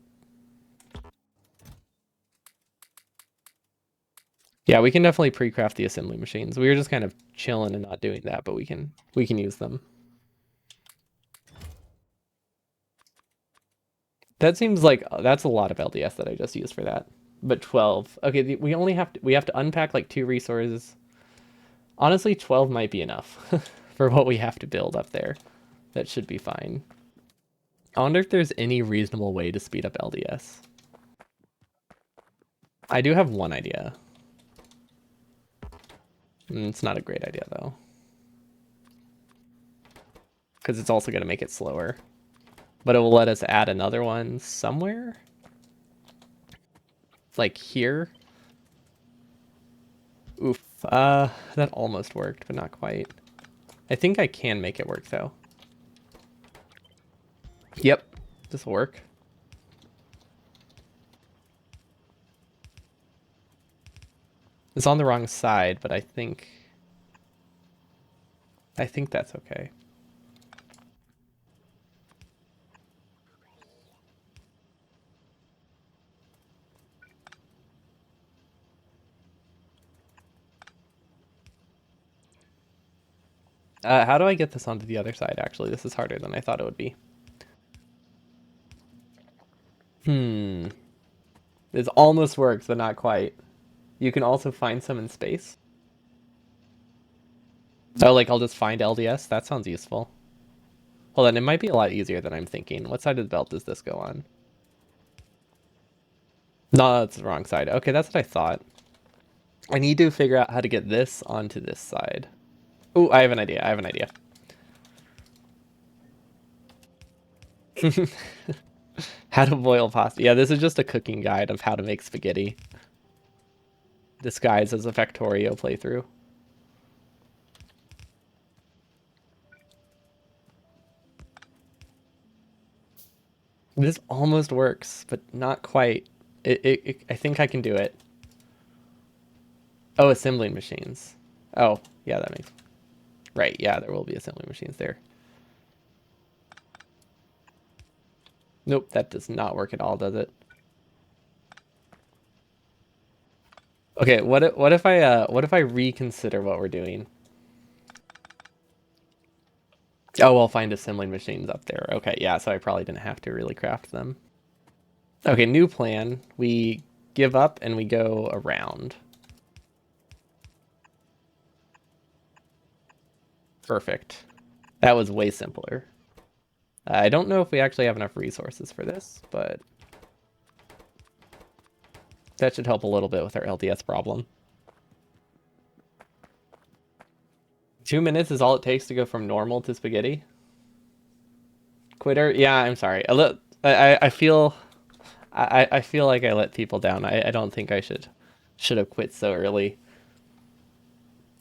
Yeah, we can definitely pre-craft the assembly machines. We were just kind of chilling and not doing that, but we can use them. That seems like that's a lot of LDS that I just used for that. But 12. Okay, we have to unpack like 2 resources. Honestly, 12 might be enough for what we have to build up there. That should be fine. I wonder if there's any reasonable way to speed up LDS. I do have one idea. It's not a great idea though. Because it's also going to make it slower. But it will let us add another one somewhere? Like here? Oof. That almost worked, but not quite. I think I can make it work though. Yep. This will work. It's on the wrong side, but I think that's okay. How do I get this onto the other side, actually? This is harder than I thought it would be. This almost works, but not quite. You can also find some in space. Oh, like I'll just find LDS? That sounds useful. Hold on, it might be a lot easier than I'm thinking. What side of the belt does this go on? No, that's the wrong side. Okay, that's what I thought. I need to figure out how to get this onto this side. Oh, I have an idea. How to boil pasta. Yeah, this is just a cooking guide of how to make spaghetti. Disguised as a Factorio playthrough. This almost works, but not quite. I think I can do it. Oh, assembling machines. Oh, yeah, that makes... Right, yeah, there will be assembly machines there. Nope, that does not work at all, does it? Okay, what if I reconsider what we're doing? Oh, we'll find assembly machines up there. Okay, yeah, so I probably didn't have to really craft them. Okay, new plan. We give up and we go around. Perfect. That was way simpler. I don't know if we actually have enough resources for this, but that should help a little bit with our LDS problem. 2 minutes is all it takes to go from normal to spaghetti. Quitter? Yeah, I'm sorry. I feel I feel like I let people down. I don't think I should have quit so early.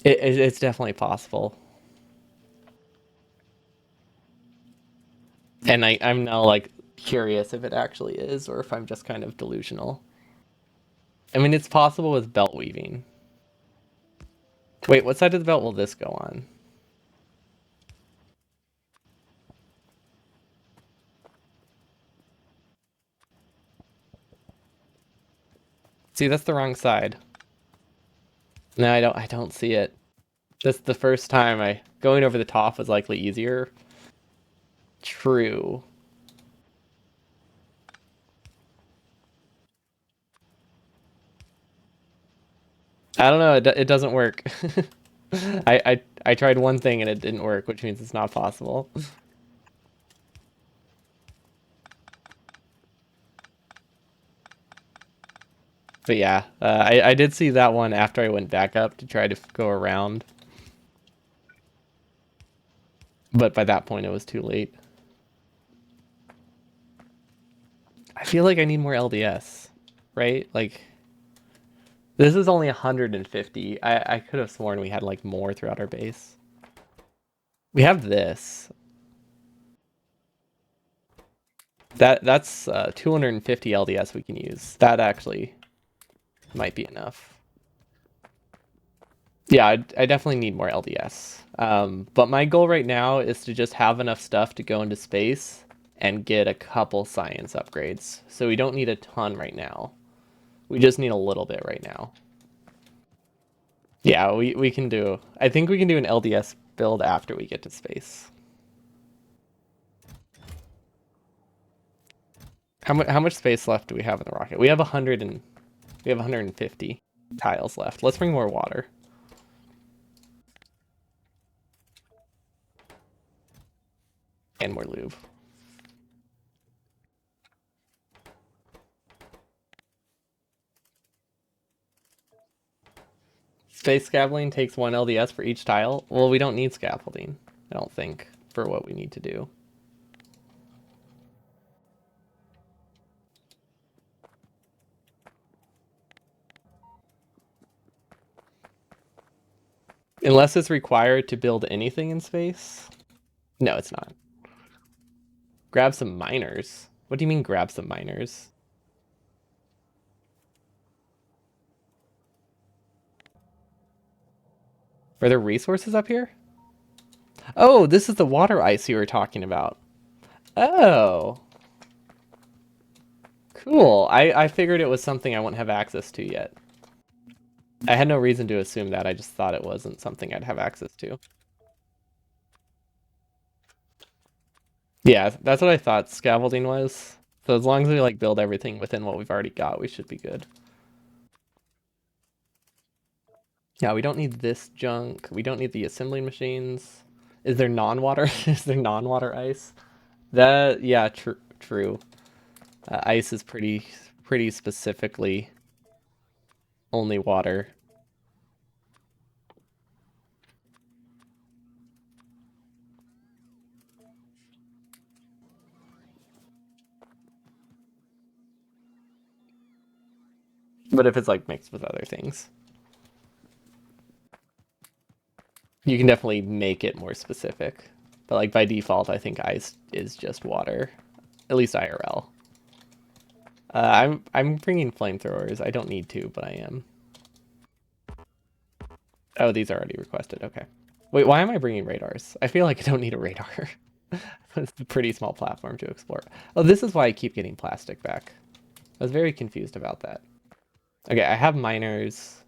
It's definitely possible. And I'm now like curious if it actually is or if I'm just kind of delusional. I mean, it's possible with belt weaving. Wait, what side of the belt will this go on? See, that's the wrong side. No, I don't see it. That's the first time I going over the top was likely easier. True. I don't know, it doesn't work. I tried one thing and it didn't work, which means it's not possible. But yeah, I did see that one after I went back up to try to go around. But by that point, it was too late. I feel like I need more LDS, right? Like, this is only 150. I could have sworn we had like more throughout our base. We have this. That's 250 LDS we can use. That actually might be enough. Yeah, I definitely need more LDS. But my goal right now is to just have enough stuff to go into space and get a couple science upgrades. So we don't need a ton right now. We just need a little bit right now. Yeah, we can do. I think we can do an LDS build after we get to space. How much space left do we have in the rocket? We have 150 tiles left. Let's bring more water and more lube. Space scaffolding takes 1 LDS for each tile. Well, we don't need scaffolding, I don't think, for what we need to do. Unless it's required to build anything in space. No, it's not. Grab some miners. What do you mean grab some miners? Are there resources up here? Oh, this is the water ice you were talking about. Oh, cool. I figured it was something I wouldn't have access to yet. I had no reason to assume that. I just thought it wasn't something I'd have access to. Yeah, that's what I thought scaffolding was. So as long as we like build everything within what we've already got, we should be good. Yeah, we don't need this junk. We don't need the assembly machines. Is there non-water? Is there non-water ice? That yeah, true. Ice is pretty specifically only water. But if it's like mixed with other things, you can definitely make it more specific. But like by default, I think ice is just water, at least IRL. I'm bringing flamethrowers. I don't need to, but I am. Oh, these are already requested. Okay. Wait, why am I bringing radars? I feel like I don't need a radar. It's a pretty small platform to explore. Oh, this is why I keep getting plastic back. I was very confused about that. Okay, I have miners.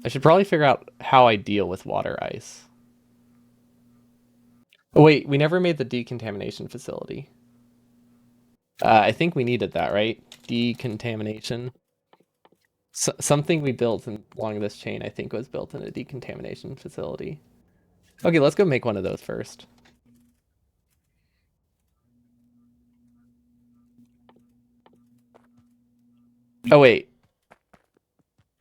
I should probably figure out how I deal with water ice. Oh, wait, we never made the decontamination facility. I think we needed that, right? Decontamination. Something we built along this chain, I think, was built in a decontamination facility. Okay, let's go make one of those first. Oh, wait.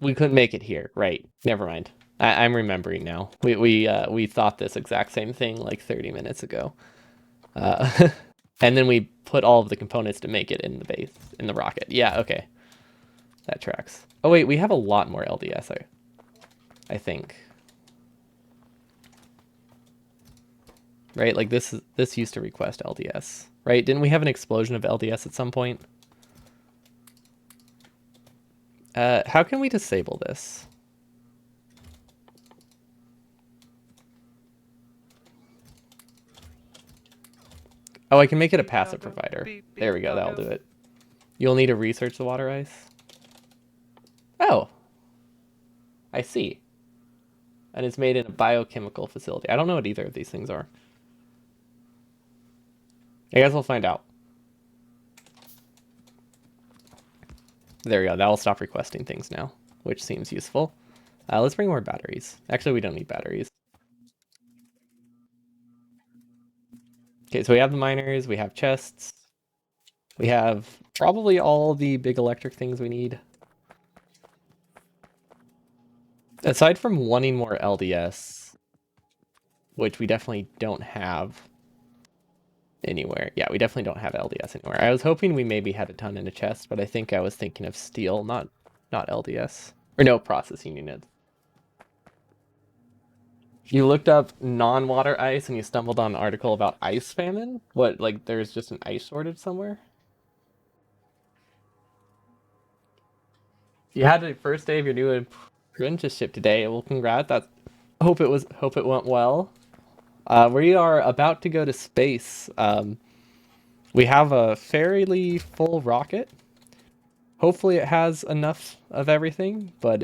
We couldn't make it here. Right. Never mind. I'm remembering now. We thought this exact same thing like 30 minutes ago. Uh, and then we put all of the components to make it in the base, in the rocket. Yeah, okay. That tracks. Oh, wait, we have a lot more LDS, I think. Right? Like this used to request LDS, right? Didn't we have an explosion of LDS at some point? How can we disable this? Oh, I can make it a passive provider. There we go, that'll do it. You'll need to research the water ice. Oh, I see. And it's made in a biochemical facility. I don't know what either of these things are. I guess we'll find out. There we go. That'll stop requesting things now, which seems useful. Let's bring more batteries. Actually, we don't need batteries. Okay, so we have the miners, we have chests, we have probably all the big electric things we need. Aside from wanting more LDS, which we definitely don't have anywhere. Yeah, we definitely don't have LDS anywhere. I was hoping we maybe had a ton in a chest, but I think I was thinking of steel, not LDS. Or no, processing units. You looked up non-water ice and you stumbled on an article about ice famine? What, like there's just an ice shortage somewhere? You had the first day of your new apprenticeship today. Well, congrats. That's hope it went well. We are about to go to space. We have a fairly full rocket. Hopefully, it has enough of everything, but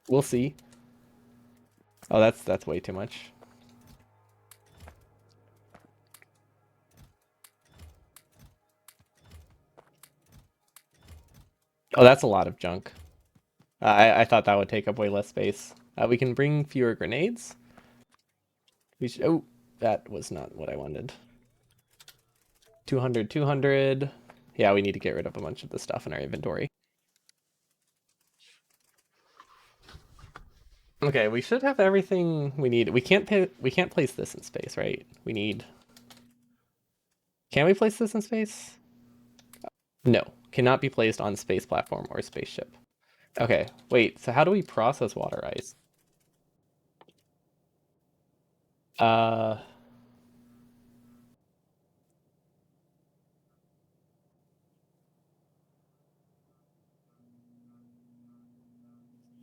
we'll see. Oh, that's way too much. Oh, that's a lot of junk. I thought that would take up way less space. We can bring fewer grenades. We should. Oh, that was not what I wanted. 200, 200. Yeah, we need to get rid of a bunch of the stuff in our inventory. Okay, we should have everything we need. We can't place this in space, right? We need. Can we place this in space? No, cannot be placed on space platform or spaceship. Okay, wait. So how do we process water ice? Uh,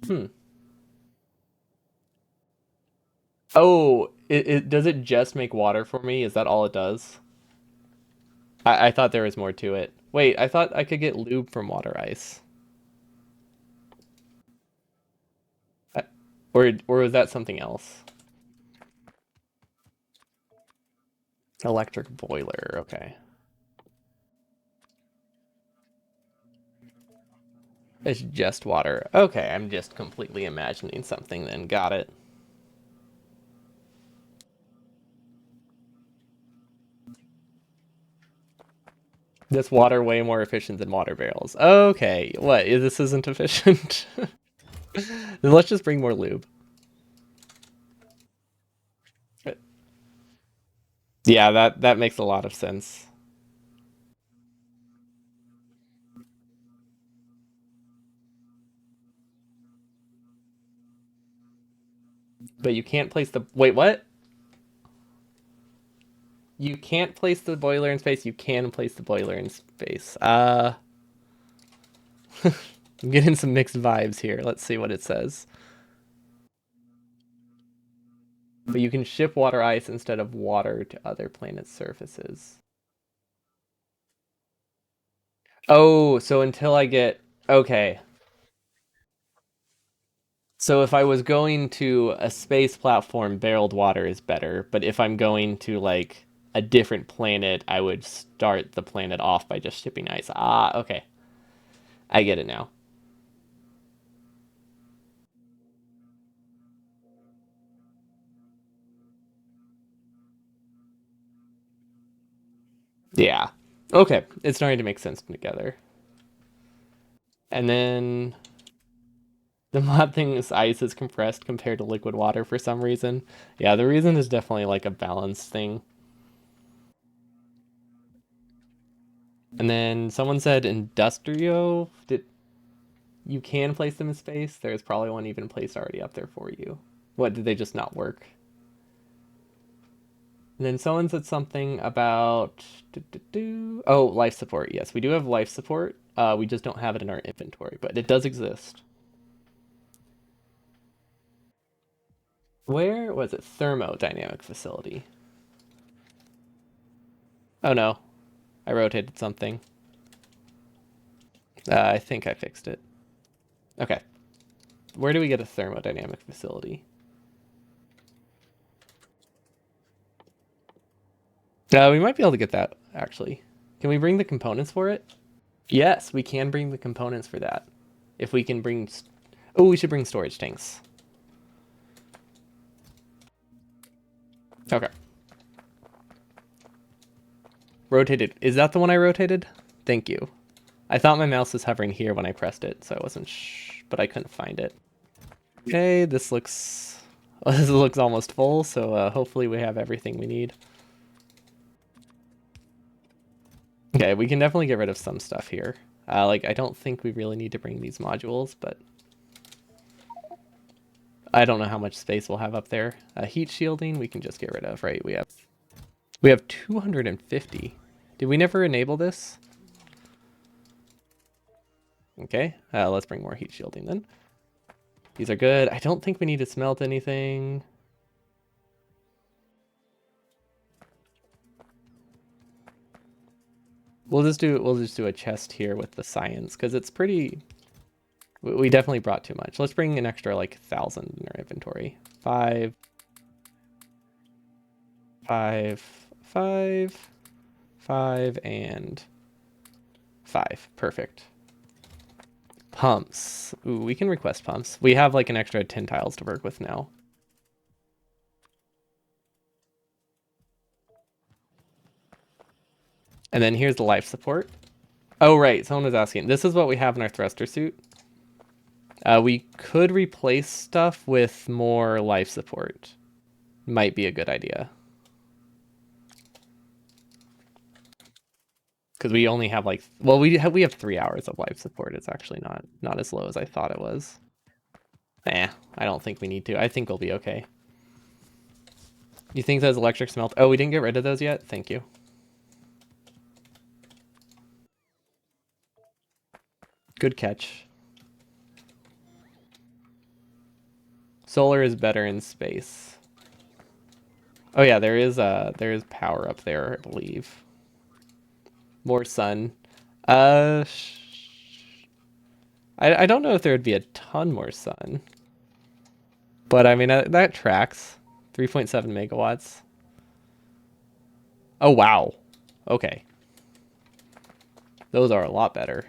hmm. Oh, does it just make water for me? Is that all it does? I thought there was more to it. Wait, I thought I could get lube from water ice. I, or was that something else? Electric boiler. Okay. It's just water. Okay, I'm just completely imagining something then. Got it. This water way more efficient than water barrels. Okay, what? This isn't efficient? Then let's just bring more lube. Yeah, that makes a lot of sense. But you can't place the wait, what? You can't place the boiler in space. You can place the boiler in space. I'm getting some mixed vibes here. Let's see what it says. But you can ship water ice instead of water to other planets' surfaces. Oh, so until I get okay. So if I was going to a space platform, barreled water is better. But if I'm going to like a different planet, I would start the planet off by just shipping ice. Ah, okay. I get it now. Yeah. Okay. It's starting to make sense together. And then the mod thing is ice is compressed compared to liquid water for some reason. Yeah, the reason is definitely like a balance thing. And then someone said Industrio. Did you can place them in space? There's probably one even placed already up there for you. What did they just not work? And then someone said something about oh, life support. Yes, we do have life support. We just don't have it in our inventory, but it does exist. Where was it? Thermodynamic facility. Oh no, I rotated something. I think I fixed it. Okay. Where do we get a thermodynamic facility? We might be able to get that actually. Can we bring the components for it? Yes, we can bring the components for that. If we can bring. Oh, we should bring storage tanks. Okay. Rotated. Is that the one I rotated? Thank you. I thought my mouse was hovering here when I pressed it, so I wasn't but I couldn't find it. Okay, this looks. This looks almost full, so hopefully we have everything we need. Okay, we can definitely get rid of some stuff here. Like, I don't think we really need to bring these modules, but I don't know how much space we'll have up there. Heat shielding, we can just get rid of, right? We have 250. Did we never enable this? Okay, let's bring more heat shielding then. These are good. I don't think we need to smelt anything. We'll just do a chest here with the science because it's pretty. We definitely brought too much. Let's bring an extra like 1,000 in our inventory. Five, five, five, five, and five. Perfect. Pumps. Ooh, we can request pumps. We have like an extra 10 tiles to work with now. And then here's the life support. Oh, right. Someone was asking. This is what we have in our thruster suit. We could replace stuff with more life support. Might be a good idea. Because we only have like, well, we have 3 hours of life support. It's actually not as low as I thought it was. I don't think we need to. I think we'll be okay. You think those electric smelt? Oh, we didn't get rid of those yet? Thank you. Good catch. Solar is better in space. Oh yeah, there is power up there, I believe. More sun. Uh, I don't know if there would be a ton more sun, but I mean that tracks. 3.7 megawatts. Oh wow. Okay, those are a lot better.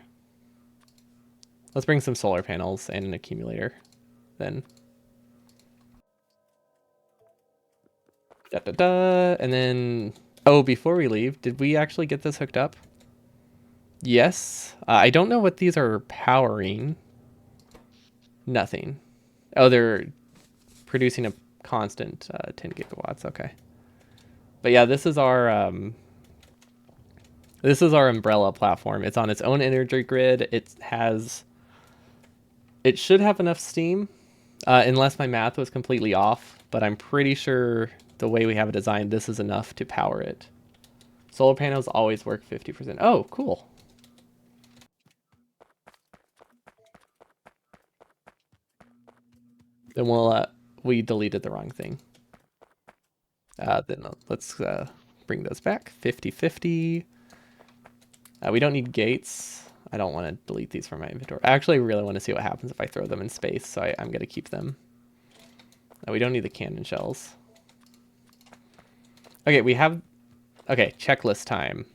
Let's bring some solar panels and an accumulator, then. Da da da. And then, oh, before we leave, did we actually get this hooked up? Yes. I don't know what these are powering. Nothing. Oh, they're producing a constant 10 gigawatts. Okay. But yeah, this is our umbrella platform. It's on its own energy grid. It should have enough steam, unless my math was completely off. But I'm pretty sure the way we have it designed, this is enough to power it. Solar panels always work 50%. Oh, cool. Then we deleted the wrong thing. Then let's bring those back. 50-50. We don't need gates. I don't want to delete these from my inventory. I actually really want to see what happens if I throw them in space, so I'm going to keep them. We don't need the cannon shells. Okay, we have... Okay, checklist time.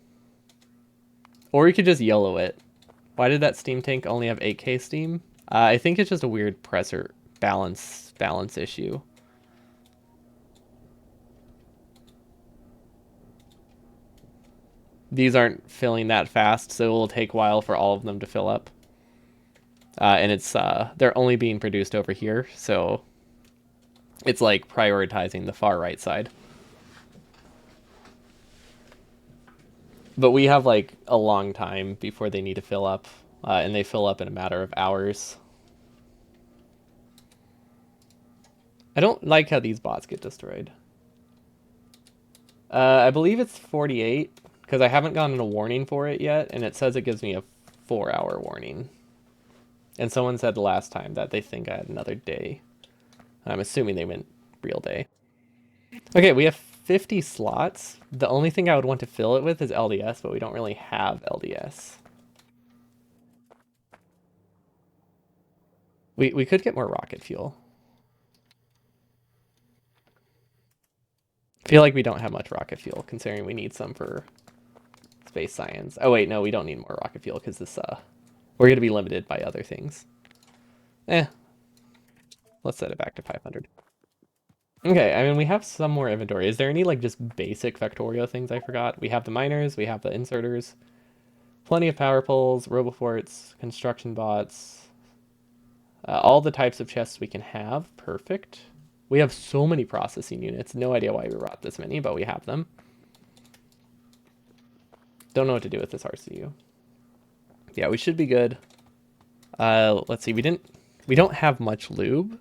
Or we could just YOLO it. Why did that steam tank only have 8k steam? I think it's just a weird pressure balance issue. These aren't filling that fast, so it will take a while for all of them to fill up. And it's they're only being produced over here, so it's like prioritizing the far right side. But we have like a long time before they need to fill up, and they fill up in a matter of hours. I don't like how these bots get destroyed. I believe it's 48, because I haven't gotten a warning for it yet, and it says it gives me a 4-hour warning. And someone said last time that they think I had another day. I'm assuming they meant real day. Okay, we have 50 slots. The only thing I would want to fill it with is LDS, but we don't really have LDS. We could get more rocket fuel. I feel like we don't have much rocket fuel, considering we need some for space science. Oh wait, no, we don't need more rocket fuel because this we're gonna be limited by other things. Let's set it back to 500. Okay, I mean we have some more inventory. Is there any like just basic Factorio things I forgot? We have the miners, we have the inserters, plenty of power poles, roboforts, construction bots, all the types of chests we can have. Perfect. We have so many processing units. No idea why we brought this many, but we have them. Don't know what to do with this RCU. Yeah, we should be good. Let's see. We don't have much lube,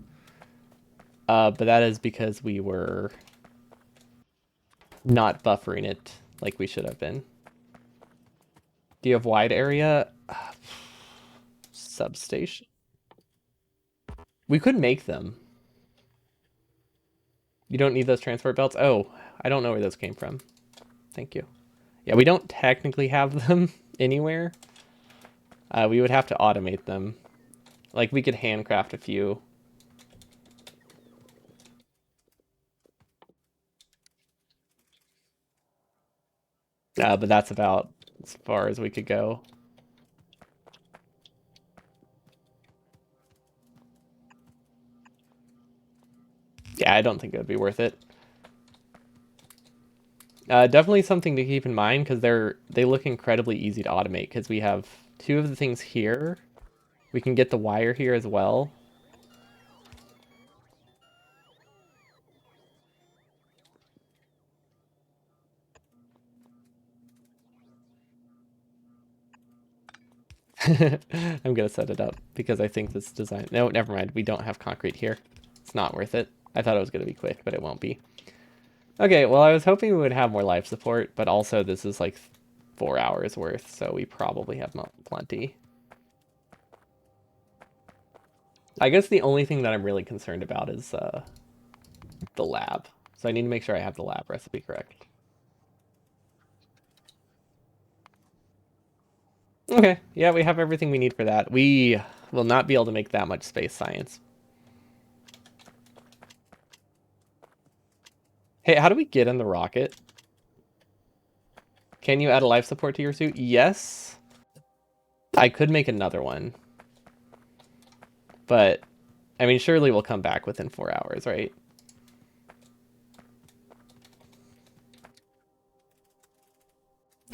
but that is because we were not buffering it like we should have been. Do you have wide area? Substation. We could make them. You don't need those transport belts? Oh, I don't know where those came from. Thank you. Yeah, we don't technically have them anywhere. We would have to automate them. Like, we could handcraft a few. But that's about as far as we could go. Yeah, I don't think it would be worth it. Definitely something to keep in mind because they look incredibly easy to automate because we have 2 of the things here. We can get the wire here as well. I'm gonna set it up because I think this design... No, never mind. We don't have concrete here. It's not worth it. I thought it was gonna be quick, but it won't be. Okay, well, I was hoping we would have more life support, but also this is like 4 hours worth, so we probably have plenty. I guess the only thing that I'm really concerned about is the lab. So I need to make sure I have the lab recipe correct. Okay, yeah, we have everything we need for that. We will not be able to make that much space science. Hey, how do we get in the rocket? Can you add a life support to your suit? Yes. I could make another one. But, I mean, surely we'll come back within 4 hours, right?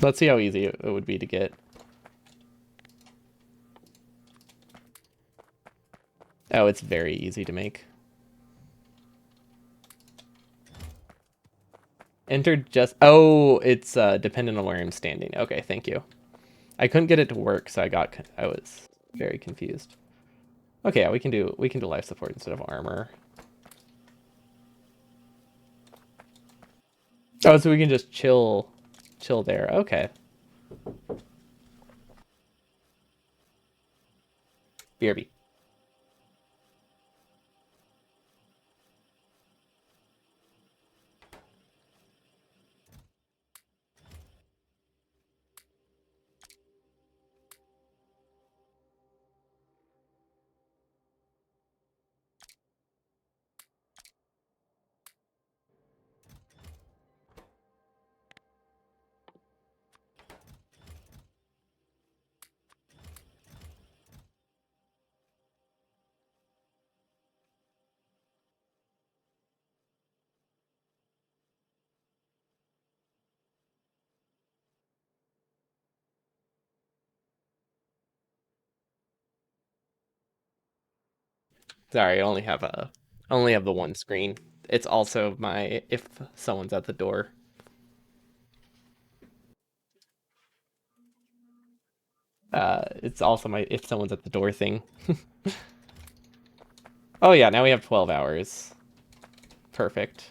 Let's see how easy it would be to get. Oh, it's very easy to make. Enter just... Oh, it's dependent on where I'm standing. Okay, thank you. I couldn't get it to work, so I was very confused. Okay, yeah, we can do life support instead of armor. Oh, so we can just chill there. Okay. BRB. Sorry, I only have the one screen. It's also my if someone's at the door. It's also my if someone's at the door thing. Oh yeah, now we have 12 hours. Perfect.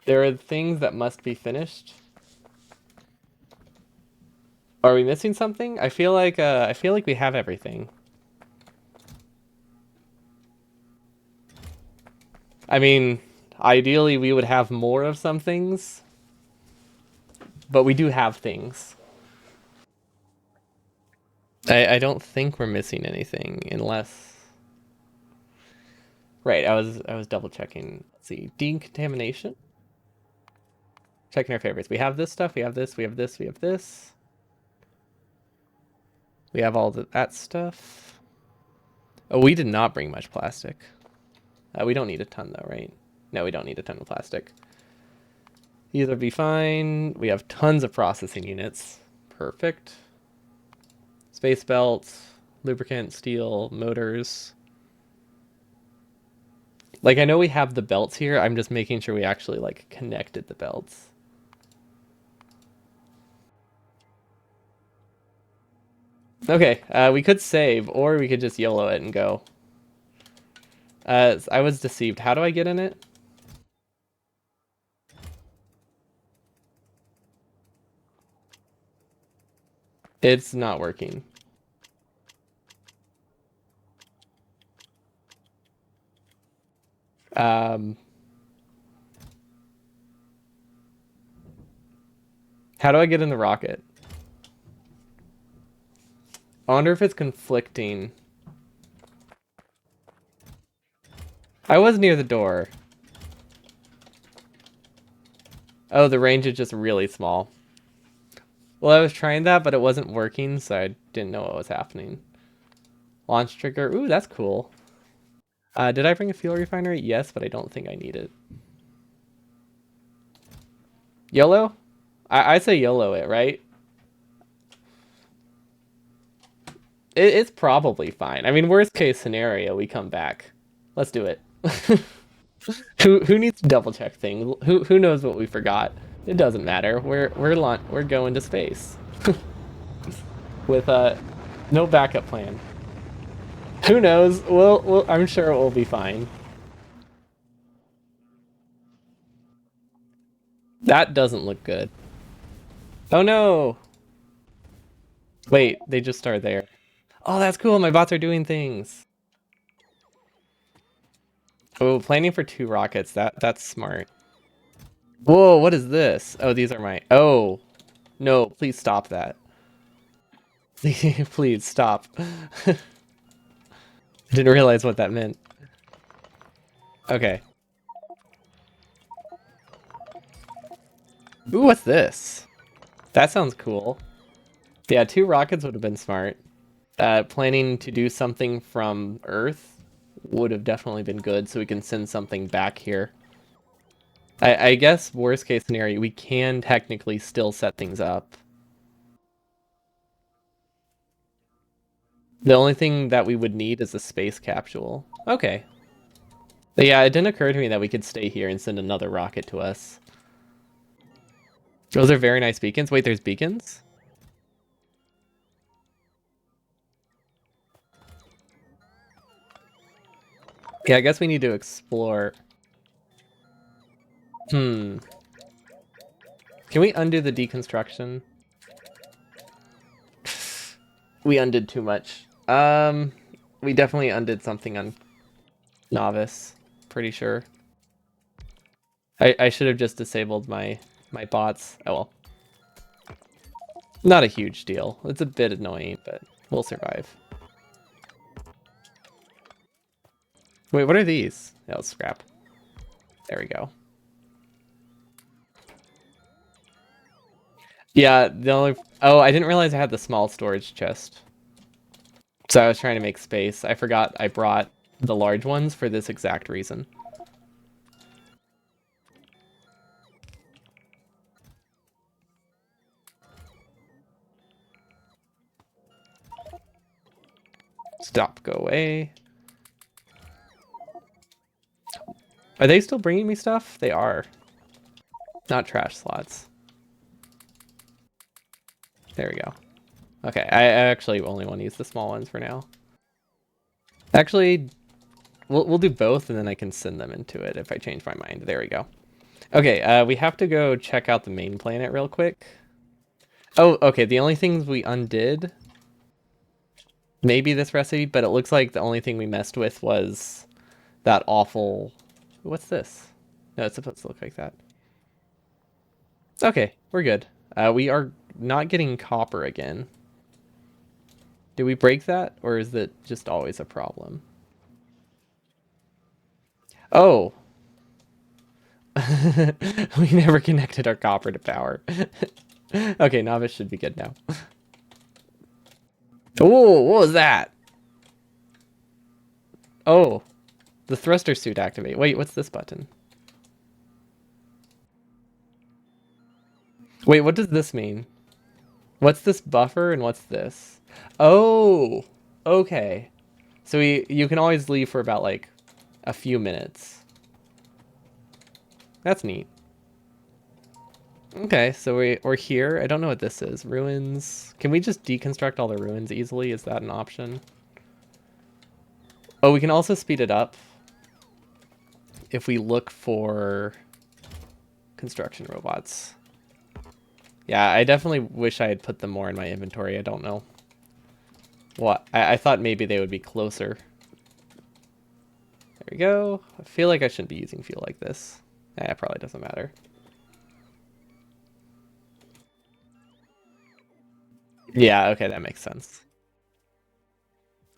There are things that must be finished. Are we missing something? I feel like we have everything. I mean, ideally we would have more of some things, but we do have things. I don't think we're missing anything unless right, I was double checking. Let's see. Decontamination. Checking our favorites. We have this stuff, we have this, we have this, we have this. We have all that stuff. Oh, we did not bring much plastic. We don't need a ton though, right? No, we don't need a ton of plastic. These would be fine. We have tons of processing units. Perfect. Space belts, lubricant, steel, motors. Like I know we have the belts here. I'm just making sure we actually like connected the belts. Okay, we could save, or we could just YOLO it and go. I was deceived. How do I get in it? It's not working. Um, how do I get in the rocket? I wonder if it's conflicting. I was near the door. Oh, the range is just really small. Well, I was trying that, but it wasn't working, so I didn't know what was happening. Launch trigger. Ooh, that's cool. Did I bring a fuel refinery? Yes, but I don't think I need it. YOLO? I say YOLO it, right? It's probably fine. I mean, worst case scenario, we come back. Let's do it. Who needs to double check things? Who knows what we forgot? It doesn't matter. We're going to space with no backup plan. Who knows? I'm sure it will be fine. That doesn't look good. Oh no! Wait, they just started there. Oh, that's cool. My bots are doing things. Oh, planning for 2 rockets. That's smart. Whoa, what is this? Oh, these are my. Oh, no! Please stop that. Please stop. I didn't realize what that meant. Okay. Ooh, what's this? That sounds cool. Yeah, 2 rockets would have been smart. Planning to do something from Earth would have definitely been good, so we can send something back here. I guess worst case scenario, we can technically still set things up. The only thing that we would need is a space capsule. Okay. But yeah, it didn't occur to me that we could stay here and send another rocket to us. Those are very nice beacons. Wait, there's beacons? Yeah, I guess we need to explore. Hmm. Can we undo the deconstruction? We undid too much. We definitely undid something on Novice. Pretty sure. I should have just disabled my bots. Oh well. Not a huge deal. It's a bit annoying, but we'll survive. Wait, what are these? Oh, scrap. There we go. Yeah, the only... Oh, I didn't realize I had the small storage chest. So I was trying to make space. I forgot I brought the large ones for this exact reason. Stop, go away. Are they still bringing me stuff? They are. Not trash slots. There we go. Okay, I actually only want to use the small ones for now. Actually, we'll do both and then I can send them into it if I change my mind. There we go. Okay, we have to go check out the main planet real quick. Oh, okay, the only things we undid, maybe this recipe, but it looks like the only thing we messed with was that awful... What's this? No, it's supposed to look like that. Okay, we're good. We are not getting copper again. Did we break that, or is it just always a problem? Oh! We never connected our copper to power. Okay, Novice should be good now. Oh, what was that? Oh, the thruster suit activate. Wait, what's this button? Wait, what does this mean? What's this buffer and what's this? Oh, okay. So you can always leave for about like a few minutes. That's neat. Okay, so we're here. I don't know what this is. Ruins. Can we just deconstruct all the ruins easily? Is that an option? Oh, we can also speed it up if we look for construction robots. Yeah, I definitely wish I had put them more in my inventory. I don't know. What? I thought maybe they would be closer. There we go. I feel like I shouldn't be using fuel like this. It probably doesn't matter. Yeah, okay, that makes sense.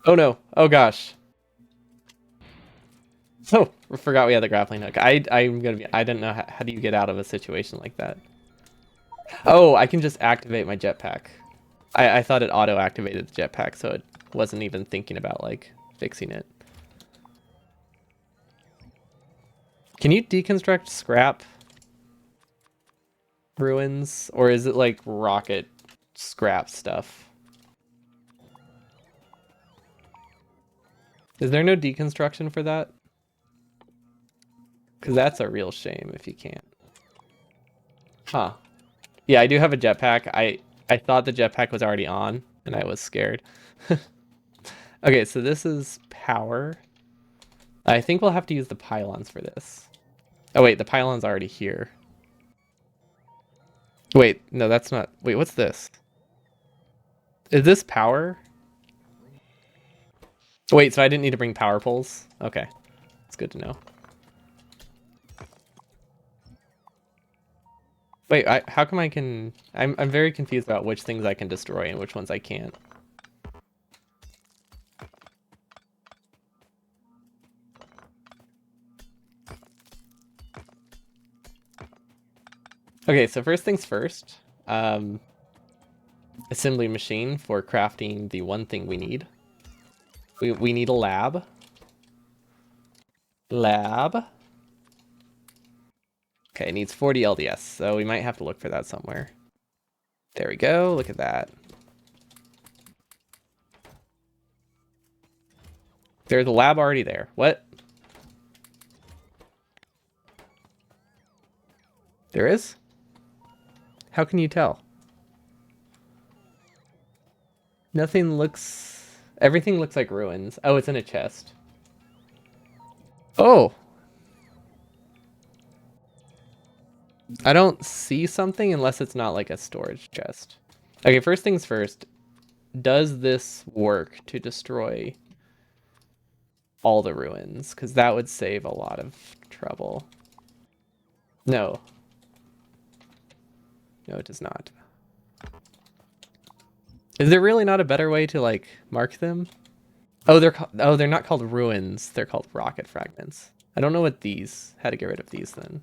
Oh no. Oh gosh. Oh, I forgot we had the grappling hook. I didn't know how do you get out of a situation like that. Oh, I can just activate my jetpack. I thought it auto-activated the jetpack, so it wasn't even thinking about like fixing it. Can you deconstruct scrap ruins, or is it like rocket scrap stuff? Is there no deconstruction for that? Because that's a real shame if you can't. Huh. Yeah, I do have a jetpack. I thought the jetpack was already on, and I was scared. Okay, so this is power. I think we'll have to use the pylons for this. Oh wait, the pylon's already here. Wait, no, that's not... Wait, what's this? Is this power? Wait, so I didn't need to bring power poles? Okay, it's good to know. Wait, how come I can... I'm very confused about which things I can destroy and which ones I can't. Okay, so first things first. Assembly machine for crafting the one thing we need. We need a lab. Lab. Okay, it needs 40 LDS, so we might have to look for that somewhere. There we go, look at that. There's a lab already there. What? There is? How can you tell? Nothing looks... Everything looks like ruins. Oh, it's in a chest. Oh! I don't see something unless it's not like a storage chest. Okay, first things first. Does this work to destroy all the ruins? Because that would save a lot of trouble. No. No, it does not. Is there really not a better way to like mark them? Oh, they're not called ruins. They're called rocket fragments. I don't know what these. How to get rid of these then.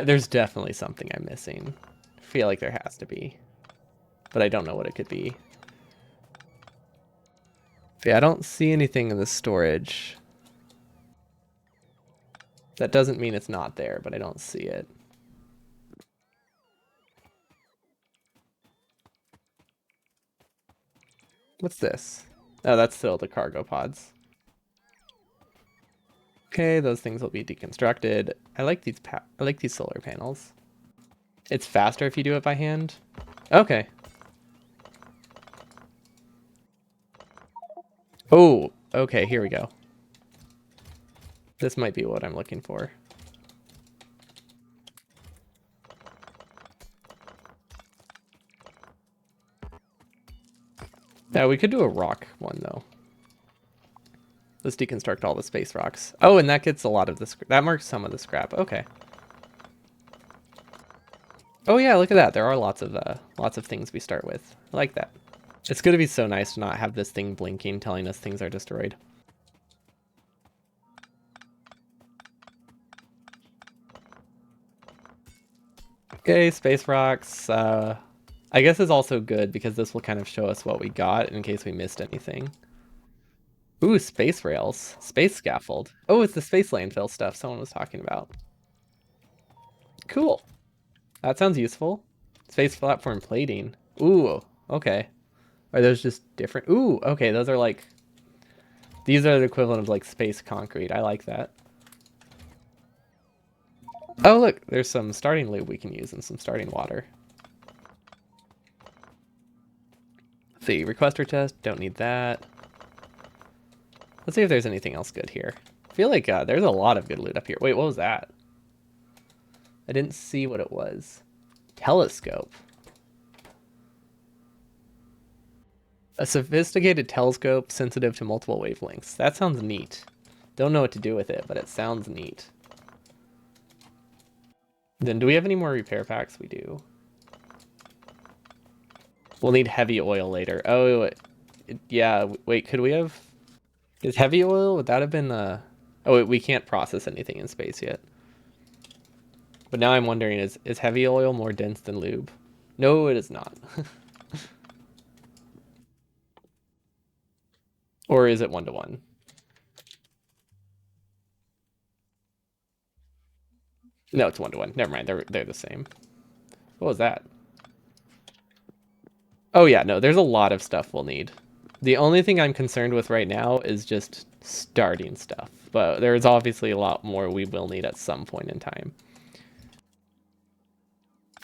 There's definitely something I'm missing. I feel like there has to be, but I don't know what it could be. Yeah, I don't see anything in the storage. That doesn't mean it's not there, but I don't see it. What's this? Oh, that's still the cargo pods. Okay, those things will be deconstructed. I like these solar panels. It's faster if you do it by hand. Okay. Oh, okay, here we go. This might be what I'm looking for. Yeah, we could do a rock one though. Let's deconstruct all the space rocks. Oh, and that gets a lot of the that marks some of the scrap. Okay. Oh yeah, look at that. There are lots of things we start with. I like that. It's gonna be so nice to not have this thing blinking telling us things are destroyed. Okay, space rocks. I guess is also good because this will kind of show us what we got in case we missed anything. Ooh, space rails. Space scaffold. Oh, it's the space landfill stuff someone was talking about. Cool. That sounds useful. Space platform plating. Ooh, okay. Are those just different? Ooh, okay, those are like... These are the equivalent of like space concrete. I like that. Oh, look, there's some starting lube we can use and some starting water. The requester chest, don't need that. Let's see if there's anything else good here. I feel like there's a lot of good loot up here. Wait, what was that? I didn't see what it was. Telescope. A sophisticated telescope sensitive to multiple wavelengths. That sounds neat. Don't know what to do with it, but it sounds neat. Then do we have any more repair packs? We do. We'll need heavy oil later. Oh, yeah. Wait, could we have... Is heavy oil? Would that have been... Oh, wait, we can't process anything in space yet. But now I'm wondering, is heavy oil more dense than lube? No, it is not. Or is it 1-to-1? No, it's 1-to-1. Never mind, they're the same. What was that? Oh yeah, no, there's a lot of stuff we'll need. The only thing I'm concerned with right now is just starting stuff. But there's obviously a lot more we will need at some point in time.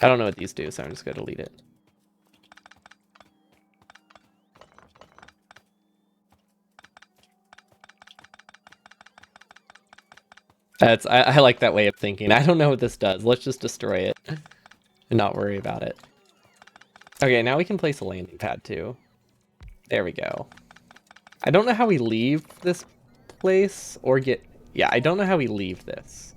I don't know what these do, so I'm just going to delete it. I like that way of thinking. I don't know what this does. Let's just destroy it and not worry about it. Okay, now we can place a landing pad too. There we go. I don't know how we leave this place or get... Yeah, I don't know how we leave this.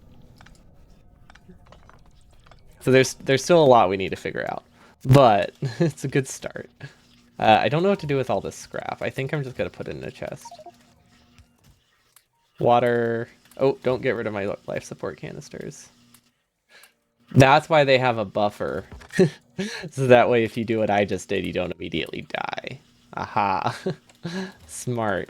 So there's still a lot we need to figure out. But it's a good start. I don't know what to do with all this scrap. I think I'm just going to put it in a chest. Water. Oh, don't get rid of my life support canisters. That's why they have a buffer. So that way if you do what I just did, you don't immediately die. Aha. Smart.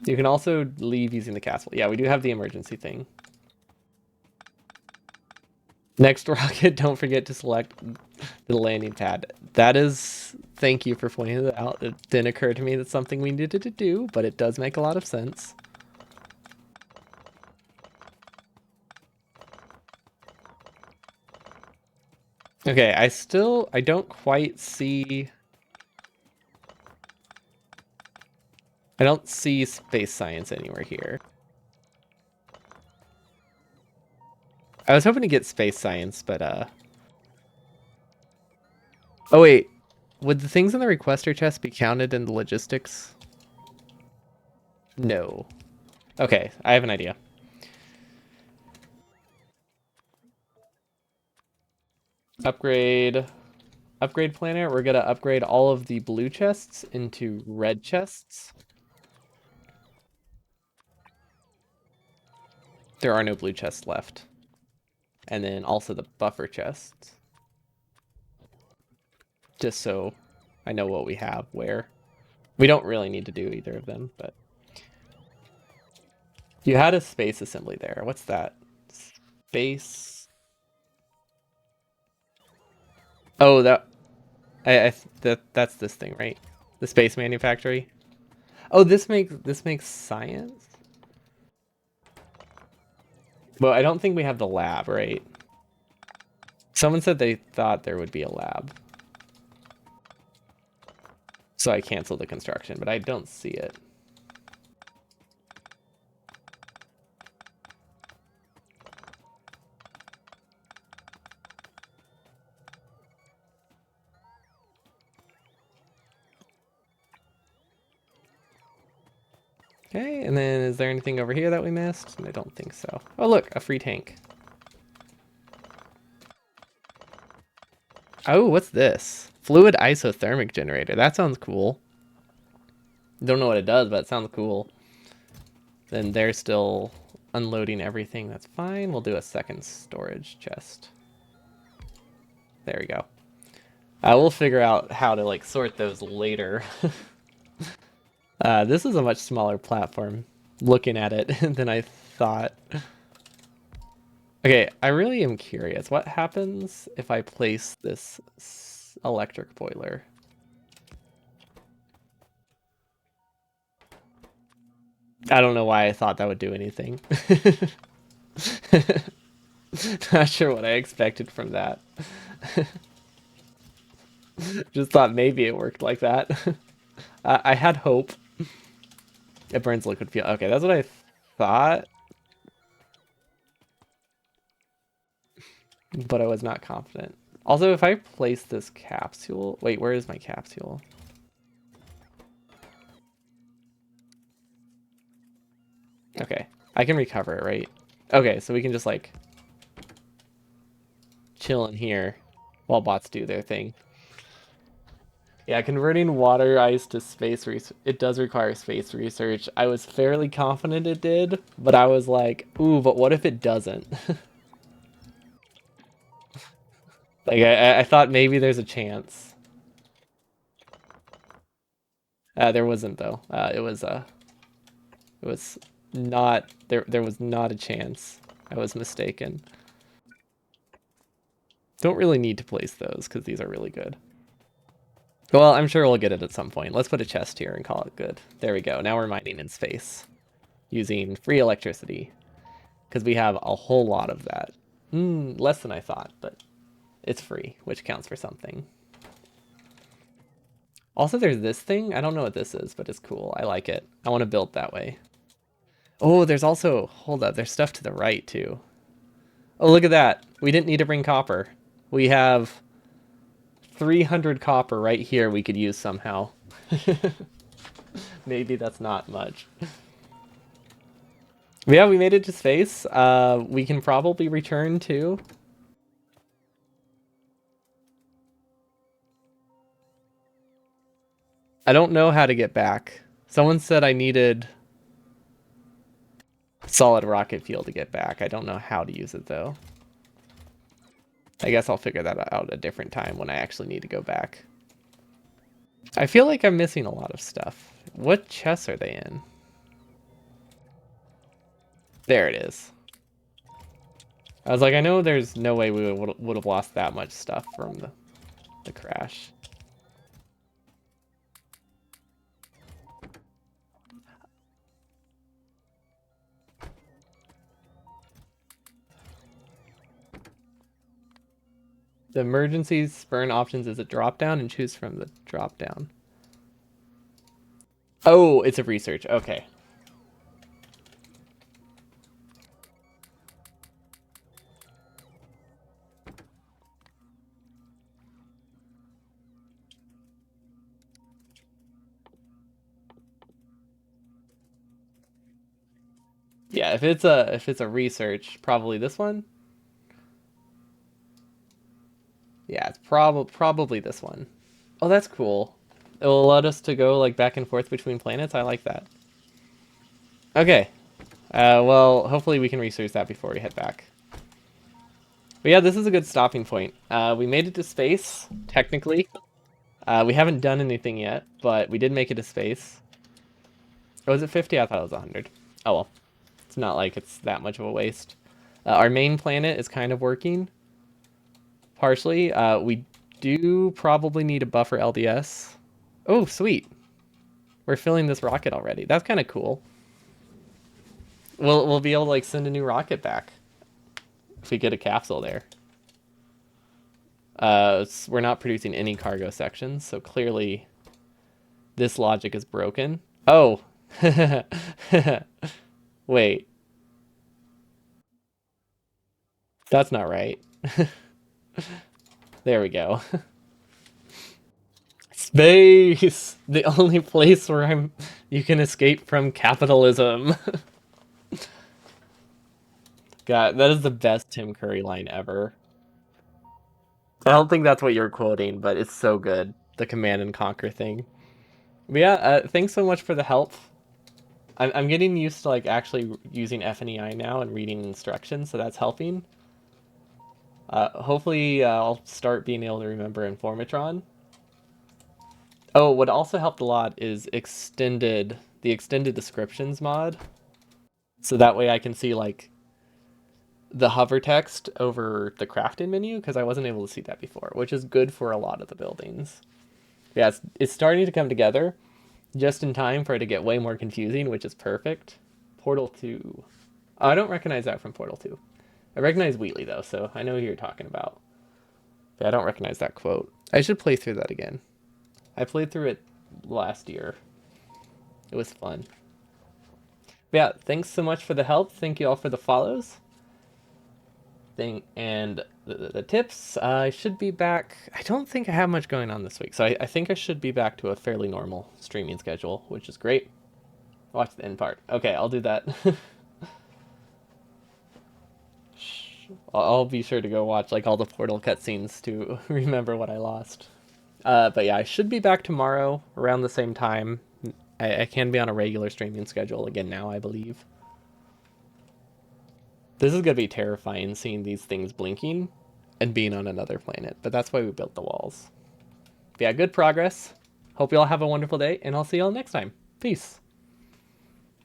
You can also leave using the castle. Yeah, we do have the emergency thing. Next rocket, don't forget to select the landing pad. That is, thank you for pointing that out. It didn't occur to me that's something we needed to do, but it does make a lot of sense. Okay, I don't quite see... I don't see space science anywhere here. I was hoping to get space science, but oh wait, would the things in the requester chest be counted in the logistics? No. Okay, I have an idea. Upgrade planet. We're gonna upgrade all of the blue chests into red chests. There are no blue chests left. And then also the buffer chests. Just so I know what we have where. We don't really need to do either of them, but... You had a space assembly there. What's that? Space... Oh, that's this thing, right? The space manufactory. Oh, this makes science. Well, I don't think we have the lab, right? Someone said they thought there would be a lab, so I canceled the construction, but I don't see it. Okay, and then is there anything over here that we missed? I don't think so. Oh, look, a free tank. Oh, what's this? Fluid isothermic generator. That sounds cool. Don't know what it does, but it sounds cool. Then they're still unloading everything. That's fine. We'll do a second storage chest. There we go. We'll figure out how to like sort those later. This is a much smaller platform looking at it than I thought. Okay, I really am curious. What happens if I place this electric boiler? I don't know why I thought that would do anything. Not sure what I expected from that. Just thought maybe it worked like that. I had hope. It burns liquid fuel. Okay, that's what I thought, but I was not confident. Also, if I place this capsule... Wait, where is my capsule? Okay, I can recover it, right? Okay, so we can just, like, chill in here while bots do their thing. Yeah, converting water ice to space research, it does require space research. I was fairly confident it did, but I was like, ooh, but what if it doesn't? Like, I thought maybe there's a chance. There wasn't, though. It was not, there was not a chance. I was mistaken. Don't really need to place those, because these are really good. Well, I'm sure we'll get it at some point. Let's put a chest here and call it good. There we go. Now we're mining in space using free electricity because we have a whole lot of that. Less than I thought, but it's free, which counts for something. Also, there's this thing. I don't know what this is, but it's cool. I like it. I want to build that way. Oh, there's also, hold up, there's stuff to the right too. Oh, look at that. We didn't need to bring copper. We have 300 copper right here we could use somehow. Maybe that's not much. Yeah, we made it to space. We can probably return too. I don't know how to get back. Someone said I needed solid rocket fuel to get back. I don't know how to use it though. I guess I'll figure that out a different time when I actually need to go back. I feel like I'm missing a lot of stuff. What chests are they in? There it is. I was like, I know there's no way we would have lost that much stuff from the crash. The emergency burn options is a drop down and choose from the drop down. Oh, it's a research. Okay. Yeah, if it's a research, probably this one. Yeah, it's probably this one. Oh, that's cool. It will allow us to go like back and forth between planets. I like that. Okay. Well, hopefully we can research that before we head back. But yeah, this is a good stopping point. We made it to space, technically. We haven't done anything yet, but we did make it to space. Or was it 50? I thought it was 100. Oh well. It's not like it's that much of a waste. Our main planet is kind of working. Partially. We do probably need a buffer LDS. Oh, sweet. We're filling this rocket already. That's kind of cool. We'll be able to like send a new rocket back if we get a capsule there. We're not producing any cargo sections, so clearly this logic is broken. Oh, wait, that's not right. There we go. Space, the only place where you can escape from capitalism. God, that is the best Tim Curry line ever. I don't think that's what you're quoting, but it's so good. The command and conquer thing. But yeah, thanks so much for the help. I'm getting used to like actually using FNEI now and reading instructions, so that's helping. Hopefully, I'll start being able to remember Informatron. Oh, what also helped a lot is the extended descriptions mod. So that way I can see like the hover text over the crafting menu because I wasn't able to see that before, which is good for a lot of the buildings. Yeah, it's starting to come together just in time for it to get way more confusing, which is perfect. Portal 2. Oh, I don't recognize that from Portal 2. I recognize Wheatley though, so I know who you're talking about. But I don't recognize that quote. I should play through that again. I played through it last year. It was fun. But yeah, thanks so much for the help. Thank you all for the follows. And the tips. I should be back. I don't think I have much going on this week, so I think I should be back to a fairly normal streaming schedule, which is great. Watch the end part. Okay, I'll do that. I'll be sure to go watch like all the Portal cutscenes to remember what I lost. But yeah, I should be back tomorrow around the same time. I can be on a regular streaming schedule again now, I believe. This is gonna be terrifying seeing these things blinking and being on another planet, but that's why we built the walls. But yeah, good progress. Hope you all have a wonderful day, and I'll see you all next time. Peace.